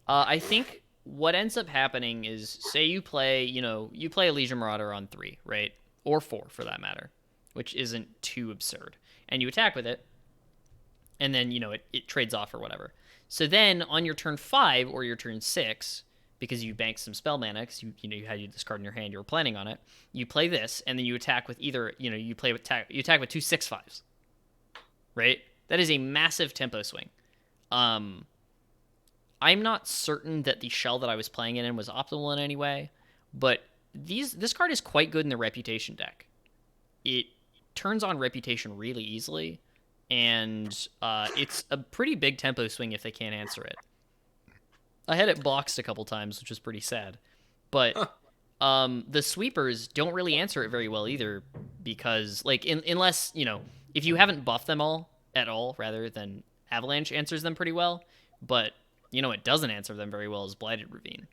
[SPEAKER 2] I think what ends up happening is, say you play a Legion Marauder on 3, right? Or 4, for that matter, which isn't too absurd. And you attack with it, and then, it trades off or whatever. So then, on your turn 5 or your turn 6, because you banked some spell mana, because you had this card in your hand, you were planning on it, you play this, and then you attack with either, you attack with 2 6/5s. Right? That is a massive tempo swing. I'm not certain that the shell that I was playing it in was optimal in any way, but this card is quite good in the Reputation deck. It turns on Reputation really easily, and it's a pretty big tempo swing if they can't answer it. I had it boxed a couple times, which was pretty sad. But the sweepers don't really answer it very well either, because, unless, if you haven't buffed them all, at all, rather than Avalanche answers them pretty well, but it doesn't answer them very well is Blighted Ravine.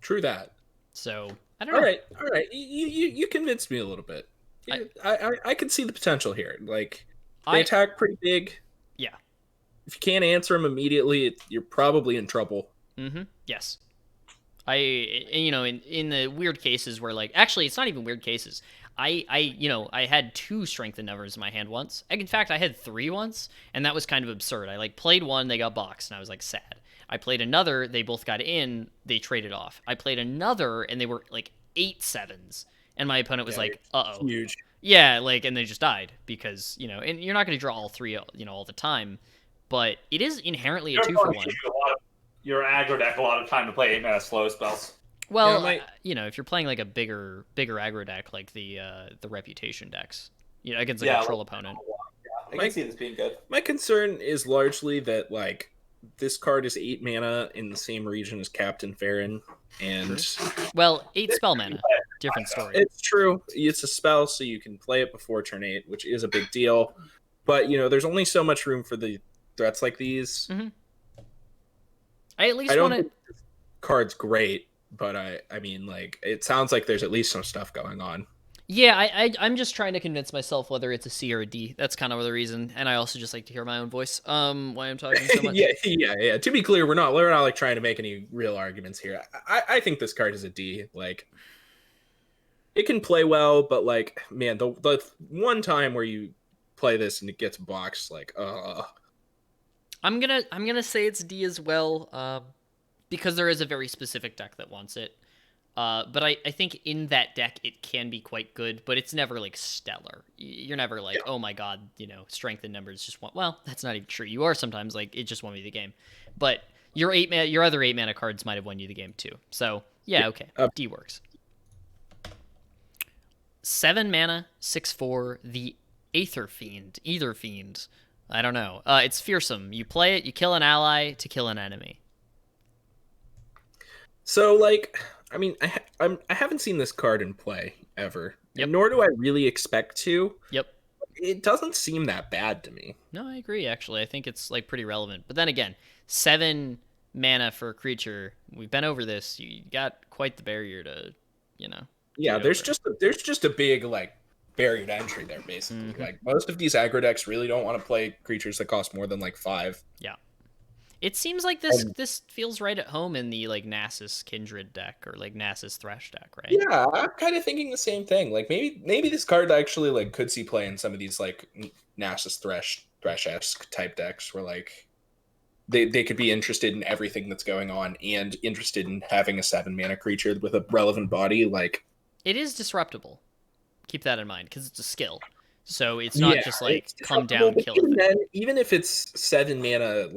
[SPEAKER 1] True that.
[SPEAKER 2] So I don't know.
[SPEAKER 1] All right. You convinced me a little bit. I can see the potential here. Like, they attack pretty big.
[SPEAKER 2] Yeah.
[SPEAKER 1] If you can't answer them immediately, you're probably in trouble.
[SPEAKER 2] Mm-hmm. Yes. In the weird cases where, like, actually, it's not even weird cases. I had 2 strengthened numbers in my hand once. In fact, I had 3 once, and that was kind of absurd. I, like, played one, they got boxed, and I was, like, sad. I played another, they both got in, they traded off. I played another, and they were, like, 8 7s, and my opponent was like, uh-oh.
[SPEAKER 1] Huge.
[SPEAKER 2] Yeah, like, and they just died, because, and you're not going to draw all 3, all the time, but it is inherently a 2-for-1.
[SPEAKER 3] Your aggro deck a lot of time to play 8-mana slow spells.
[SPEAKER 2] Well, if you're playing like a bigger aggro deck, like the reputation decks, against like a troll opponent.
[SPEAKER 4] I can see this being good.
[SPEAKER 1] My concern is largely that, like, this card is 8 mana in the same region as Captain Farron, and
[SPEAKER 2] 8 spell mana, different story.
[SPEAKER 1] It's true. It's a spell, so you can play it before turn 8, which is a big deal. But there's only so much room for the threats like these.
[SPEAKER 2] Mm-hmm. I at least want to.
[SPEAKER 1] Card's great, but I mean, like, it sounds like there's at least some stuff going on.
[SPEAKER 2] Yeah, I'm just trying to convince myself whether it's a C or a D. That's kind of the reason, and I also just like to hear my own voice. Why I'm talking so much.
[SPEAKER 1] yeah. To be clear, we're not like trying to make any real arguments here. I think this card is a D. Like, it can play well, but, like, man, the one time where you play this and it gets boxed, like,
[SPEAKER 2] I'm gonna say it's D as well, because there is a very specific deck that wants it. But I think in that deck it can be quite good, but it's never like stellar. You're never like, oh my god, strength in numbers just want. Well, that's not even true. You are sometimes like it just won me the game, but your other 8 mana cards might have won you the game too. So yeah. Okay, D works. 7 mana, 6/4, the Aether Fiend. Either Fiend. I don't know. It's fearsome. You play it, you kill an ally to kill an enemy.
[SPEAKER 1] So, like, I mean, I haven't seen this card in play ever.
[SPEAKER 2] Yep.
[SPEAKER 1] Nor do I really expect to.
[SPEAKER 2] Yep.
[SPEAKER 1] It doesn't seem that bad to me.
[SPEAKER 2] No, I agree, actually. I think it's, like, pretty relevant. But then again, 7 mana for a creature. We've been over this. You got quite the barrier to,
[SPEAKER 1] Yeah, there's just a big, like, barrier to entry there, basically.
[SPEAKER 2] Mm-hmm.
[SPEAKER 1] Like, most of these aggro decks really don't want to play creatures that cost more than, like, 5.
[SPEAKER 2] Yeah. It seems like this feels right at home in the, like, Nasus Kindred deck or, like, Nasus Thresh deck, right?
[SPEAKER 1] Yeah, I'm kind of thinking the same thing. Like, maybe this card actually, like, could see play in some of these, like, Nasus Thresh-esque type decks where, like, they could be interested in everything that's going on and interested in having a 7 mana creature with a relevant body. Like,
[SPEAKER 2] it is disruptible. Keep that in mind, because it's a skill. So it's not just like come down, kill it.
[SPEAKER 1] Even if it's 7 mana,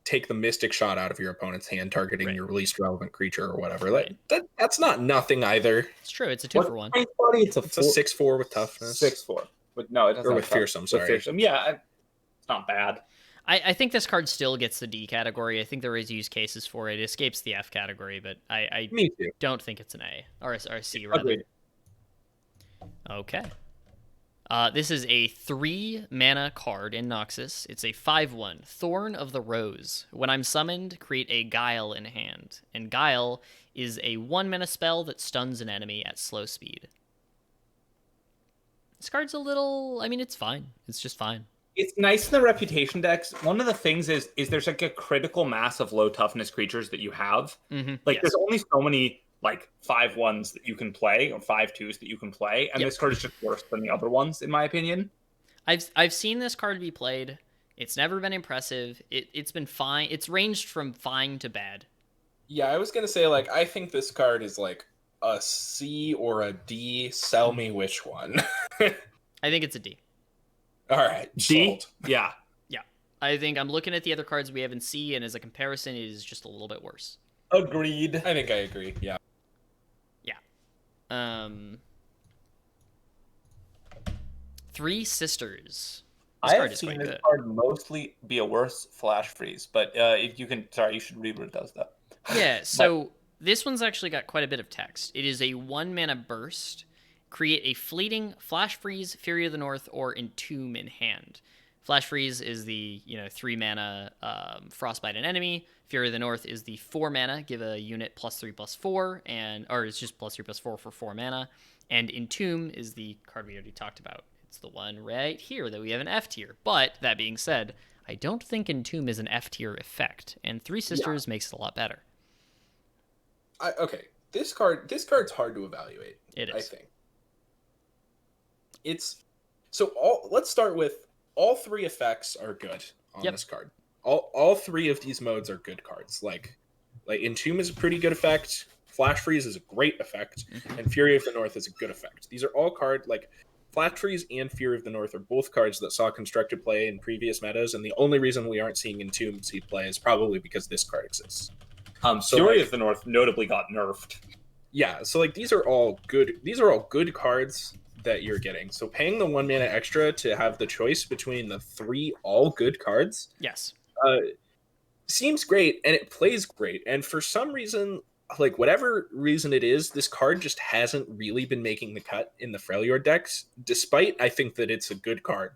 [SPEAKER 1] take the Mystic Shot out of your opponent's hand, targeting your least relevant creature or whatever.
[SPEAKER 2] Right.
[SPEAKER 1] That's not nothing either.
[SPEAKER 2] It's true. It's a 2-for-1.
[SPEAKER 1] It's a 6/4 with toughness.
[SPEAKER 4] 6/4. No, it doesn't.
[SPEAKER 1] Or with fearsome. Sorry.
[SPEAKER 4] Fearsome. Yeah, it's not bad.
[SPEAKER 2] I think this card still gets the D category. I think there is use cases for it. It escapes the F category, but I
[SPEAKER 1] Me too.
[SPEAKER 2] don't think it's an A or a C rather.
[SPEAKER 1] Agreed.
[SPEAKER 2] Okay. This is a 3 mana card in Noxus. It's a 5/1 Thorn of the Rose. When I'm summoned, create a Guile in hand, and Guile is a 1 mana spell that stuns an enemy at slow speed. This card's a little. I mean, it's fine. It's just fine.
[SPEAKER 3] It's nice in the reputation decks. One of the things is there's like a critical mass of low toughness creatures that you have.
[SPEAKER 2] Mm-hmm.
[SPEAKER 3] Like there's only so many like 5/1s that you can play or 5/2s that you can play, and this card is just worse than the other ones in my opinion.
[SPEAKER 2] I've seen this card be played. It's never been impressive. It's been fine. It's ranged from fine to bad.
[SPEAKER 1] Yeah, I was gonna say, like, I think this card is like a C or a D. Sell me which one.
[SPEAKER 2] I think it's a D.
[SPEAKER 1] All right,
[SPEAKER 3] D.
[SPEAKER 1] sold.
[SPEAKER 3] Yeah.
[SPEAKER 2] I think I'm looking at the other cards we have in C, and as a comparison, it is just a little bit worse.
[SPEAKER 1] Agreed. I think I agree. Yeah.
[SPEAKER 3] Three Sisters.
[SPEAKER 4] I have seen this card mostly be a worse flash freeze, but if you can, you should read what it does though.
[SPEAKER 2] Yeah, so this one's actually got quite a bit of text. It is a 1 mana burst. Create a fleeting flash freeze, Fury of the North, or Entomb in hand. Flash Freeze is the 3 mana Frostbite an enemy. Fury of the North is the 4 mana, give a unit +3/+4, or it's just +3/+4 for 4 mana. And Entomb is the card we already talked about. It's the one right here that we have an F tier. But that being said, I don't think Entomb is an F tier effect, and Three Sisters makes it a lot better.
[SPEAKER 1] Okay, this card's hard to evaluate.
[SPEAKER 2] It is.
[SPEAKER 1] I think it's let's start with all 3 effects are good on this card. All 3 of these modes are good cards. Like Entomb is a pretty good effect. Flash Freeze is a great effect, and Fury of the North is a good effect. These are all cards like Flash Freeze and Fury of the North are both cards that saw constructed play in previous metas, and the only reason we aren't seeing Entomb see play is probably because this card exists.
[SPEAKER 3] Fury of the North notably got nerfed.
[SPEAKER 1] Yeah, so like these are all good cards that you're getting. So paying the 1 mana extra to have the choice between the 3 all good cards,
[SPEAKER 2] Yes,
[SPEAKER 1] seems great, and it plays great. And for some reason, like whatever reason it is, this card just hasn't really been making the cut in the Freljord decks, despite I think that it's a good card.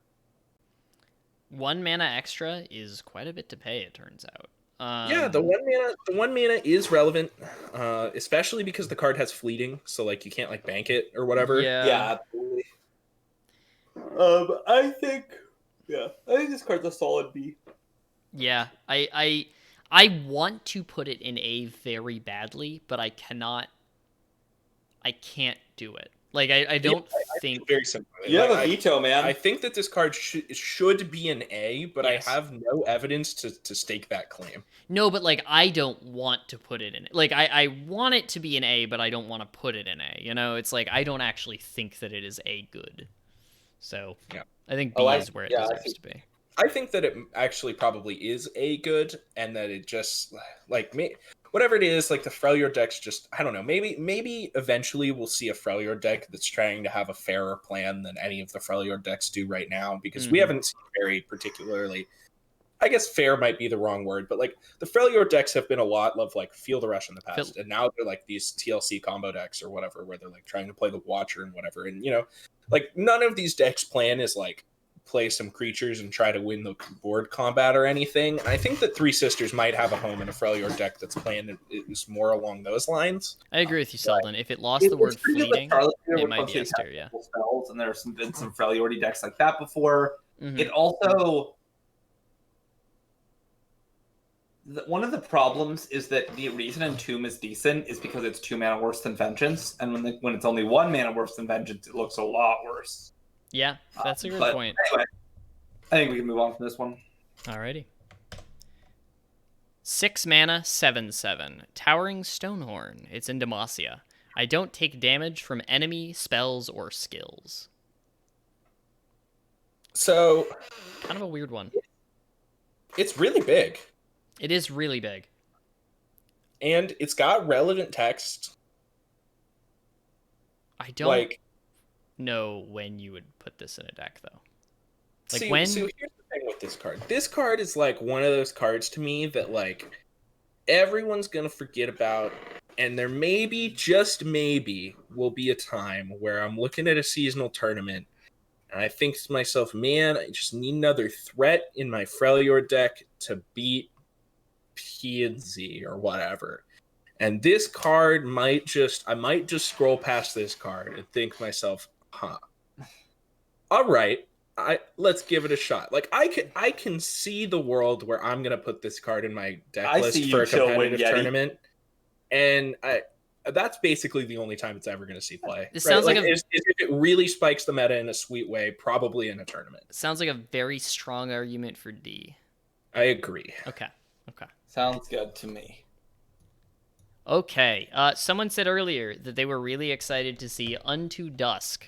[SPEAKER 2] 1 mana extra is quite a bit to pay, it turns out.
[SPEAKER 1] Yeah, the 1 mana is relevant, especially because the card has fleeting, so like you can't like bank it or whatever.
[SPEAKER 2] Yeah,
[SPEAKER 3] absolutely. I think this card's a solid B.
[SPEAKER 2] Yeah, I want to put it in A very badly, but I can't do it. Like, I don't think...
[SPEAKER 1] Very simple.
[SPEAKER 3] You have a veto, man.
[SPEAKER 1] I think that this card should be an A, but
[SPEAKER 2] Yes.
[SPEAKER 1] I have no evidence to stake that claim.
[SPEAKER 2] No, but, like, I don't want to put it in... Like, I want it to be an A, but I don't want to put it in A, you know? It's like, I don't actually think that it is A good. So,
[SPEAKER 1] Yeah.
[SPEAKER 2] I think B is where it deserves to be.
[SPEAKER 1] I think that it actually probably is A good, and that it just, like, whatever it is, like the Freljord deck's just, I don't know, maybe eventually we'll see a Freljord deck that's trying to have a fairer plan than any of the Freljord decks do right now, because we haven't seen very particularly, I guess fair might be the wrong word, but like the Freljord decks have been a lot of like Feel the Rush in the past, and now they're like these TLC combo decks or whatever, where they're like trying to play the Watcher and whatever, and you know, like none of these decks' plan is like play some creatures and try to win the board combat or anything. And I think that Three Sisters might have a home in a Freljord deck that's playing is more along those lines.
[SPEAKER 2] I agree with you, Selden. If it lost the word fleeting, it might be S tier, yeah.
[SPEAKER 5] Spells, and there's been some Freljordy decks like that before.
[SPEAKER 2] Mm-hmm.
[SPEAKER 5] It also... One of the problems is that the reason Entomb is decent is because it's 2 mana worse than Vengeance, and when it's only 1 mana worse than Vengeance, it looks a lot worse.
[SPEAKER 2] Yeah, that's a good point.
[SPEAKER 5] Anyway, I think we can move on from this one.
[SPEAKER 2] Alrighty. 6 mana, 7/7. Towering Stonehorn. It's in Demacia. I don't take damage from enemy spells or skills.
[SPEAKER 1] So,
[SPEAKER 2] kind of a weird one.
[SPEAKER 1] It's really big.
[SPEAKER 2] It is really big.
[SPEAKER 1] And it's got relevant text.
[SPEAKER 2] I don't know when you would put this in a deck, though. Like, when...
[SPEAKER 1] So here's the thing with this card. This card is like one of those cards to me that like everyone's gonna forget about, and there maybe, just maybe, will be a time where I'm looking at a seasonal tournament and I think to myself, man, I just need another threat in my Freljord deck to beat P and Z or whatever. And this card might just scroll past this card and think to myself, all right, let's give it a shot. Like I can see the world where I'm gonna put this card in my deck list for a competitive tournament, and that's basically the only time it's ever gonna see play.
[SPEAKER 2] This sounds like
[SPEAKER 1] if it really spikes the meta in a sweet way, probably in a tournament.
[SPEAKER 2] Sounds like a very strong argument for D.
[SPEAKER 1] I agree.
[SPEAKER 2] Okay.
[SPEAKER 3] Sounds good to me.
[SPEAKER 2] Okay. Someone said earlier that they were really excited to see Unto Dusk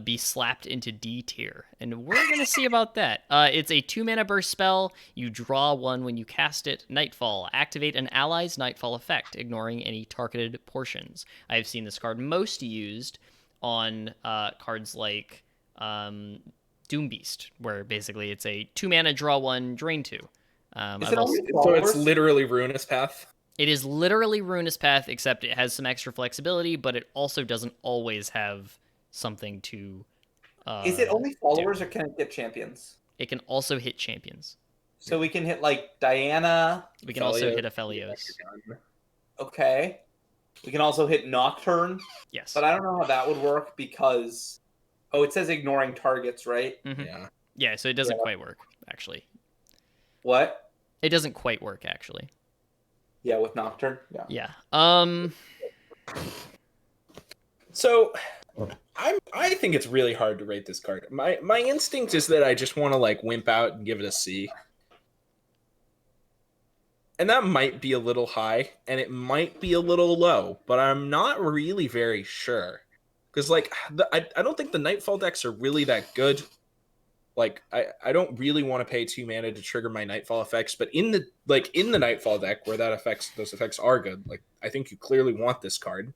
[SPEAKER 2] be slapped into D tier, and we're gonna see about that. It's a 2-mana burst spell. You draw 1 when you cast it. Nightfall. Activate an ally's Nightfall effect, ignoring any targeted portions. I've seen this card most used on cards like Doom Beast, where basically it's a 2-mana draw 1, drain 2.
[SPEAKER 1] So it's literally Ruinous Path?
[SPEAKER 2] It is literally Ruinous Path, except it has some extra flexibility, but it also doesn't always have something to...
[SPEAKER 5] is it only followers or can it get champions?
[SPEAKER 2] It can also hit champions.
[SPEAKER 4] So we can hit like Diana.
[SPEAKER 2] We can also
[SPEAKER 1] Aphelios.
[SPEAKER 2] hit Aphelios.
[SPEAKER 4] Okay. We can also hit Nocturne,
[SPEAKER 2] Yes.
[SPEAKER 4] but I don't know how that would work because it says ignoring targets, right?
[SPEAKER 2] Mhm.
[SPEAKER 1] Yeah.
[SPEAKER 2] Yeah, so it doesn't quite work, actually.
[SPEAKER 4] What?
[SPEAKER 2] It doesn't quite work, actually.
[SPEAKER 4] Yeah, with Nocturne. Yeah.
[SPEAKER 2] Yeah.
[SPEAKER 1] So I think it's really hard to rate this card. My instinct is that I just want to like wimp out and give it a C. And that might be a little high and it might be a little low, but I'm not really very sure. Because like I don't think the Nightfall decks are really that good. Like I don't really want to pay 2 mana to trigger my Nightfall effects, but in the Nightfall deck where those effects are good, like I think you clearly want this card.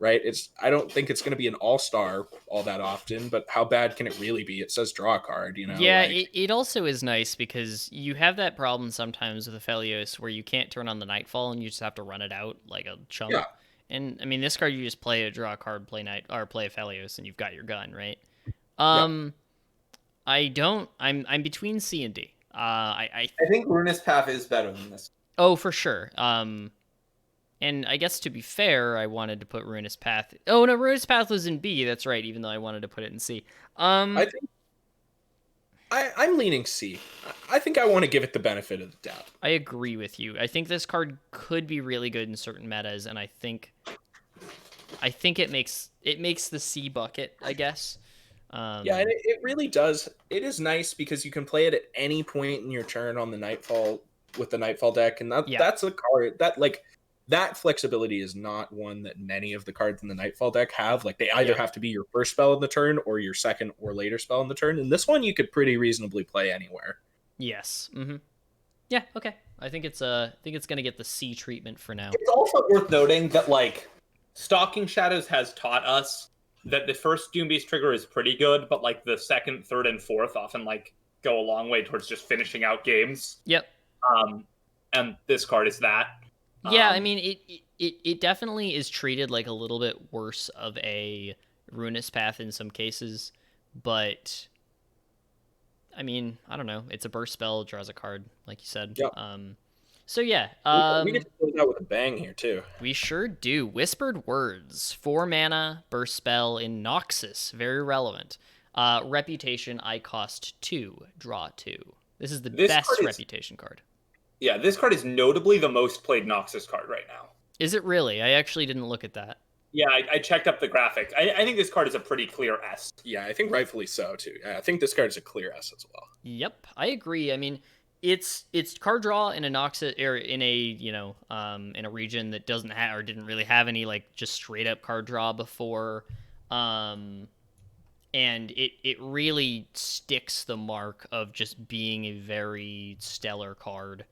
[SPEAKER 1] Right? I don't think it's going to be an all-star all that often, but how bad can it really be? It says draw a card, you know?
[SPEAKER 2] Yeah,
[SPEAKER 1] like,
[SPEAKER 2] it also is nice because you have that problem sometimes with Aphelios where you can't turn on the Nightfall and you just have to run it out like a chump.
[SPEAKER 1] Yeah.
[SPEAKER 2] And I mean, this card you just play a draw a card, play Aphelios, and you've got your gun, right? I'm between C and D.
[SPEAKER 4] I think Ruinous Path is better than this.
[SPEAKER 2] Oh, for sure. And I guess to be fair, I wanted to put Ruinous Path. Oh no, Ruinous Path was in B. That's right. Even though I wanted to put it in C.
[SPEAKER 1] I think I'm leaning C. I think I want to give it the benefit of the doubt.
[SPEAKER 2] I agree with you. I think this card could be really good in certain metas, and I think it makes the C bucket, I guess.
[SPEAKER 1] Yeah, and it really does. It is nice because you can play it at any point in your turn on the Nightfall with the Nightfall deck, and that's a card that like. That flexibility is not one that many of the cards in the Nightfall deck have. Like, they either have to be your first spell in the turn or your second or later spell in the turn. And this one you could pretty reasonably play anywhere.
[SPEAKER 2] Yes. Mm-hmm. Yeah, okay. I think it's going to get the C treatment for now.
[SPEAKER 4] It's also worth noting that, like, Stalking Shadows has taught us that the first Doombeast trigger is pretty good, but, like, the second, third, and fourth often, like, go a long way towards just finishing out games.
[SPEAKER 2] Yep.
[SPEAKER 4] And this card is that.
[SPEAKER 2] Yeah, I mean, it definitely is treated like a little bit worse of a Ruinous Path in some cases, but I mean, I don't know. It's a burst spell, draws a card, like you said.
[SPEAKER 1] Yep.
[SPEAKER 2] So yeah,
[SPEAKER 1] we get to close out with a bang here too.
[SPEAKER 2] We sure do. Whispered Words, 4 mana, burst spell in Noxus, very relevant. Reputation, I cost 2, draw 2. This is the best reputation card.
[SPEAKER 4] Yeah, this card is notably the most played Noxus card right now.
[SPEAKER 2] Is it really? I actually didn't look at that.
[SPEAKER 4] Yeah, I checked up the graphic. I think this card is a pretty clear S.
[SPEAKER 1] Yeah, I think rightfully so too. I think this card is a clear S as well.
[SPEAKER 2] Yep, I agree. I mean, it's card draw in a Noxus or in a in a region that doesn't have or didn't really have any like just straight up card draw before, and it really sticks the mark of just being a very stellar card.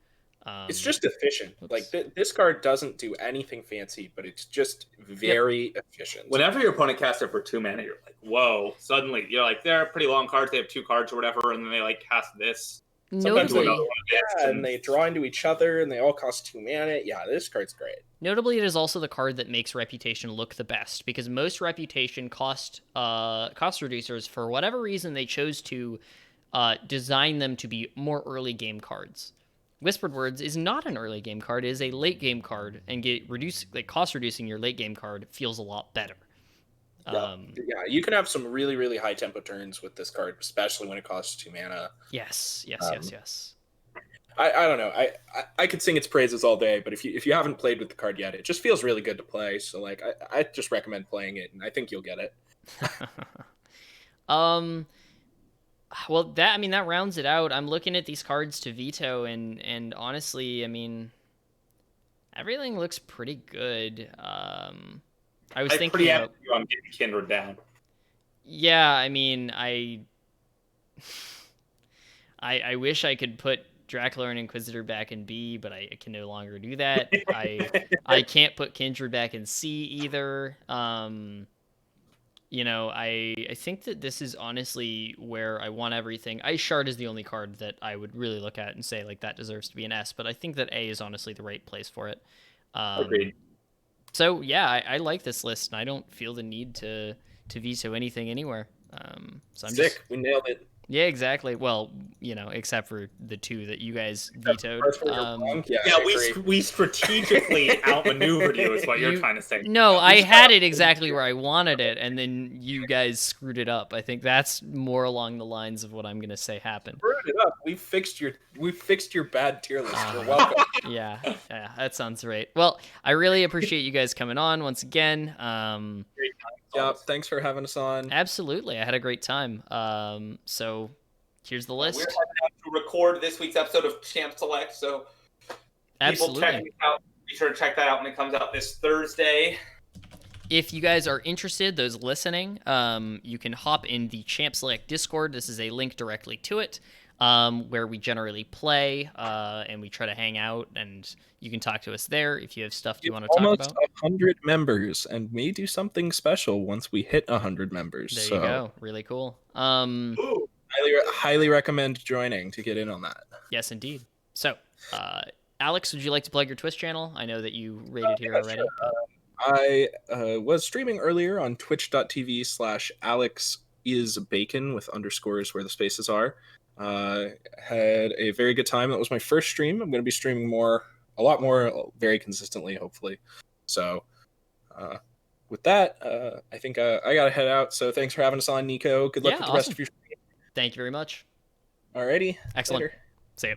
[SPEAKER 1] It's just efficient. Like this card doesn't do anything fancy, but it's just very efficient.
[SPEAKER 4] Whenever your opponent casts it for 2 mana, you're like, whoa! Suddenly, you're like, they're pretty long cards. They have 2 cards or whatever, and then they like cast this.
[SPEAKER 2] Notably,
[SPEAKER 1] and they draw into each other, and they all cost 2 mana. Yeah, this card's great.
[SPEAKER 2] Notably, it is also the card that makes Reputation look the best because most Reputation cost reducers, for whatever reason, they chose to design them to be more early game cards. Whispered Words is not an early game card; it is a late game card, and cost reducing your late game card feels a lot better.
[SPEAKER 1] Yeah, you can have some really, really high tempo turns with this card, especially when it costs 2 mana.
[SPEAKER 2] Yes.
[SPEAKER 1] I don't know. I could sing its praises all day, but if you haven't played with the card yet, it just feels really good to play. So like I just recommend playing it, and I think you'll get it.
[SPEAKER 2] Well, that rounds it out. I'm looking at these cards to veto, and honestly, I mean, everything looks pretty good. I was thinking
[SPEAKER 4] pretty happy I'm getting Kindred down.
[SPEAKER 2] Yeah, I mean, I wish I could put Dracula and Inquisitor back in B, but I can no longer do that. I can't put Kindred back in C either. I think that this is honestly where I want everything. Ice Shard is the only card that I would really look at and say, like, that deserves to be an S, but I think that A is honestly the right place for it.
[SPEAKER 4] Agreed.
[SPEAKER 2] So, yeah, I like this list, and I don't feel the need to veto anything anywhere. So I'm
[SPEAKER 1] Sick. We nailed it.
[SPEAKER 2] Yeah, exactly. Well, except for the 2 that you guys vetoed.
[SPEAKER 6] Yeah,
[SPEAKER 3] Yeah, we strategically outmaneuvered you, is what you're trying to say.
[SPEAKER 2] No, I had it exactly where I wanted it, and then you guys screwed it up. I think that's more along the lines of what I'm gonna say happened.
[SPEAKER 1] Screwed it up. We fixed your bad tier list. You're welcome.
[SPEAKER 2] Yeah, that sounds right. Well, I really appreciate you guys coming on once again.
[SPEAKER 1] Yeah, thanks for having us on.
[SPEAKER 2] Absolutely, I had a great time. So here's the list.
[SPEAKER 4] We're heading out to record this week's episode of Champ Select, so people checking it out, be sure to check that out when it comes out this Thursday.
[SPEAKER 2] If you guys are interested, those listening, you can hop in the Champ Select Discord. This is a link directly to it, where we generally play and we try to hang out, and you can talk to us there if you have stuff you want to talk about.
[SPEAKER 1] Almost 100 members, and may do something special once we hit 100 members.
[SPEAKER 2] There you go. Really cool.
[SPEAKER 1] Highly recommend joining to get in on that.
[SPEAKER 2] Yes, indeed. So, Alex, would you like to plug your Twitch channel? I know that you rated here already.
[SPEAKER 1] Sure. I was streaming earlier on twitch.tv/AlexIsBacon with underscores where the spaces are. Had a very good time. That was my first stream. I'm going to be streaming a lot more, very consistently, hopefully. So, with that, I think I got to head out. So thanks for having us on, Nico. Good luck with the rest of your stream.
[SPEAKER 2] Thank you very much.
[SPEAKER 1] Alrighty.
[SPEAKER 2] Excellent.
[SPEAKER 1] Later.
[SPEAKER 2] See you.